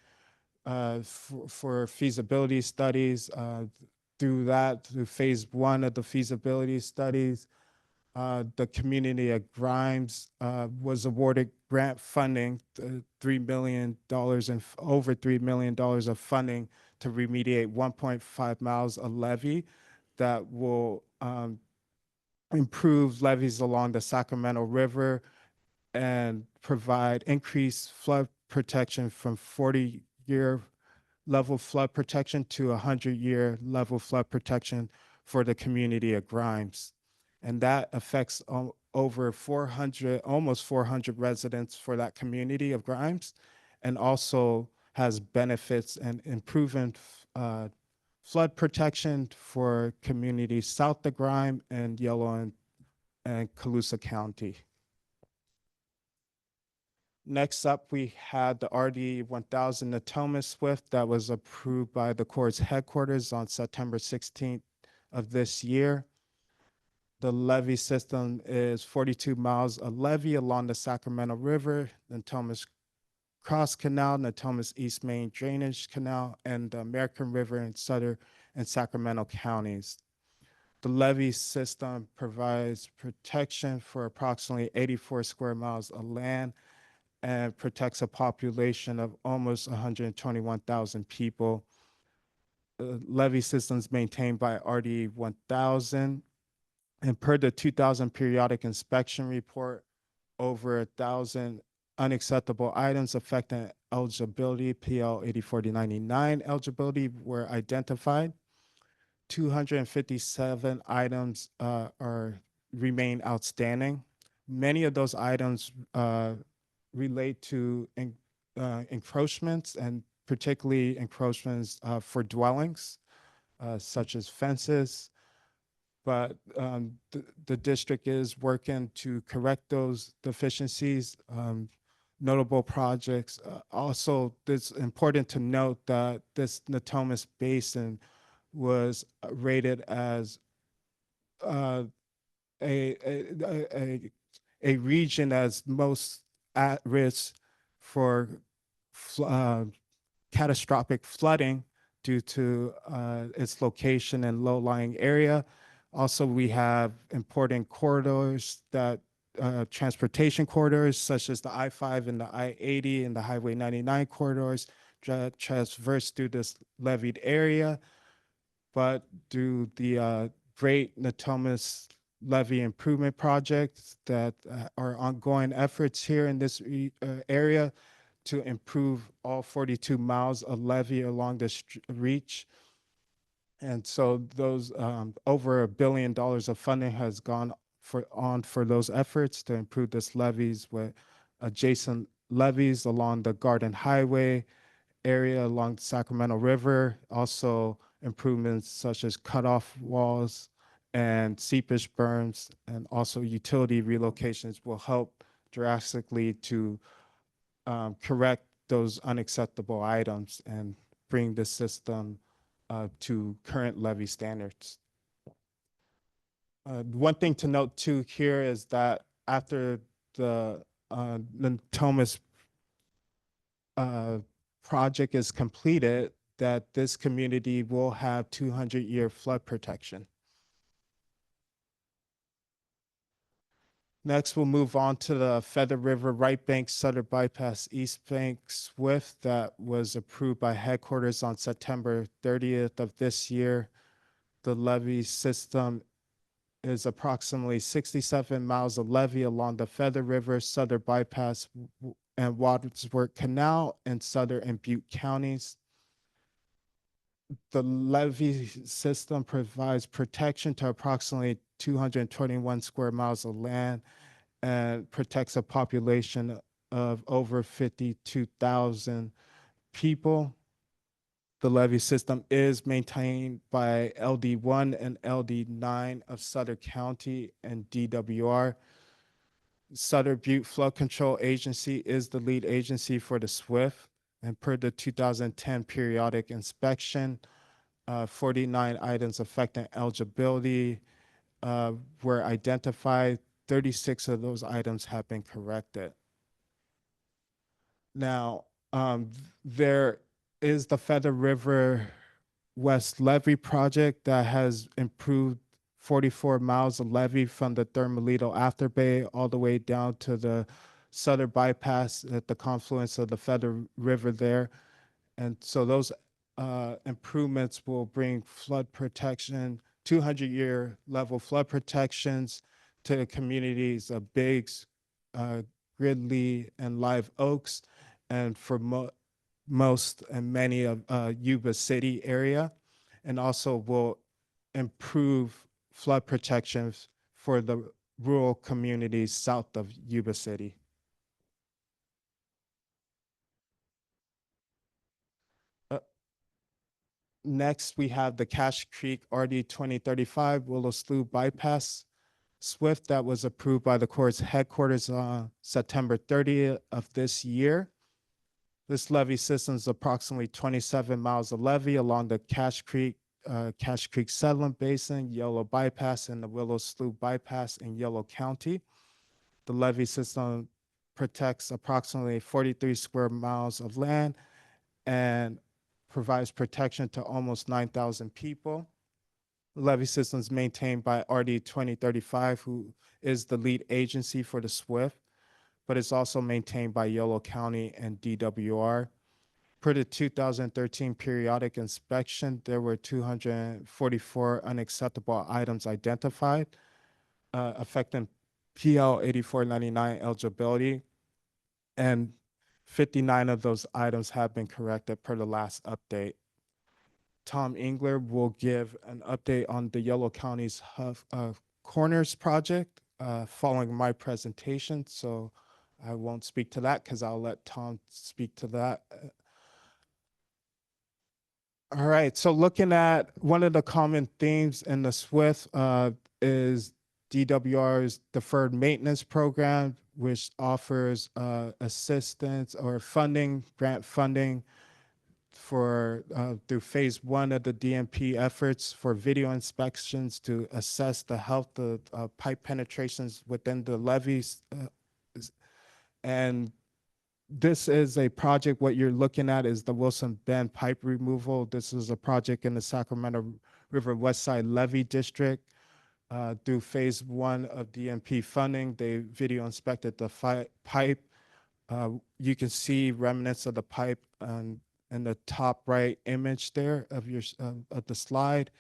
for feasibility studies. Through phase 1 of the feasibility studies, the community of Grimes was awarded grant funding, $3 million and over $3 million of funding to remediate 1.5 miles of levee that will improve levees along the Sacramento River and provide increased flood protection from 40-year level flood protection to 100-year level flood protection for the community of Grimes. And that affects over 400, almost 400 residents for that community of Grimes, and also has benefits and improving flood protection for communities south of Grimes and Yolo and Colusa County. Next up, we had the RD 1000 Natoma SWIFT that was approved by the Corps headquarters on September 16th of this year. The levee system is 42 miles of levee along the Sacramento River, Natomas Cross Canal, Natomas East Main Drainage Canal, and the American River in Sutter and Sacramento counties. The levee system provides protection for approximately 84 square miles of land and protects a population of almost 121,000 people. The levee system is maintained by RD 1000. And per the 2000 periodic inspection report, over 1,000 unacceptable items affecting eligibility, PL 804099 eligibility, were identified. 257 items remain outstanding. Many of those items relate to encroachments, and particularly encroachments for dwellings, such as fences. But the district is working to correct those deficiencies. Notable projects. Also, it's important to note that this Natomas Basin was rated as a region as most at risk for catastrophic flooding due to its location and low-lying area. Also, we have important corridors that transportation corridors such as the I-5 and the I-80 and the Highway 99 corridors traverse through this levied area. but through the Great Natomas Levee Improvement Project that are ongoing efforts here in this area to improve all 42 miles of levee along this reach. And so those over $1 billion of funding has gone for those efforts to improve this levees with adjacent levees along the Garden Highway area along the Sacramento River, also improvements such as cutoff walls and seepage berms, and also utility relocations will help drastically to correct those unacceptable items and bring the system to current levy standards. One thing to note too here is that after the Natomas project is completed, that this community will have 200-year flood protection. Next, we'll move on to the Feather River Right Bank Sutter Bypass East Bank SWIFT that was approved by headquarters on September 30th of this year. The levee system is approximately 67 miles of levee along the Feather River, Sutter Bypass, and Wadsworth Canal in Sutter and Butte counties. The levee system provides protection to approximately 221 square miles of land and protects a population of over 52,000 people. The levee system is maintained by LD1 and LD9 of Sutter County and DWR. Sutter Butte Flood Control Agency is the lead agency for the SWIFT, and per the 2010 periodic inspection, 49 items affecting eligibility were identified. 36 of those items have been corrected. Now, there is the Feather River West Levee project that has improved 44 miles of levee from the Thermalito Afterbay all the way down to the Sutter Bypass at the confluence of the Feather River there. And so those improvements will bring flood protection, 200-year level flood protections to communities of Biggs, Gridley, and Live Oaks, and for most and many of Yuba City area, and also will improve flood protections for the rural communities south of Yuba City. Next, we have the Cache Creek RD 2035 Willow Slough Bypass SWIFT that was approved by the Corps' headquarters on September 30th of this year. This levee system is approximately 27 miles of levee along the Cache Creek Settlement Basin, Yellow Bypass, and the Willow Slough Bypass in Yellow County. The levee system protects approximately 43 square miles of land and provides protection to almost 9,000 people. The levee system is maintained by RD 2035, who is the lead agency for the SWIFT, but it's also maintained by Yolo County and DWR. Per the 2013 periodic inspection, there were 244 unacceptable items identified affecting PL 8499 eligibility, and 59 of those items have been corrected per the last update. Tom Engler will give an update on the Yolo County's Corners project following my presentation, so I won't speak to that because I'll let Tom speak to that. All right, so looking at one of the common themes in the SWIFT is DWR's deferred maintenance program, which offers assistance or funding, grant funding for through phase 1 of the DMP efforts for video inspections to assess the health of pipe penetrations within the levees. And this is a project, what you're looking at is the Wilson Bend pipe removal. This is a project in the Sacramento River West Side Levee District. Through phase 1 of DMP funding, they video inspected the pipe. You can see remnants of the pipe in the top right image there of of the slide.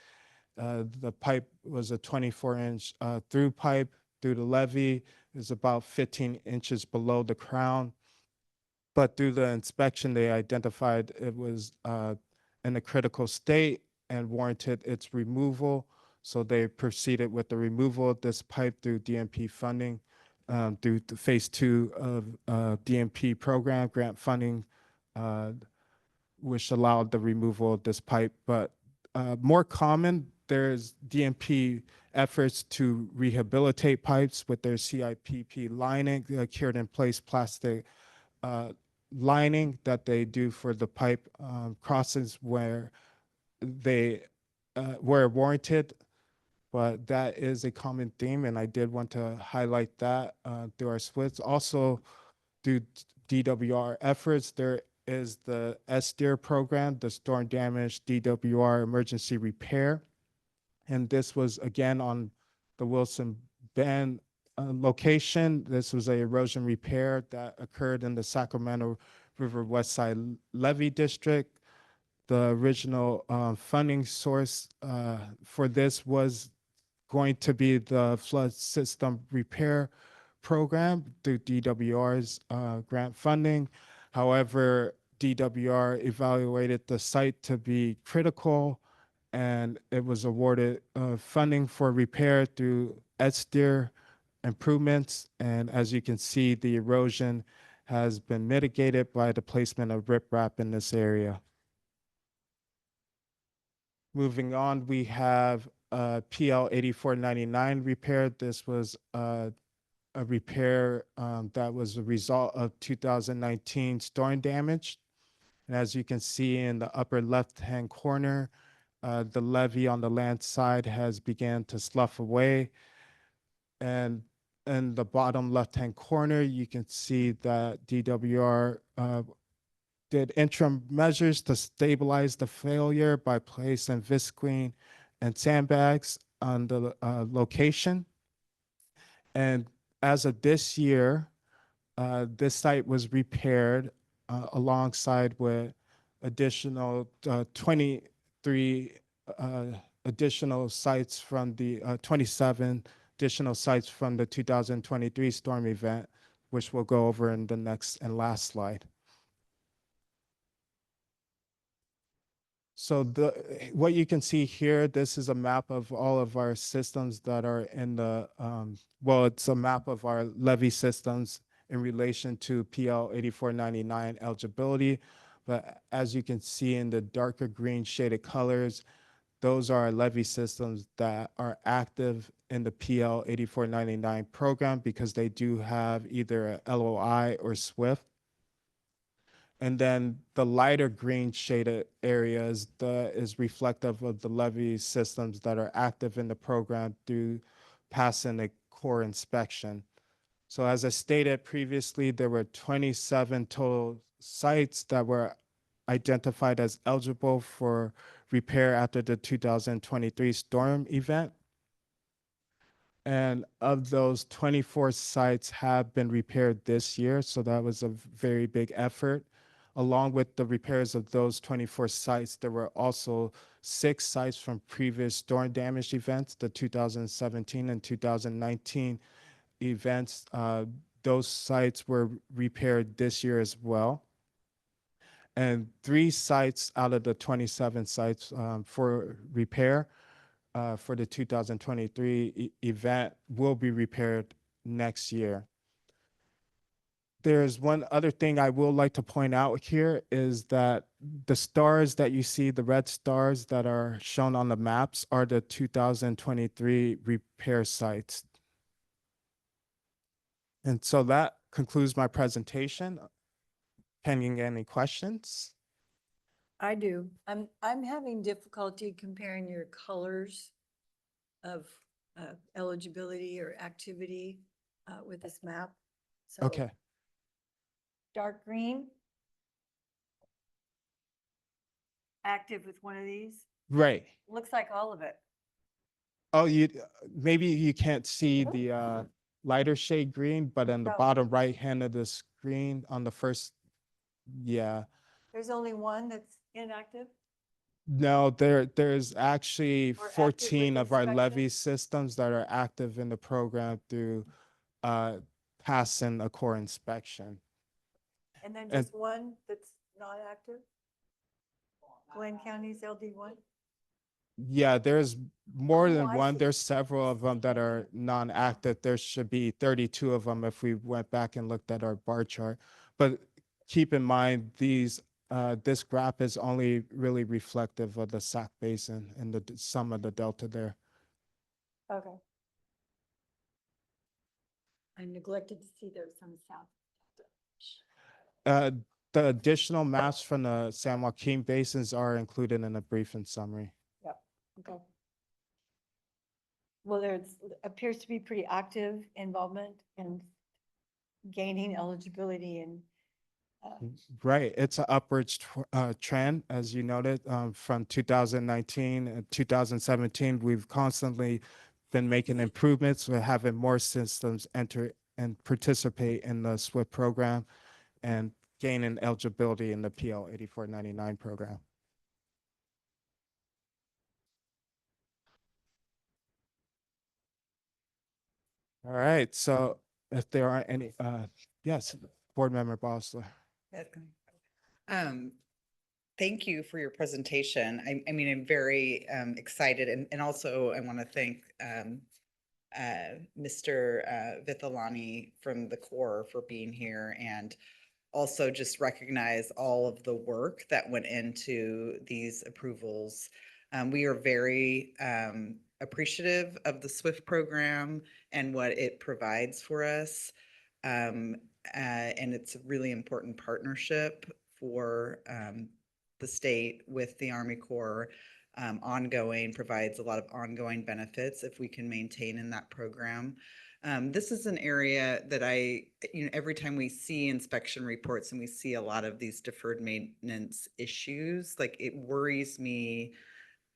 The pipe was a 24-inch through pipe through the levee. Is about 15 inches below the crown. But through the inspection, they identified it was in a critical state and warranted its removal. So they proceeded with the removal of this pipe through DMP funding, through the phase 2 of DMP program grant funding, which allowed the removal of this pipe. But more common, there's DMP efforts to rehabilitate pipes with their CIPP lining, cured in place plastic lining that they do for the pipe crossings where they were warranted. But that is a common theme, and I did want to highlight that through our splits. Also, through DWR efforts, there is the SDIR program, the Storm Damage DWR Emergency Repair. And this was again on the Wilson Bend location. This was a erosion repair that occurred in the Sacramento River West Side Levee District. The original funding source for this was going to be the flood system repair program through DWR's grant funding. However, DWR evaluated the site to be critical, and it was awarded funding for repair through SDIR improvements. And as you can see, the erosion has been mitigated by the placement of riprap in this area. Moving on, we have PL 8499 repair. This was a repair that was a result of 2019 storm damage. And as you can see in the upper left-hand corner, the levee on the land side has began to slough away. And in the bottom left-hand corner, you can see that DWR did interim measures to stabilize the failure by placing visqueen and sandbags on the location. And as of this year, this site was repaired alongside with additional 23 additional sites from the 27 additional sites from the 2023 storm event, which we'll go over in the next and last slide. So what you can see here, this is a map of all of our systems that are in the, well, it's a map of our levee systems in relation to PL 8499 eligibility. But as you can see in the darker green shaded colors, those are our levee systems that are active in the PL 8499 program because they do have either a LOI or SWIFT. And then the lighter green shaded areas is reflective of the levee systems that are active in the program through passing a core inspection. So as I stated previously, there were 27 total sites that were identified as eligible for repair after the 2023 storm event. And of those, 24 sites have been repaired this year. So that was a very big effort. Along with the repairs of those 24 sites, there were also 6 sites from previous storm damage events, the 2017 and 2019 events. Those sites were repaired this year as well. And 3 sites out of the 27 sites for repair for the 2023 event will be repaired next year. There's one other thing I will like to point out here is that the stars that you see, the red stars that are shown on the maps are the 2023 repair sites. And so that concludes my presentation. Pending any questions? I do. I'm having difficulty comparing your colors of eligibility or activity with this map. So Okay. dark green, active with one of these. Right. Looks like all of it. Oh, maybe you can't see the lighter shade green, but in the Oh. bottom right hand of the screen on the first, yeah. There's only one that's inactive? No, there's actually Or active with 14 of our inspection? levee systems that are active in the program through passing a core inspection. And then And- just one that's not active? Glenn County's LD1? Yeah, there's more Oh, than I one. see. There's several of them that are non-active. There should be 32 of them if we went back and looked at our bar chart. But keep in mind, this graph is only really reflective of the Sac Basin and some of the delta there. Okay. I neglected to see there's some south. The additional maps from the San Joaquin basins are included in a brief and summary. Yep, okay. Well, there's, appears to be pretty active involvement in gaining eligibility and Right, it's an upwards trend, as you noted, from 2019 and 2017. We've constantly been making improvements. We're having more systems enter and participate in the SWIFT program and gaining eligibility in the PL 8499 program. All right, so if there aren't any, yes, Board Member Bosler. Thank you for your presentation. I mean, I'm very excited, and also I want to thank Mr. Vithalani from the Corps for being here, and also just recognize all of the work that went into these approvals. We are very appreciative of the SWIFT program and what it provides for us. And it's a really important partnership for the state with the Army Corps. Ongoing, provides a lot of ongoing benefits if we can maintain in that program. This is an area that every time we see inspection reports and we see a lot of these deferred maintenance issues, like it worries me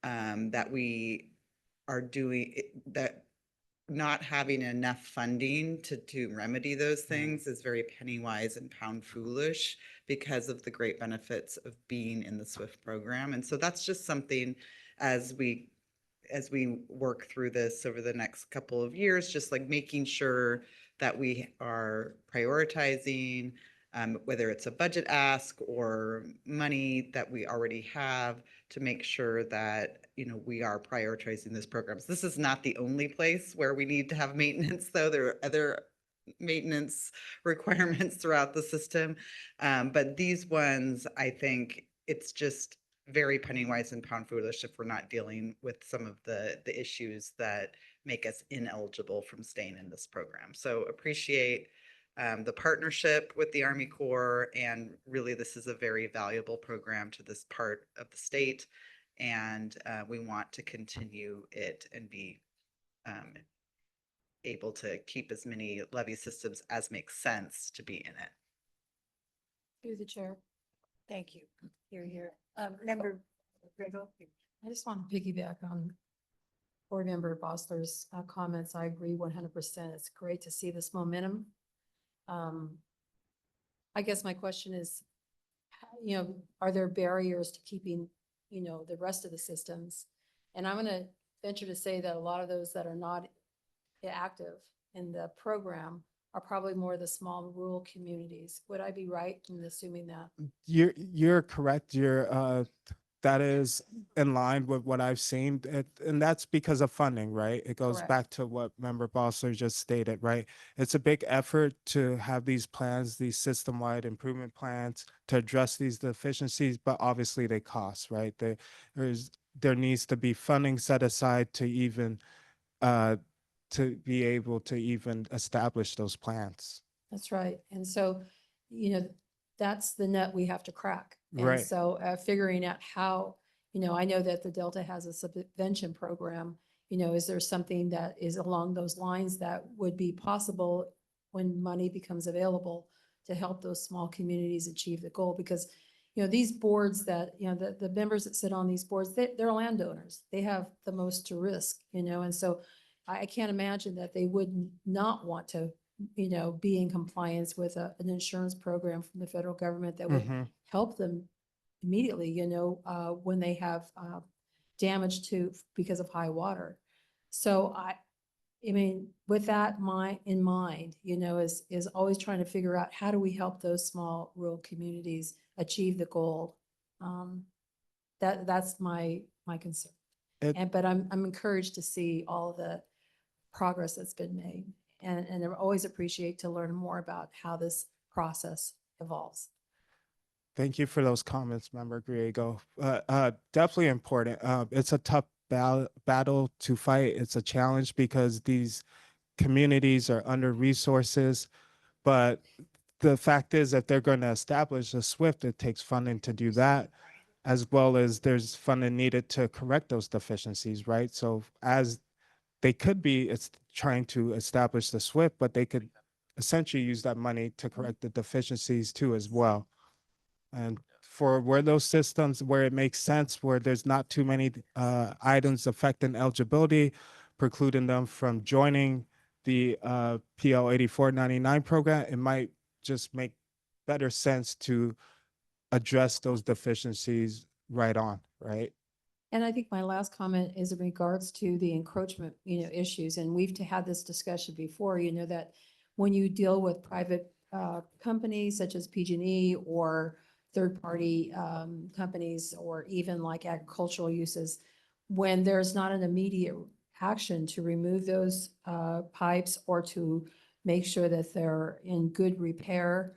that we are that not having enough funding to remedy those things is very penny wise and pound foolish because of the great benefits of being in the SWIFT program. And so that's just something as we work through this over the next couple of years, just like making sure that we are prioritizing, whether it's a budget ask or money that we already have, to make sure that we are prioritizing this program. So this is not the only place where we need to have maintenance, though. There are other maintenance requirements throughout the system. But these ones, I think it's just very penny wise and pound foolish if we're not dealing with some of the issues that make us ineligible from staying in this program. So appreciate the partnership with the Army Corps, and really this is a very valuable program to this part of the state, and we want to continue it and be able to keep as many levee systems as makes sense to be in it. Through the chair. thank you. Here. Member Grego? I just want to piggyback on Board Member Bosler's comments. I agree 100%. It's great to see this momentum. I guess my question is, are there barriers to keeping, the rest of the systems? And I'm going to venture to say that a lot of those that are not active in the program are probably more the small rural communities. Would I be right in assuming that? You're correct. That is in line with what I've seen, and that's because of funding, right? It goes Correct. back to what Member Bossler just stated, right? It's a big effort to have these plans, these system-wide improvement plans to address these deficiencies, but obviously they cost, right? There needs to be funding set aside to even to be able to even establish those plans. That's right. And so, that's the nut we have to crack. And Right. so figuring out how, I know that the Delta has a subvention program. Is there something that is along those lines that would be possible when money becomes available to help those small communities achieve the goal? Because, these boards that, the members that sit on these boards, they're landowners. They have the most to risk, and so I can't imagine that they would not want to, be in compliance with an insurance program from the federal government that would Mhm. help them immediately, when they have damage because of high water. So I mean, with that in mind, is always trying to figure out how do we help those small rural communities achieve the goal. That's my concern. But I'm encouraged to see all the progress that's been made, and I always appreciate to learn more about how this process evolves. Thank you for those comments, Member Griego. Definitely important. It's a tough battle to fight. It's a challenge because these communities are under resources, but the fact is that they're going to establish a SWIFT, it takes funding to do that, as well as there's funding needed to correct those deficiencies, right? So as they could be, it's trying to establish the SWIFT, but they could essentially use that money to correct the deficiencies too as well. And for where those systems, where it makes sense, where there's not too many items affecting eligibility, precluding them from joining the PL 8499 program, it might just make better sense to address those deficiencies right on, right? And I think my last comment is in regards to the encroachment, issues. And we've had this discussion before, that when you deal with private companies such as PG&E or third-party companies, or even like agricultural uses, when there's not an immediate action to remove those pipes or to make sure that they're in good repair,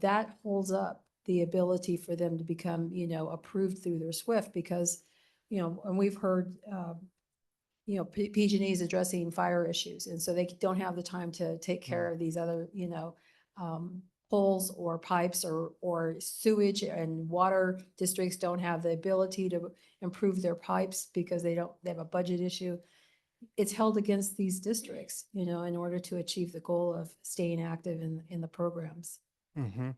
that holds up the ability for them to become, approved through their SWIFT, because and we've heard, PG&E is addressing fire issues, and so they don't have the time to take care of these other, poles or pipes or sewage, and water districts don't have the ability to improve their pipes because they have a budget issue. It's held against these districts, in order to achieve the goal of staying active in the programs. Mm-hmm.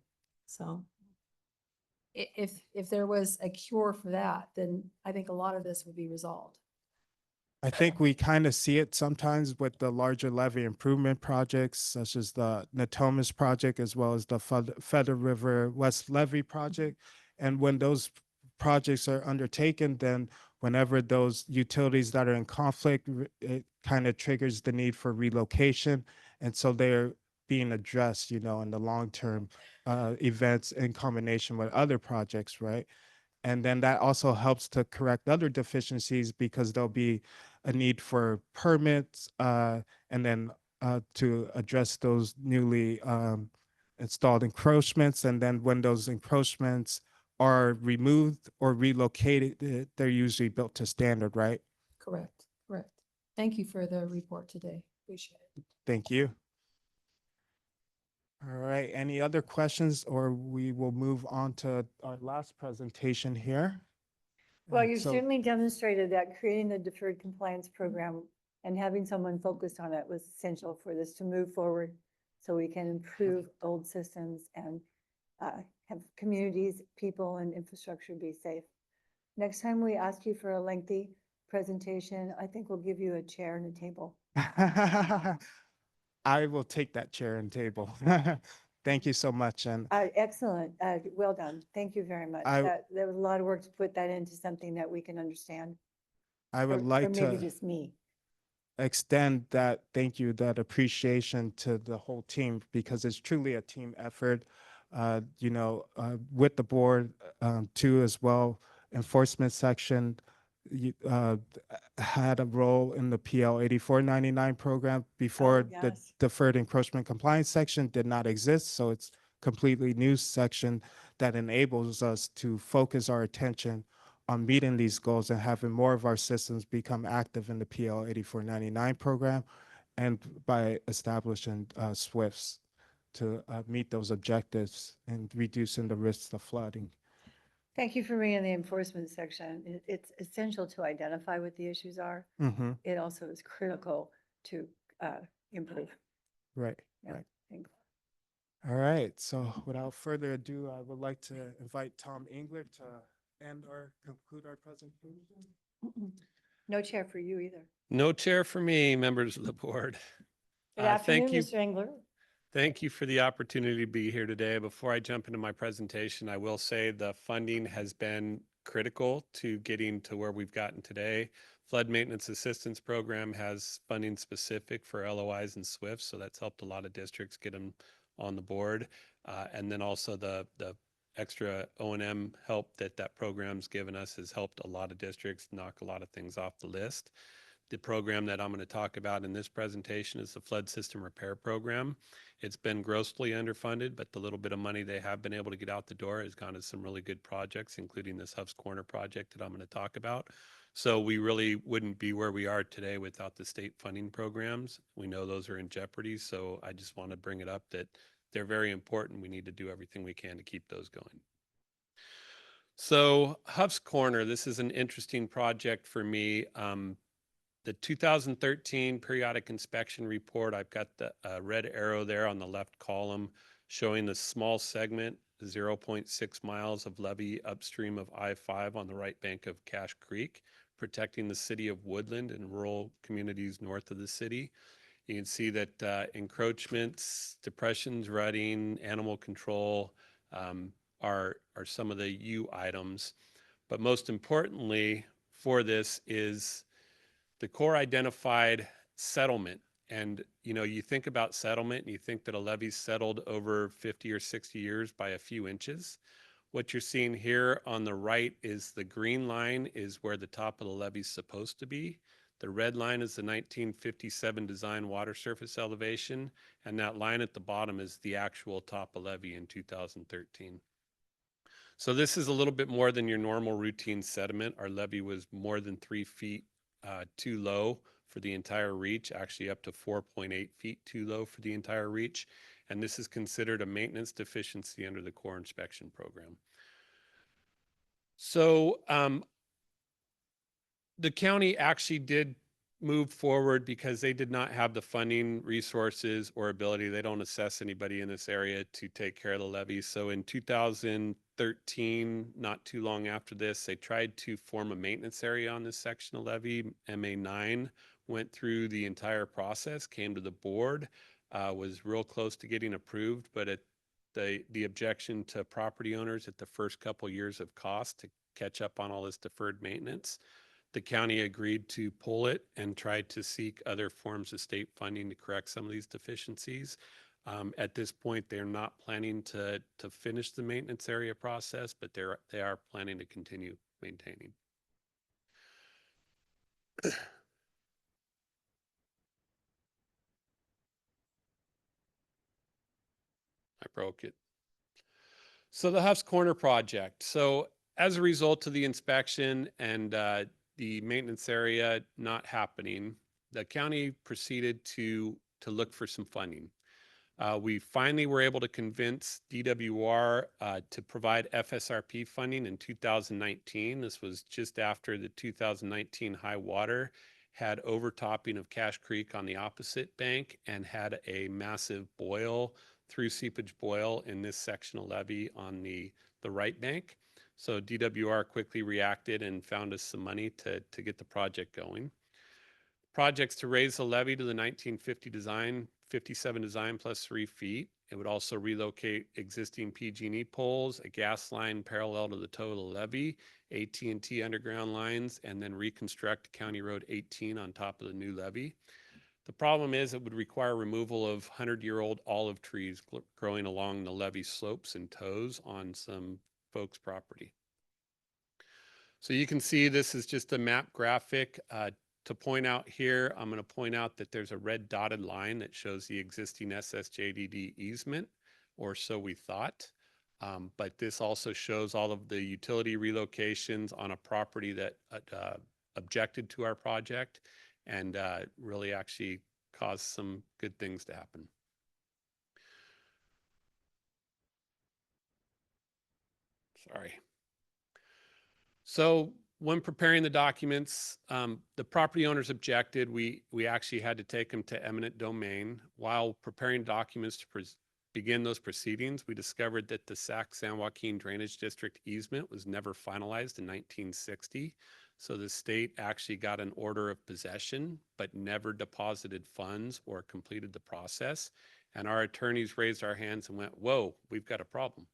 So if there was a cure for that, then I think a lot of this would be resolved. I think we kind of see it sometimes with the larger levee improvement projects, such as the Natomas project, as well as the Feather River West Levee project. And when those projects are undertaken, then whenever those utilities that are in conflict, it kind of triggers the need for relocation. And so they're being addressed, in the long-term events in combination with other projects, right? And then that also helps to correct other deficiencies because there'll be a need for permits and then to address those newly installed encroachments. And then when those encroachments are removed or relocated, they're usually built to standard, right? Correct. Thank you for the report today. Appreciate it. Thank you. All right, any other questions, or we will move on to our last presentation here. Well, you've So- certainly demonstrated that creating the deferred compliance program and having someone focused on it was essential for this to move forward, so we can improve old systems and have communities, people, and infrastructure be safe. Next time we ask you for a lengthy presentation, I think we'll give you a chair and a table. I will take that chair and table. Thank you so much. And Excellent. Well done. Thank you very much. There was a lot of work to put that into something that we can understand. I would Or like maybe to just me. extend that thank you, that appreciation to the whole team, because it's truly a team effort, with the board too as well. Enforcement section had a role in the PL 8499 program before the yes. deferred encroachment compliance section did not exist. So it's completely new section that enables us to focus our attention on meeting these goals and having more of our systems become active in the PL 8499 program, and by establishing SWIFTs to meet those objectives and reducing the risks of flooding. Thank you for bringing the enforcement section. It's essential to identify what the issues are. Mm-hmm. It also is critical to improve. Right, Yeah, right. thanks. All right, so without further ado, I would like to invite Tom Engler to end or conclude our presentation. No chair for you either. No chair for me, members of the board. Good afternoon, Thank you. Mr. Engler. Thank you for the opportunity to be here today. Before I jump into my presentation, I will say the funding has been critical to getting to where we've gotten today. Flood Maintenance Assistance Program has funding specific for LOIs and SWIFT, so that's helped a lot of districts get them on the board. And then also the extra O&M help that program's given us has helped a lot of districts knock a lot of things off the list. The program that I'm going to talk about in this presentation is the Flood System Repair Program. It's been grossly underfunded, but the little bit of money they have been able to get out the door has gone to some really good projects, including this Huff's Corner project that I'm going to talk about. So we really wouldn't be where we are today without the state funding programs. We know those are in jeopardy, so I just want to bring it up that they're very important. We need to do everything we can to keep those going. So Huff's Corner, this is an interesting project for me. The 2013 periodic inspection report, I've got the red arrow there on the left column showing the small segment, 0.6 miles of levee upstream of I-5 on the right bank of Cache Creek, protecting the city of Woodland and rural communities north of the city. You can see that encroachments, depressions, rutting, animal control are some of the U items. But most importantly for this is the Corps identified settlement. And, you know, you think about settlement and you think that a levee's settled over 50 or 60 years by a few inches. What you're seeing here on the right is the green line is where the top of the levee's supposed to be. The red line is the 1957 design water surface elevation, and that line at the bottom is the actual top of levee in 2013. So this is a little bit more than your normal routine sediment. Our levee was more than 3 feet too low for the entire reach, actually up to 4.8 feet too low for the entire reach. And this is considered a maintenance deficiency under the Corps inspection program. So the county actually did move forward because they did not have the funding, resources, or ability. They don't assess anybody in this area to take care of the levee. So in 2013, not too long after this, they tried to form a maintenance area on this section of levee. MA9 went through the entire process, came to the board, was real close to getting approved, but at the objection to property owners at the first couple years of cost to catch up on all this deferred maintenance, the county agreed to pull it and tried to seek other forms of state funding to correct some of these deficiencies. At this point, they're not planning to finish the maintenance area process, but they are planning to continue maintaining. I broke it. So the Huff's Corner project. So as a result of the inspection and the maintenance area not happening, the county proceeded to look for some funding. We finally were able to convince DWR to provide FSRP funding in 2019. This was just after the 2019 high water had overtopping of Cache Creek on the opposite bank and had a massive boil, through seepage boil in this section of levee on the right bank. So DWR quickly reacted and found us some money to get the project going. Projects to raise the levee to the 1950 design, 57 design plus 3 feet. It would also relocate existing PG&E poles, a gas line parallel to the toe of the levee, AT&T underground lines, and then reconstruct County Road 18 on top of the new levee. The problem is it would require removal of 100-year-old olive trees growing along the levee slopes and toes on some folks' property. So you can see this is just a map graphic. To point out here, I'm going to point out that there's a red dotted line that shows the existing SSJDD easement, or so we thought. But this also shows all of the utility relocations on a property that objected to our project and really actually caused some good things to happen. Sorry. So when preparing the documents, the property owners objected. We actually had to take them to eminent domain. While preparing documents to begin those proceedings, we discovered that the San Joaquin Drainage District easement was never finalized in 1960. So the state actually got an order of possession, but never deposited funds or completed the process. And our attorneys raised our hands and went, whoa, we've got a problem.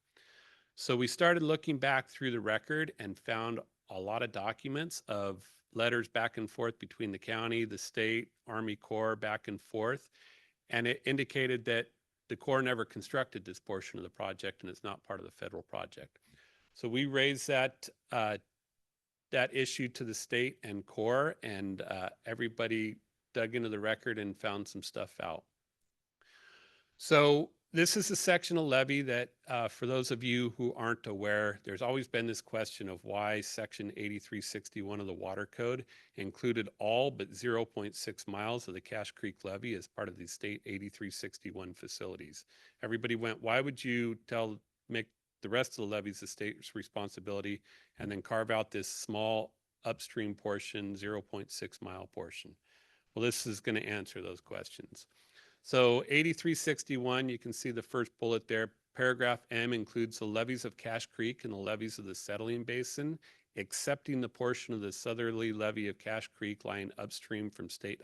So we started looking back through the record and found a lot of documents of letters back and forth between the county, the state, Army Corps, back and forth. And it indicated that the Corps never constructed this portion of the project and it's not part of the federal project. So we raised that issue to the state and Corps, and everybody dug into the record and found some stuff out. So this is a section of levy that, for those of you who aren't aware, there's always been this question of why Section 8361 of the Water Code included all but 0.6 miles of the Cache Creek levee as part of the state 8361 facilities. Everybody went, why would you make the rest of the levees the state's responsibility and then carve out this small upstream portion, 0.6 mile portion? Well, this is going to answer those questions. So 8361, you can see the first bullet there. Paragraph M includes the levees of Cache Creek and the levees of the settling basin, excepting the portion of the southerly levee of Cache Creek lying upstream from State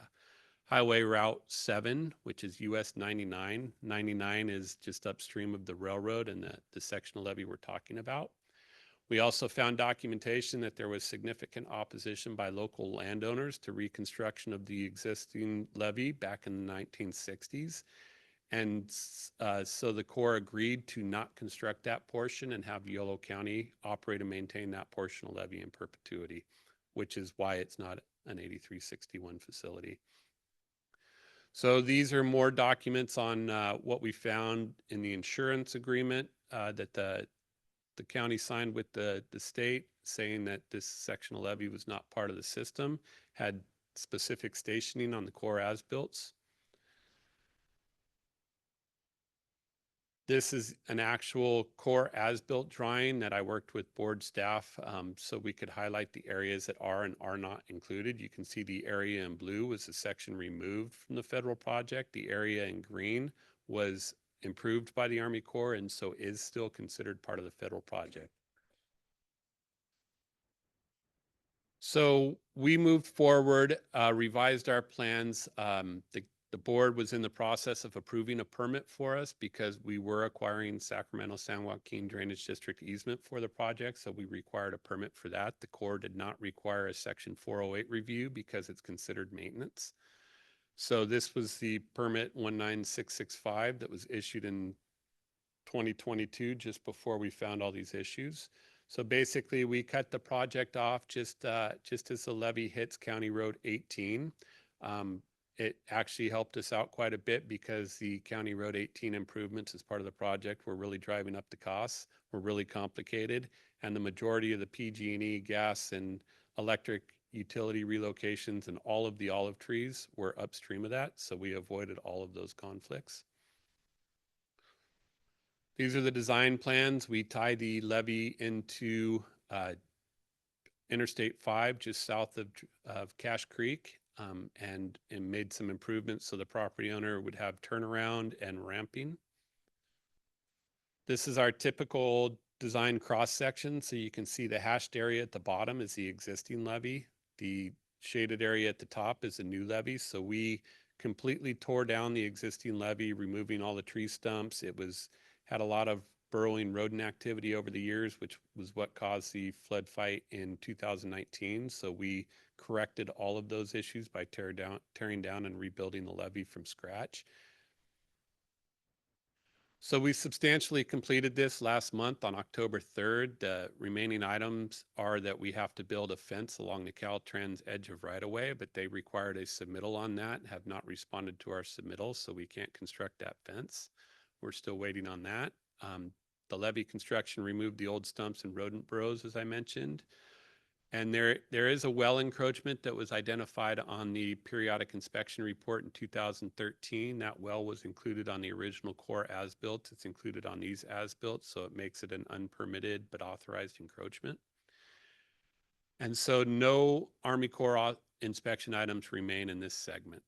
Highway Route 7, which is US 99. 99 is just upstream of the railroad and the section of levee we're talking about. We also found documentation that there was significant opposition by local landowners to reconstruction of the existing levee back in the 1960s. And so the Corps agreed to not construct that portion and have Yolo County operate and maintain that portion of levee in perpetuity, which is why it's not an 8361 facility. So these are more documents on what we found in the insurance agreement that the county signed with the state, saying that this section of levee was not part of the system, had specific stationing on the Corps as-builts. This is an actual Corps as-built drawing that I worked with board staff so we could highlight the areas that are and are not included. You can see the area in blue was a section removed from the federal project. The area in green was improved by the Army Corps and so is still considered part of the federal project. So we moved forward, revised our plans. The board was in the process of approving a permit for us because we were acquiring Sacramento San Joaquin Drainage District easement for the project, so we required a permit for that. The Corps did not require a Section 408 review because it's considered maintenance. So this was the permit 19665 that was issued in 2022, just before we found all these issues. So basically, we cut the project off just as the levee hits County Road 18. It actually helped us out quite a bit because the County Road 18 improvements as part of the project were really driving up the costs, were really complicated, and the majority of the PG&E gas and electric utility relocations and all of the olive trees were upstream of that, so we avoided all of those conflicts. These are the design plans. We tie the levee into Interstate 5, just south of Cache Creek, and made some improvements so the property owner would have turnaround and ramping. This is our typical design cross section. So you can see the hashed area at the bottom is the existing levee. The shaded area at the top is a new levee. So we completely tore down the existing levee, removing all the tree stumps. It had a lot of burrowing rodent activity over the years, which was what caused the flood fight in 2019. So we corrected all of those issues by tearing down and rebuilding the levee from scratch. So we substantially completed this last month on October 3rd. The remaining items are that we have to build a fence along the Caltrans edge of right-of-way, but they required a submittal on that and have not responded to our submittal, so we can't construct that fence. We're still waiting on that. The levee construction removed the old stumps and rodent burrows, as I mentioned. And there is a well encroachment that was identified on the periodic inspection report in 2013. That well was included on the original Corps as-built. It's included on these as-built, so it makes it an unpermitted but authorized encroachment. And so no Army Corps inspection items remain in this segment.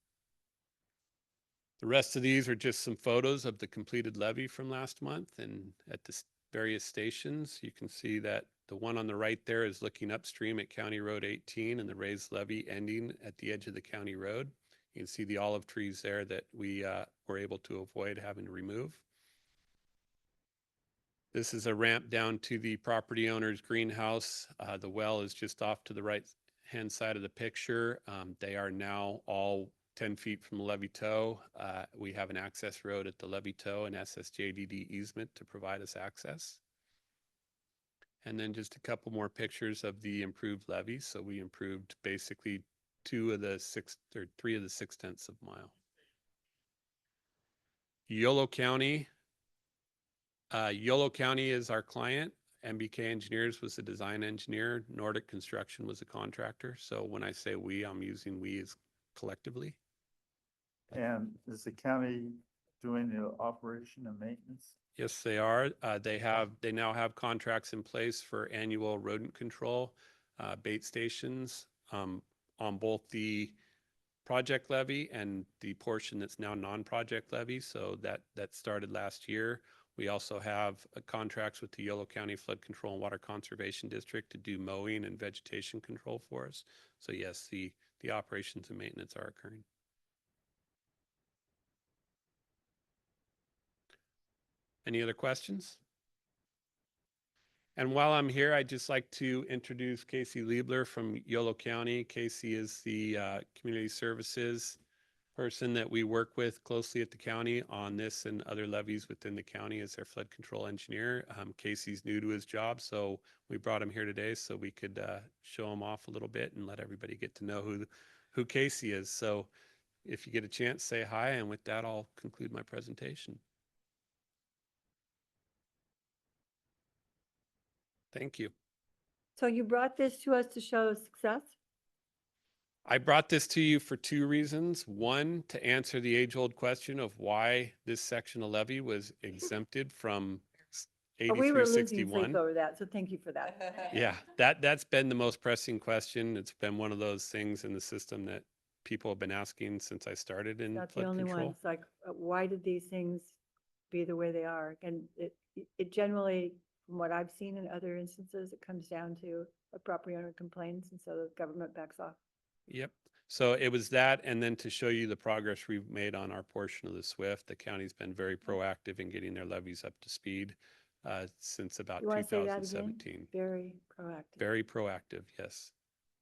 The rest of these are just some photos of the completed levee from last month, and at the various stations, you can see that the one on the right there is looking upstream at County Road 18 and the raised levee ending at the edge of the county road. You can see the olive trees there that we were able to avoid having to remove. This is a ramp down to the property owner's greenhouse. The well is just off to the right-hand side of the picture. They are now all 10 feet from the levee toe. We have an access road at the levee toe and SSJDD easement to provide us access. And then just a couple more pictures of the improved levees. So we improved basically 3 of the 6/10 of a mile. Yolo County is our client. MBK Engineers was the design engineer. Nordic Construction was a contractor. So when I say we, I'm using we as collectively. And is the county doing the operation and maintenance? Yes, they are. They now have contracts in place for annual rodent control, bait stations on both the project levy and the portion that's now non-project levy. So that started last year. We also have contracts with the Yolo County Flood Control and Water Conservation District to do mowing and vegetation control for us. So yes, the operations and maintenance are occurring. Any other questions? And while I'm here, I'd just like to introduce Casey Liebler from Yolo County. Casey is the community services person that we work with closely at the county on this and other levies within the county as their flood control engineer. Casey's new to his job, so we brought him here today so we could show him off a little bit and let everybody get to know who Casey is. So if you get a chance, say hi, and with that, I'll conclude my presentation. Thank you. So you brought this to us to show success? I brought this to you for 2 reasons. One, to answer the age-old question of why this section of levy was exempted from We were losing sleep 8361. over that, so thank you for that. Yeah, that's been the most pressing question. It's been one of those things in the system that people have been asking since I started in Not the flood only one. control. It's like, why did these things be the way they are? And it generally, from what I've seen in other instances, it comes down to a property owner complains and so the government backs off. Yep. So it was that, and then to show you the progress we've made on our portion of the SWIFT, the county's been very proactive in getting their levies up to speed since about You want to say that again? 2017. Very proactive. Very proactive, yes.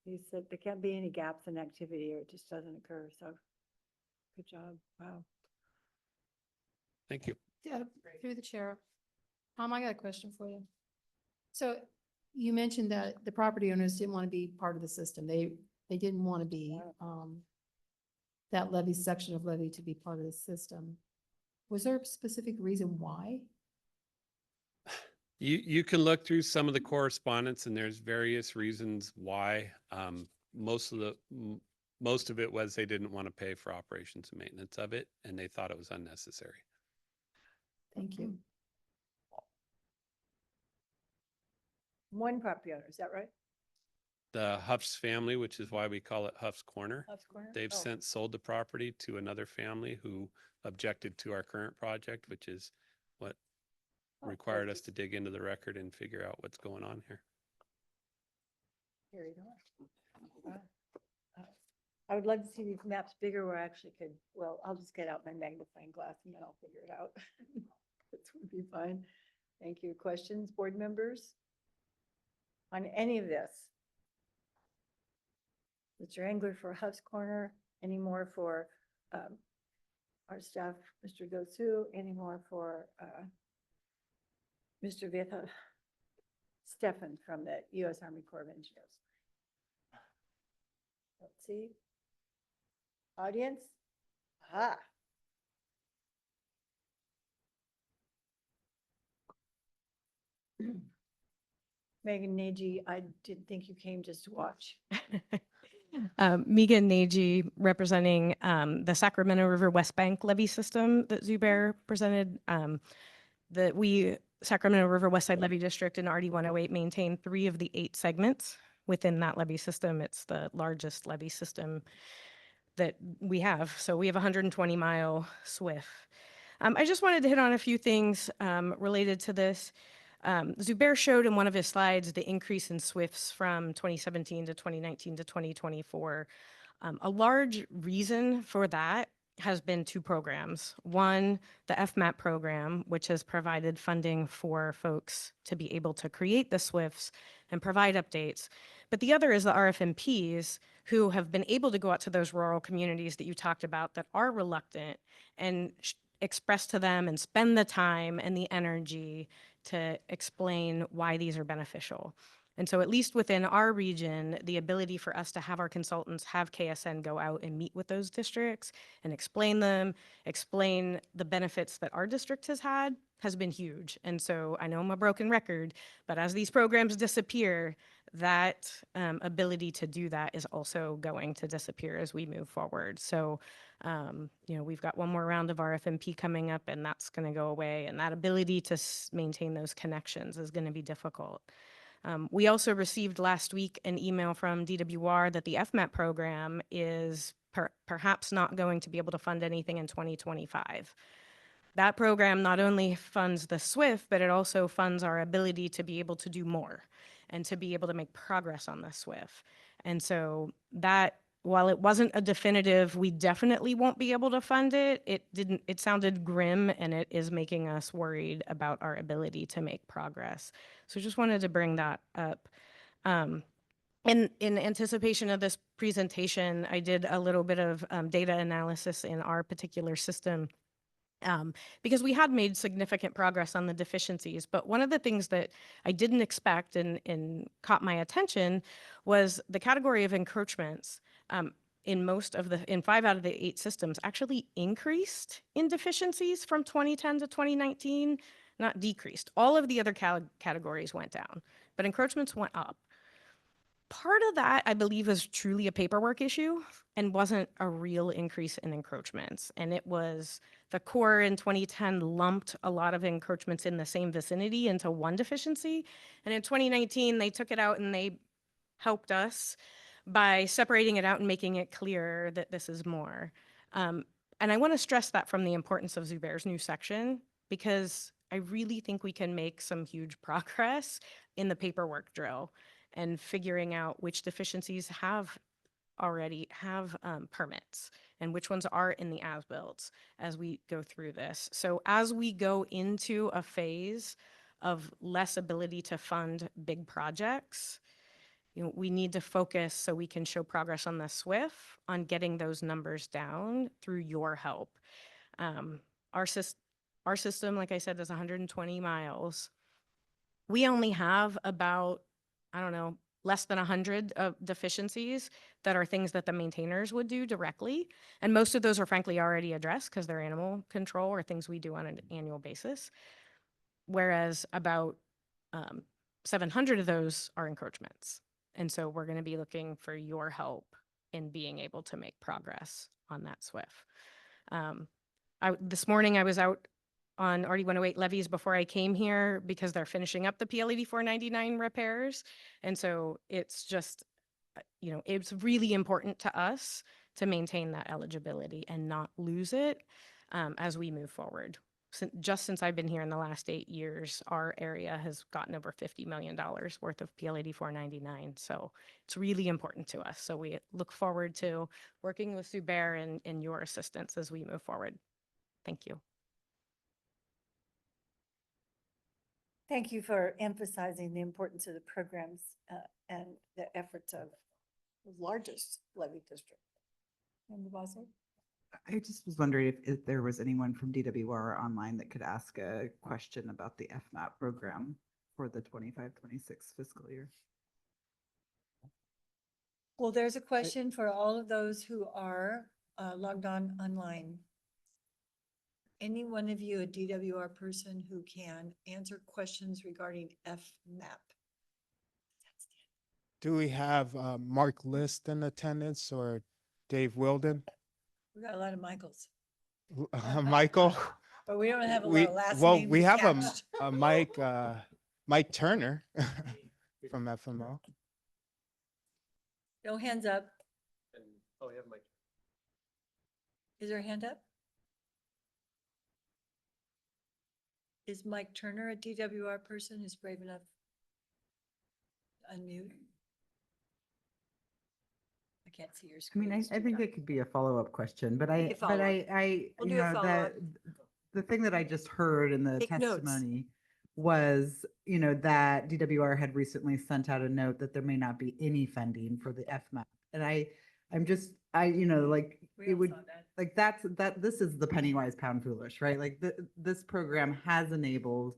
You said there can't be any gaps in activity or it just doesn't occur. So good job. Wow. Thank you. Yeah, through the chair. I got a question for you. So you mentioned that the property owners didn't want to be part of the system. They didn't want to be, that levy section of levy to be part of the system. Was there a specific reason why? You can look through some of the correspondence and there's various reasons why. Most of it was they didn't want to pay for operations and maintenance of it and they thought it was unnecessary. Thank you. One property owner, is that right? The Huff's family, which is why we call it Huff's Corner. Huff's Corner? They've Oh. since sold the property to another family who objected to our current project, which is what required us to dig into the record and figure out what's going on here. Carried on. Wow. I would love to see these maps bigger where I actually could, well, I'll just get out my magnifying glass and then I'll figure it out. This would be fine. Thank you. Questions, board members? On any of this? Mr. Engler for Huff's Corner, any more for our staff, Mr. Gosu, any more for Mr. Vita Stefan from the U.S. Army Corps of Engineers? Let's see. Audience? Aha. Megan Nagy, I didn't think you came just to watch. Megan Nagy, representing the Sacramento River West Bank levee system that Zubair presented. Sacramento River West Side Levee District and RD 108 maintain 3 of the 8 segments within that levee system. It's the largest levee system that we have. So we have 120-mile SWIFT. I just wanted to hit on a few things related to this. Zubair showed in one of his slides the increase in SWIFTs from 2017 to 2019 to 2024. A large reason for that has been two programs. One, the FMAP program, which has provided funding for folks to be able to create the SWIFTs and provide updates. But the other is the RFMPs, who have been able to go out to those rural communities that you talked about that are reluctant and express to them and spend the time and the energy to explain why these are beneficial. And so at least within our region, the ability for us to have our consultants have KSN go out and meet with those districts and explain the benefits that our district has had has been huge. And so I know I'm a broken record, but as these programs disappear, that ability to do that is also going to disappear as we move forward. So, we've got one more round of RFMP coming up, and that's going to go away. And that ability to maintain those connections is going to be difficult. We also received last week an email from DWR that the FMAP program is perhaps not going to be able to fund anything in 2025. That program not only funds the SWIFT, but it also funds our ability to be able to do more and to be able to make progress on the SWIFT. And so that, while it wasn't a definitive, we definitely won't be able to fund it, it sounded grim, and it is making us worried about our ability to make progress. So just wanted to bring that up. In anticipation of this presentation, I did a little bit of data analysis in our particular system, because we had made significant progress on the deficiencies. But one of the things that I didn't expect and caught my attention was the category of encroachments. In 5 out of the 8 systems actually increased in deficiencies from 2010 to 2019, not decreased. All of the other categories went down, but encroachments went up. Part of that, I believe, is truly a paperwork issue and wasn't a real increase in encroachments. And it was the Corps in 2010 lumped a lot of encroachments in the same vicinity into one deficiency. And in 2019, they took it out and they helped us by separating it out and making it clear that this is more. And I want to stress that from the importance of Zubair's new section, because I really think we can make some huge progress in the paperwork drill and figuring out which deficiencies already have permits and which ones are in the as-built as we go through this. So as we go into a phase of less ability to fund big projects, we need to focus so we can show progress on the SWIFT on getting those numbers down through your help. Our system, like I said, is 120 miles. We only have about, less than 100 deficiencies that are things that the maintainers would do directly. And most of those are frankly already addressed because they're animal control or things we do on an annual basis. Whereas about 700 of those are encroachments. And so we're going to be looking for your help in being able to make progress on that SWIFT. This morning I was out on RD 108 levees before I came here because they're finishing up the PL 8499 repairs. And so it's just, it's really important to us to maintain that eligibility and not lose it as we move forward. Just since I've been here in the last 8 years, our area has gotten over $50 million worth of PL 8499. So it's really important to us. So we look forward to working with Zubair and your assistance as we move forward. Thank you. Thank you for emphasizing the importance of the programs and the efforts of the largest levy district. Member Bosler? I just was wondering if there was anyone from DWR online that could ask a question about the FMAP program for the 25-26 fiscal year. Well, there's a question for all of those who are logged on online. Any one of you, a DWR person who can answer questions regarding FMAP? Do we have Mark List in attendance or Dave Wilden? We got a lot of Michaels. Michael? But we don't have a lot of last names we have attached. a Mike Turner from FMO. No hands up. Oh, we have Mike. Is there a hand up? Is Mike Turner a DWR person who's brave enough to unmute? I can't see your I screen. mean, I It's too think dark. it could be a follow-up question, but We I, could but follow up. I, We'll you do a know, follow-up. the thing that I just heard in the Take notes. testimony was, you know, that DWR had recently sent out a note that there may not be any funding for the FMAP. And I'm just, you know, like, We it all would, saw that. like, this is the penny wise pound foolish, right? Like, this program has enabled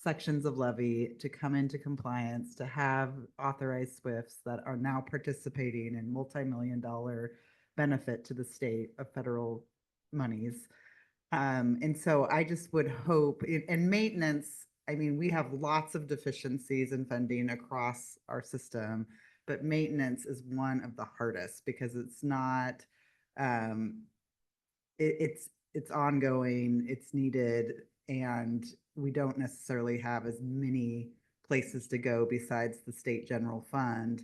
sections of levy to come into compliance, to have authorized SWIFTs that are now participating in multi-million-dollar benefit to the state of federal monies. And so I just would hope, and maintenance, I mean, we have lots of deficiencies in funding across our system, but maintenance is one of the hardest because it's not, it's ongoing, it's needed, and we don't necessarily have as many places to go besides the state general fund,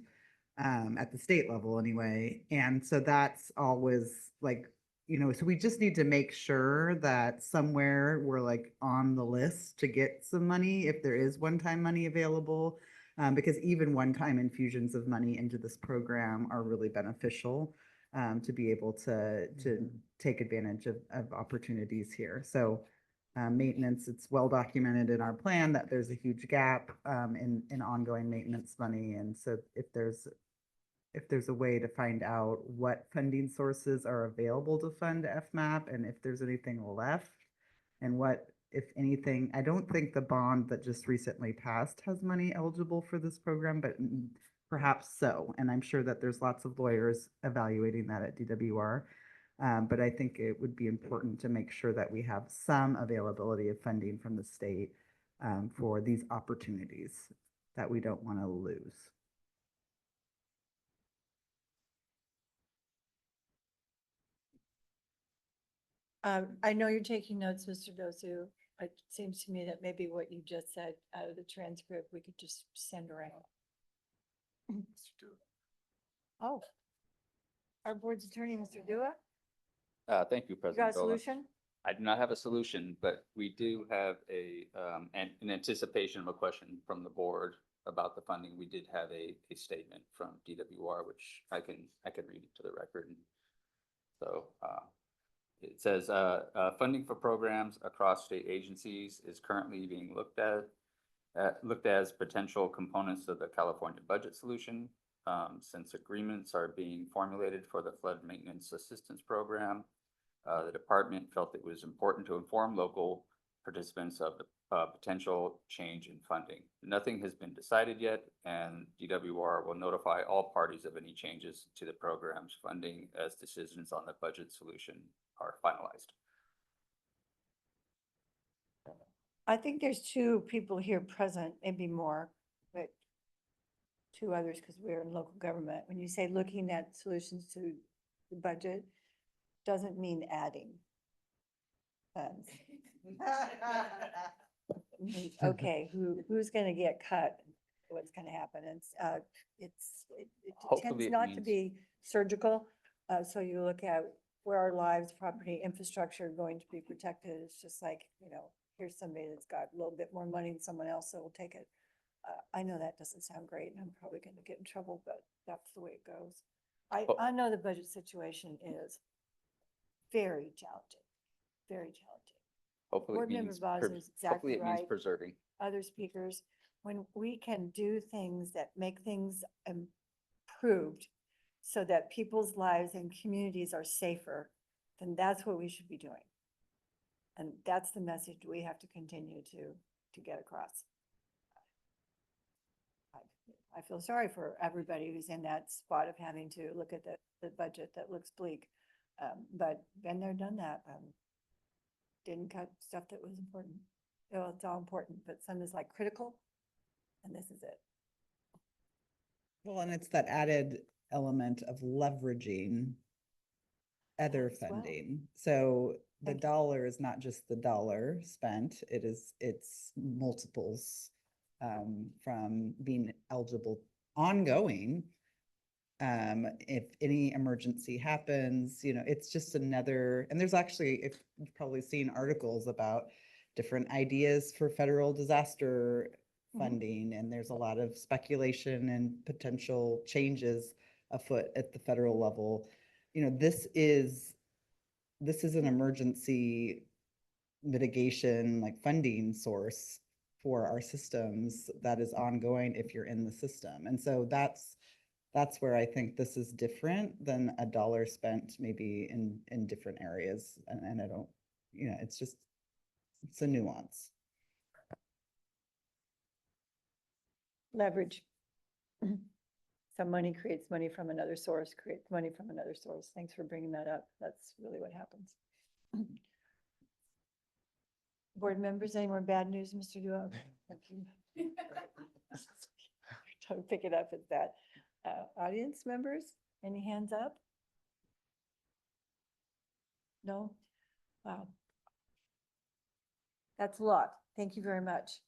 at the state level anyway. And so that's always like, you know, so we just need to make sure that somewhere we're like on the list to get some money if there is one-time money available. Because even one-time infusions of money into this program are really beneficial, to be able to take advantage of opportunities here. So maintenance, it's well documented in our plan that there's a huge gap in ongoing maintenance money. And so if there's a way to find out what funding sources are available to fund FMAP and if there's anything left and what, if anything, I don't think the bond that just recently passed has money eligible for this program, but perhaps so. And I'm sure that there's lots of lawyers evaluating that at DWR. But I think it would be important to make sure that we have some availability of funding from the state for these opportunities that we don't want to lose. I know you're taking notes, Mr. Dosu. It seems to me that maybe what you just said out of the transcript, we could just send around. Oh, our board's attorney, Mr. Dua, Thank you, you got a President Dolan. solution? I do not have a solution, but we do have an anticipation of a question from the board about the funding. We did have a statement from DWR, which I can read it to the record. So it says, funding for programs across state agencies is currently being looked as potential components of the California budget solution. Since agreements are being formulated for the flood maintenance assistance program, the department felt it was important to inform local participants of the potential change in funding. Nothing has been decided yet, and DWR will notify all parties of any changes to the program's funding as decisions on the budget solution are finalized. I think there's two people here present, maybe more, but two others because we're in local government. When you say looking at solutions to the budget, doesn't mean adding funds. Okay, who's gonna get cut? What's gonna happen? It Hopefully tends it not to means- be surgical. So you look at where our lives, property, infrastructure are going to be protected. It's just like, you know, here's somebody that's got a little bit more money than someone else, so we'll take it. I know that doesn't sound great and I'm probably gonna get in trouble, but that's the way it goes. I know the budget situation is very challenging, very challenging. Hopefully Board it Member means, Boz hopefully is exactly it means right. preserving. Other speakers, when we can do things that make things improved so that people's lives and communities are safer, then that's what we should be doing. And that's the message we have to continue to get across. I feel sorry for everybody who's in that spot of having to look at the budget that looks bleak. But been there, done that. Didn't cut stuff that was important. Well, it's all important, but some is like critical, and this is it. Well, and it's that added element of leveraging other As well. funding. So the Thank you. dollar is not just the dollar spent, it's multiples from being eligible ongoing. If any emergency happens, you know, it's just another, and there's actually, if you've probably seen articles about, different ideas for federal disaster Mhm. funding, and there's a lot of speculation and potential changes afoot at the federal level. This is an emergency mitigation, like funding source for our systems that is ongoing if you're in the system. And so that's where I think this is different than a dollar spent maybe in different areas. And I don't, it's a nuance. Leverage. Some money creates money from another source, creates money from another source. Thanks for bringing that up. That's really what happens. Board members, any more bad news, Mr. Duo? Don't pick it up at that. Audience members, any hands up? No? Wow. That's a lot. Thank you very much.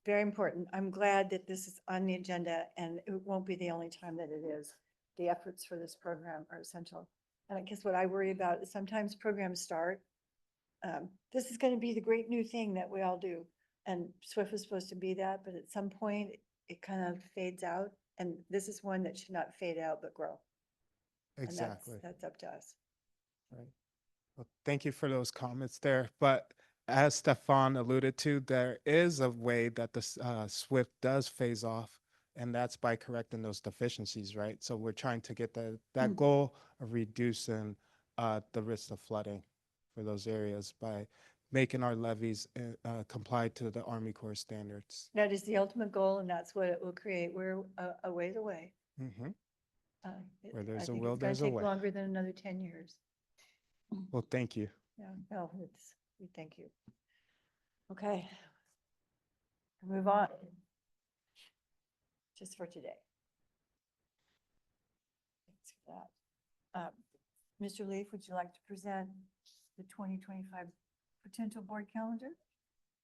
Very important. I'm glad that this is on the agenda, and it won't be the only time that it is. The efforts for this program are essential. And I guess what I worry about is sometimes programs start. This is going to be the great new thing that we all do. And SWIFT is supposed to be that, but at some point it kind of fades out. And this is one that should not fade out, but grow. Exactly. And that's up to us. Right. Well, thank you for those comments there. But as Stefan alluded to, there is a way that the SWIFT does phase off, and that's by correcting those deficiencies, right? So we're trying to get that goal of reducing the risk of flooding for those areas by making our levees comply to the Army Corps standards. That is the ultimate goal, and that's what it will create. We're a ways away. Mm-hmm. Where I there's a think will, it's going there's to a take way. longer than another 10 years. Well, thank you. Yeah, no, we thank you. Okay. Move on. Just for today. Thanks for that. Mr. Leaf, would you like to present the 2025 potential board calendar?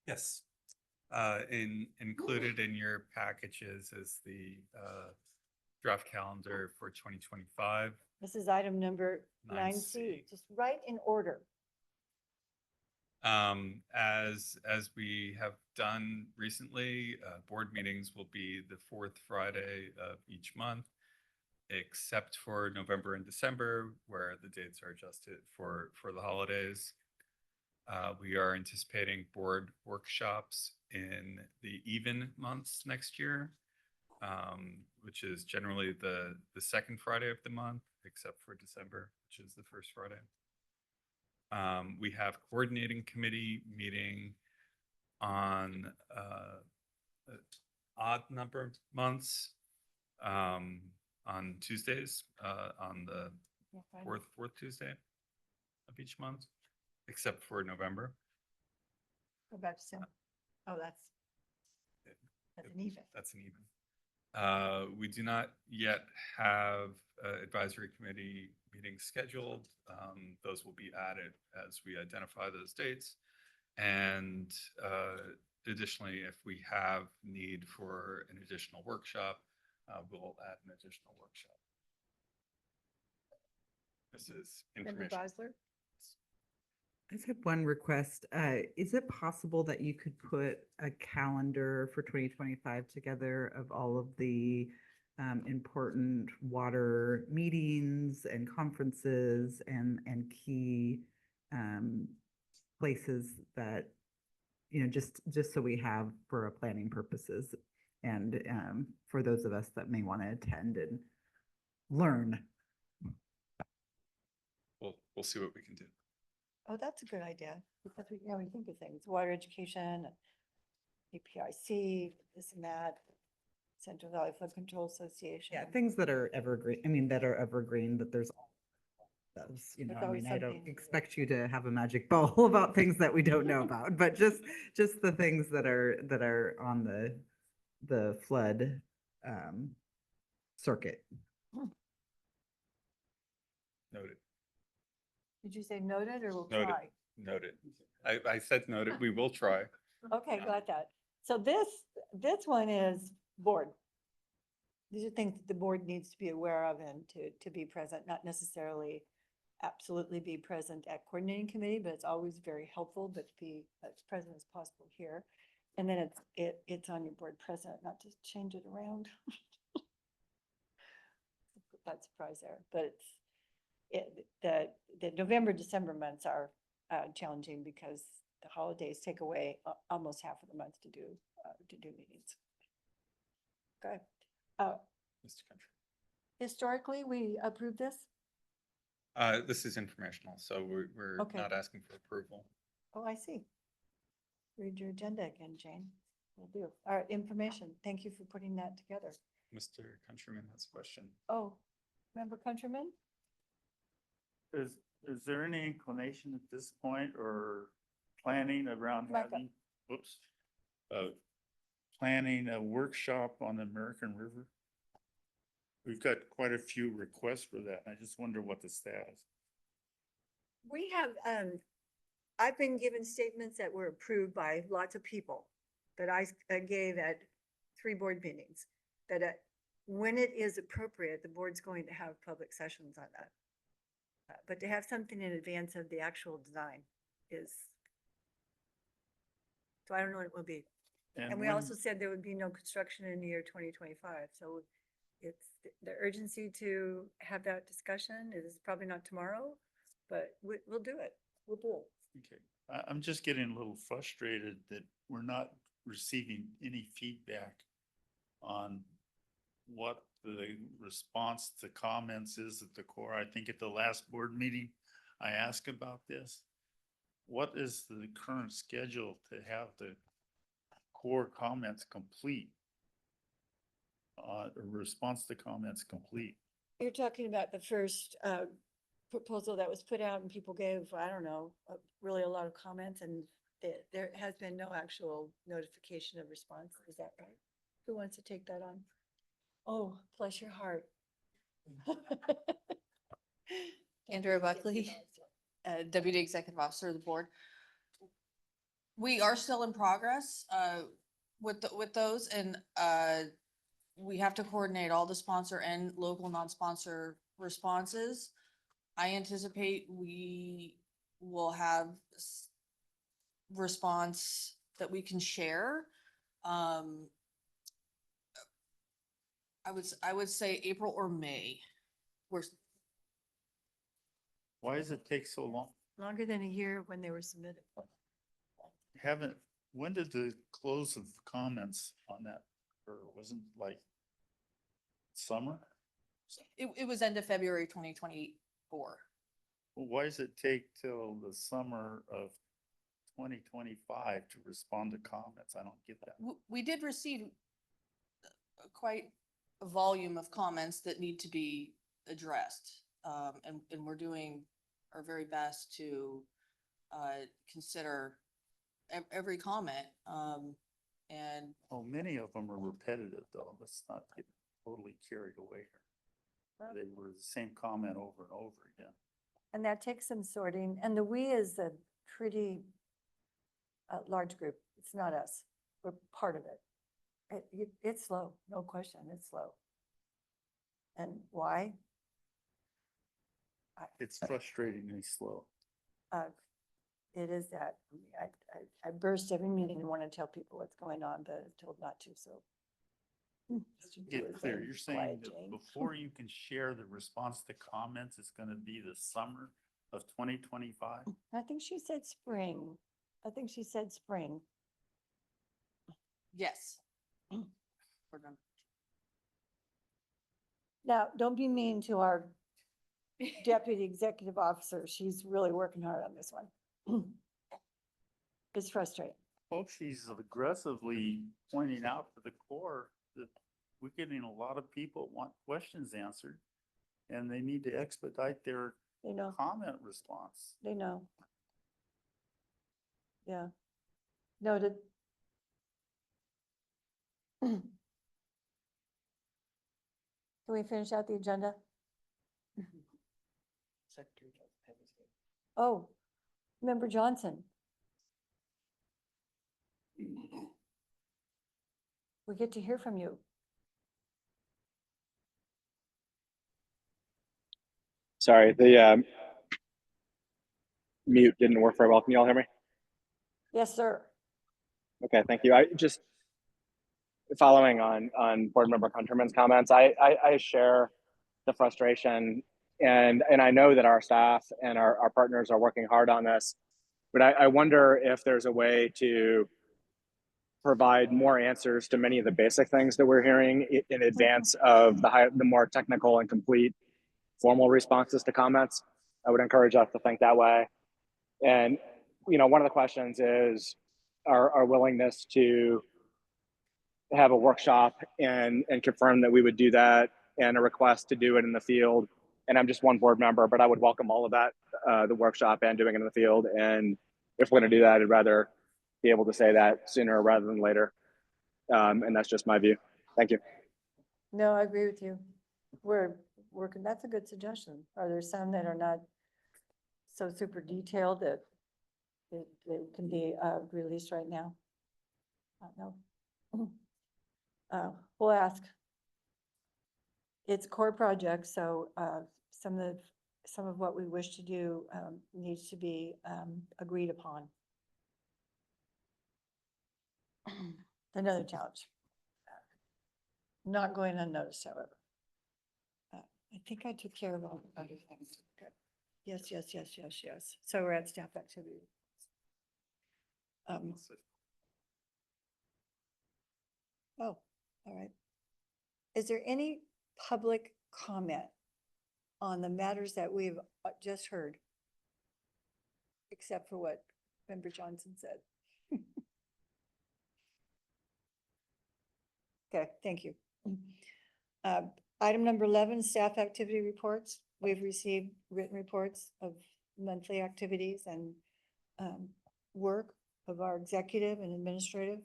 Yes. Included in your packages is the draft calendar for 2025. This is item number 9C, just right in order. As we have done recently, board meetings will be the fourth Friday of each month, except for November and December, where the dates are adjusted for the holidays. We are anticipating board workshops in the even months next year, which is generally the second Friday of the month, except for December, which is the first Friday. We have coordinating committee meeting on odd number of months on Tuesdays, on the fourth Tuesday of each month, except for November. Go back to Sam. Oh, that's an even. That's an even. We do not yet have advisory committee meetings scheduled. Those will be added as we identify those dates. And additionally, if we have need for an additional workshop, we'll add an additional workshop. This is Member information. Bosler? I just have one request. Is it possible that you could put a calendar for 2025 together of all of the important water meetings and conferences and key places that, just so we have for planning purposes and for those of us that may want to attend and learn. We'll see what we can do. Oh, that's a good idea, because we think of things, water education, APIC, this and that, Central Valley Flood Control Association. Yeah, things that are evergreen, that are evergreen, that there's those, There's I always don't something. expect you to have a magic ball about things that we don't know about, but just the things that are on the flood circuit. Noted. Did you say noted or we'll Noted. try? Noted. I said noted. We will try. Okay, got that. So this one is board. These are things that the board needs to be aware of and to be present, not necessarily absolutely be present at coordinating committee, but it's always very helpful, but to be as present as possible here. And then it's on your board president, not to change it around. That surprise there, but the November, December months are challenging because the holidays take away almost half of the month to do meetings. Okay. Mr. Country. Historically, we approved this. This is informational, so we're Okay. not asking for approval. Oh, I see. Read your agenda again, Jane. Will do. All right, information. Thank you for putting that together. Mr. Countryman has a question. Oh, Member Countryman? Is there any inclination at this point or planning around Micah. having, whoops, planning a workshop on the American River? We've got quite a few requests for that. I just wonder what the status. We have, I've been given statements that were approved by lots of people that I gave at 3 board meetings, that when it is appropriate, the board's going to have public sessions on that. But to have something in advance of the actual design is, so I don't know what it will be. And we when- also said there would be no construction in the year 2025. So it's the urgency to have that discussion is probably not tomorrow, but we'll do it. We'll do it. Okay, I'm just getting a little frustrated that we're not receiving any feedback on what the response to comments is at the core. I think at the last board meeting, I asked about this. What is the current schedule to have the core comments complete? A response to comments complete? You're talking about the first proposal that was put out and people gave, I don't know, really a lot of comments, and there has been no actual notification of response. Is that right? Who wants to take that on? Oh, bless your heart. Andrea Buckley, Deputy Executive Officer of the Board. We are still in progress with those, and we have to coordinate all the sponsor and local non-sponsor responses. I anticipate we will have response that we can share. I would say April or May. Why does it take so long? Longer than a year when they were submitted. When did the close of comments on that, or wasn't like summer? It was end of February 2024. Well, why does it take till the summer of 2025 to respond to comments? I don't get that. We did receive quite a volume of comments that need to be addressed. And we're doing our very best to consider every comment. And Oh, many of them are repetitive though. Let's not get totally carried away here. They were the same comment over and over again. And that takes some sorting. And the we is a pretty large group. It's not us. We're part of it. It's slow, no question. It's slow. And why? It's frustratingly slow. It is that. I burst every meeting and want to tell people what's going on, but I'm told not to, so. Get clear, you're saying that before you can share the response to comments, it's gonna be the summer of 2025? I think she said spring. I think she said spring. yes. We're done. Now, don't be mean to our deputy executive officer. She's really working hard on this one. It's frustrating. Well, she's aggressively pointing out to the core that we're getting a lot of people want questions answered, and they need to expedite their They know, comment response. they know. Yeah. Noted. Can we finish out the agenda? Oh, Member Johnson. We get to hear from you. Sorry, the mute didn't work very well. Can you all hear me? Yes, sir. Okay, thank you. I just following on Board Member Countryman's comments. I share the frustration, and I know that our staff and our partners are working hard on this, but I wonder if there's a way to provide more answers to many of the basic things that we're hearing in advance of the more technical and complete formal responses to comments. I would encourage us to think that way. And, you know, one of the questions is our willingness to have a workshop and confirm that we would do that, and a request to do it in the field. And I'm just one board member, but I would welcome all of that, the workshop and doing it in the field. And if we're going to do that, I'd rather be able to say that sooner rather than later. And that's just my view. Thank you. No, I agree with you. We're working, that's a good suggestion. Are there some that are not so super detailed that it can be released right now? No. We'll ask. It's core project, so some of what we wish to do needs to be agreed upon. Another challenge. Not going unnoticed, however. I think I took care of all the other things. Good. Yes, yes, yes, yes, yes. So we're at staff activity. Oh, all right. Is there any public comment on the matters that we've just heard? Except for what Member Johnson said. Okay, thank you. Item number 11, staff activity reports. We've received written reports of monthly activities and work of our executive and administrative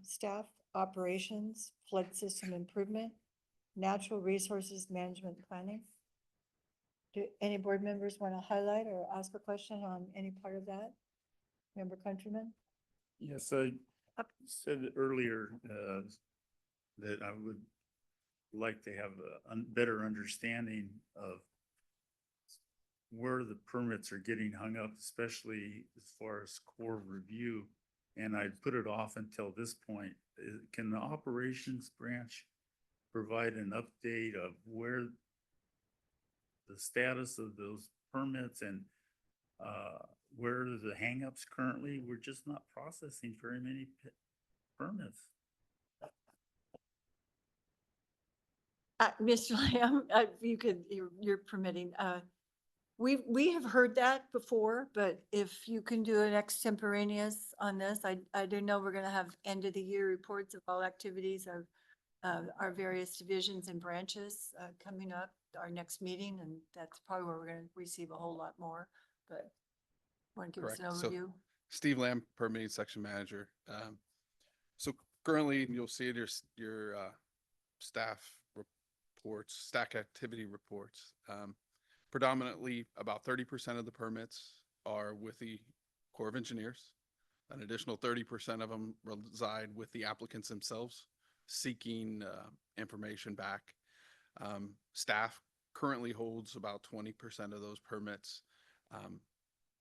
staff, operations, flood system improvement, natural resources management planning. Do any board members want to highlight or ask a question on any part of that? Member Countryman? Yes, I said earlier that I would like to have a better understanding of where the permits are getting hung up, especially as far as core review. And I'd put it off until this point. Can the operations branch provide an update of where the status of those permits and where are the hangups currently? We're just not processing very many permits. Mr. Lamb, you're permitting, we have heard that before, but if you can do an extemporaneous on this, I do know we're gonna have end of the year reports of all activities of our various divisions and branches coming up, our next meeting, and that's probably where we're gonna receive a whole lot more, but want to give us an Correct. So overview? Steve Lamb, permitting section manager. So currently you'll see your staff reports, stack activity reports. Predominantly about 30% of the permits are with the Corps of Engineers. An additional 30% of them reside with the applicants themselves, seeking information back. Staff currently holds about 20% of those permits.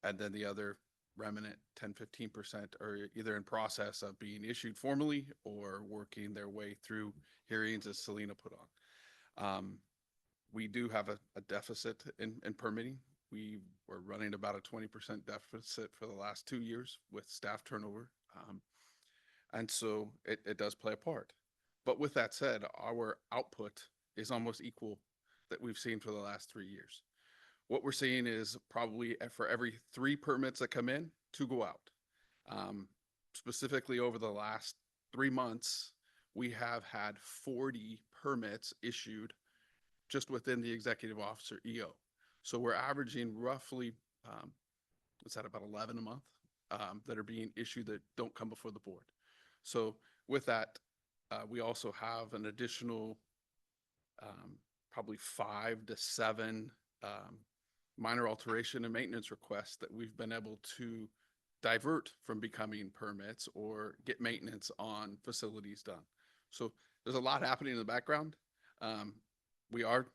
And then the other remnant 10-15% are either in process of being issued formally or working their way through hearings as Selena put on. We do have a deficit in permitting. We were running about a 20% deficit for the last 2 years with staff turnover. And so it does play a part. But with that said, our output is almost equal that we've seen for the last 3 years. What we're seeing is probably for every 3 permits that come in, 2 go out. Specifically over the last 3 months, we have had 40 permits issued just within the executive officer EO. So we're averaging roughly, what's that, about 11 a month that are being issued that don't come before the board. So with that, we also have an additional probably 5 to 7 minor alteration and maintenance requests that we've been able to divert from becoming permits or get maintenance on facilities done. So there's a lot happening in the background. We are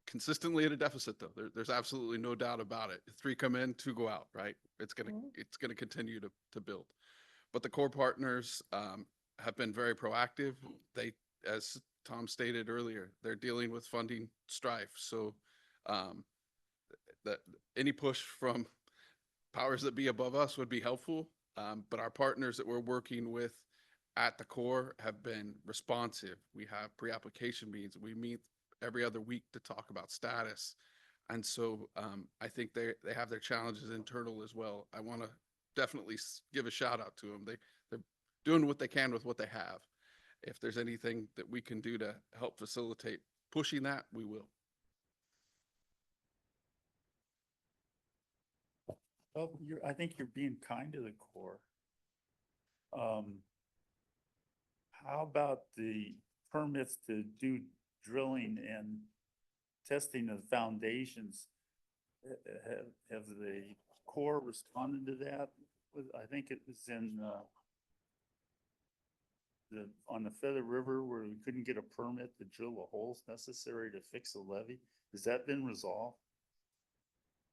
consistently at a deficit though. There's absolutely no doubt about it. 3 come in, 2 go out, right? It's gonna continue to build. But the core partners have been very proactive. They, as Tom stated earlier, they're dealing with funding strife. So that any push from powers that be above us would be helpful. But our partners that we're working with at the core have been responsive. We have pre-application meetings. We meet every other week to talk about status. And so I think they have their challenges internal as well. I want to definitely give a shout out to them. They're doing what they can with what they have. If there's anything that we can do to help facilitate pushing that, we will. Well, I think you're being kind to the core. How about the permits to do drilling and testing of foundations? Have the Corps responded to that? I think it was in on the Feather River where we couldn't get a permit to drill the holes necessary to fix the levee. Has that been resolved?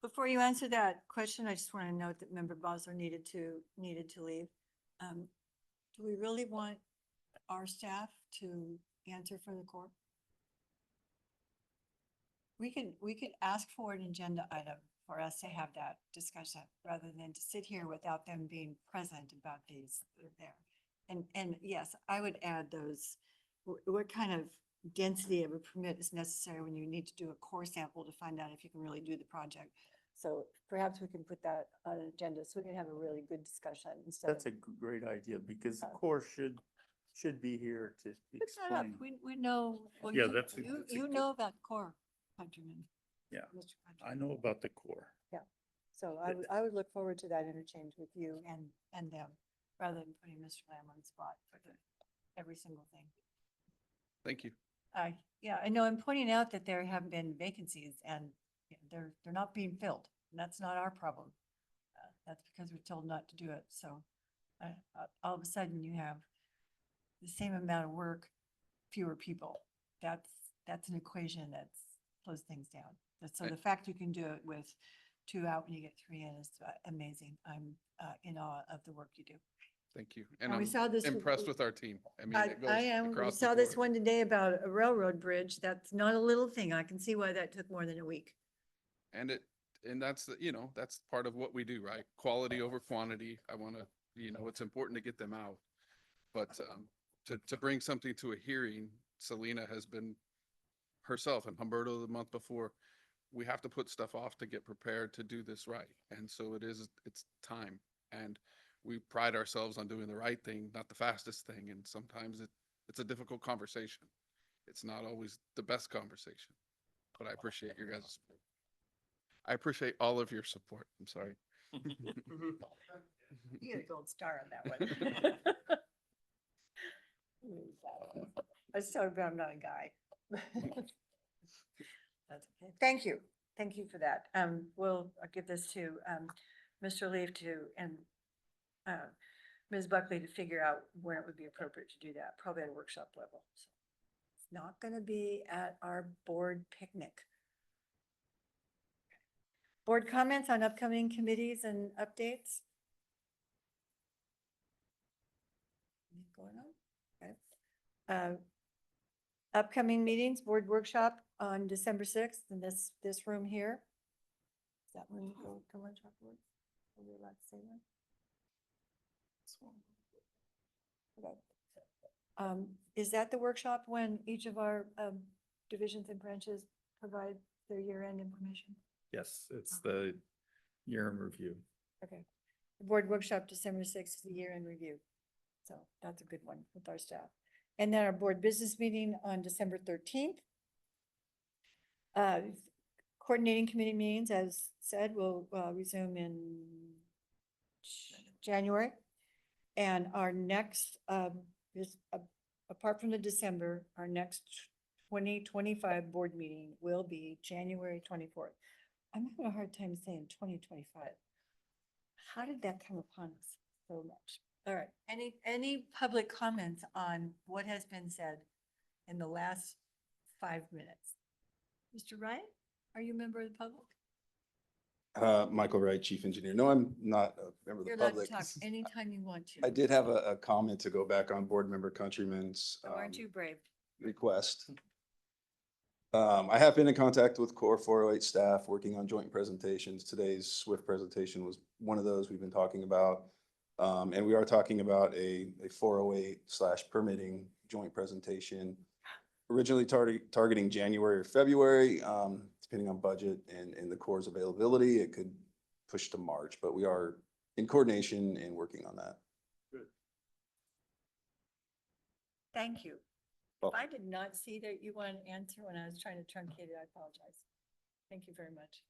Before you answer that question, I just want to note that Member Bosler needed to leave. Do we really want our staff to answer for the Corps? We could ask for an agenda item for us to have that discussion rather than to sit here without them being present about these there. And yes, I would add those, what kind of density of a permit is necessary when you need to do a core sample to find out if you can really do the project. So perhaps we can put that on an agenda so we can have a really good discussion instead That's of. a great idea because the Corps should be here to Look that up. explain. We know. Well, Yeah, you- that's a- You, that's a you good- know about Core, Countryman. Yeah, Mr. I Countryman. know about the Corps. Yeah, so I would look forward to that interchange with you and them, rather than putting Mr. Lamb on the spot for every single thing. Thank you. Yeah, I know, I'm pointing out that there have been vacancies and they're not being filled, and that's not our problem. That's because we're told not to do it, so all of a sudden you have the same amount of work, fewer people. That's an equation that slows things down. So the fact you can do it with 2 out when you get 3 in is amazing. I'm in awe of the work you do. Thank you. And And we I'm saw this- impressed with our team. I mean, it goes I am, we across the saw this board. one today about a railroad bridge. That's not a little thing. I can see why that took more than a week. And that's, that's part of what we do, right? Quality over quantity. I want to, it's important to get them out. But to bring something to a hearing, Selena has been herself and Humberto the month before. We have to put stuff off to get prepared to do this right. And so it's time. And we pride ourselves on doing the right thing, not the fastest thing. And sometimes it's a difficult conversation. It's not always the best conversation, but I appreciate your guys' support. I appreciate all of your support. I'm sorry. You get a gold star on that one. I just told him I'm not a guy. That's okay. Thank you. Thank you for that. I'll give this to Mr. Leaf and Ms. Buckley to figure out when it would be appropriate to do that, probably at a workshop level. So it's not going to be at our board picnic. Board comments on upcoming committees and updates? Anything going on? Okay. Upcoming meetings, board workshop on December 6th in this room here. Is that when you go to lunch afterwards? Are we allowed to say that? Okay. Is that the workshop when each of our divisions and branches provide their year-end information? Yes, it's the year in review. Okay. The board workshop, December 6th, is the year-end review. So that's a good one with our staff. And then our board business meeting on December 13th. Coordinating committee meetings, as said, will resume in January. And our next, apart from the December, our next 2025 board meeting will be January 24th. I'm having a hard time saying 2025. How did that come upon us so much? All right, any public comments on what has been said in the last 5 minutes? Mr. Wright, are you a member of the public? Michael Wright, Chief Engineer. No, I'm not a member of the You're allowed to public. talk anytime you want to. I did have a comment to go back on Board Member Countryman's Aren't you brave? request. I have been in contact with Core 408 staff working on joint presentations. Today's SWIFT presentation was one of those we've been talking about. And we are talking about a 408/permitting joint presentation. Originally targeting January or February, depending on budget and the Corps' availability, it could push to March, but we are in coordination and working on that. Thank you. If I did not see that you wanted an answer when I was trying to truncate it, I apologize. Thank you very much.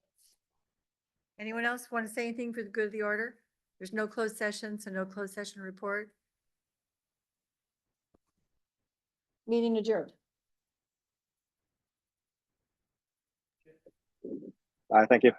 Anyone else want to say anything for the good of the order? There's no closed session, so no closed session report. Meeting adjourned. Thank you.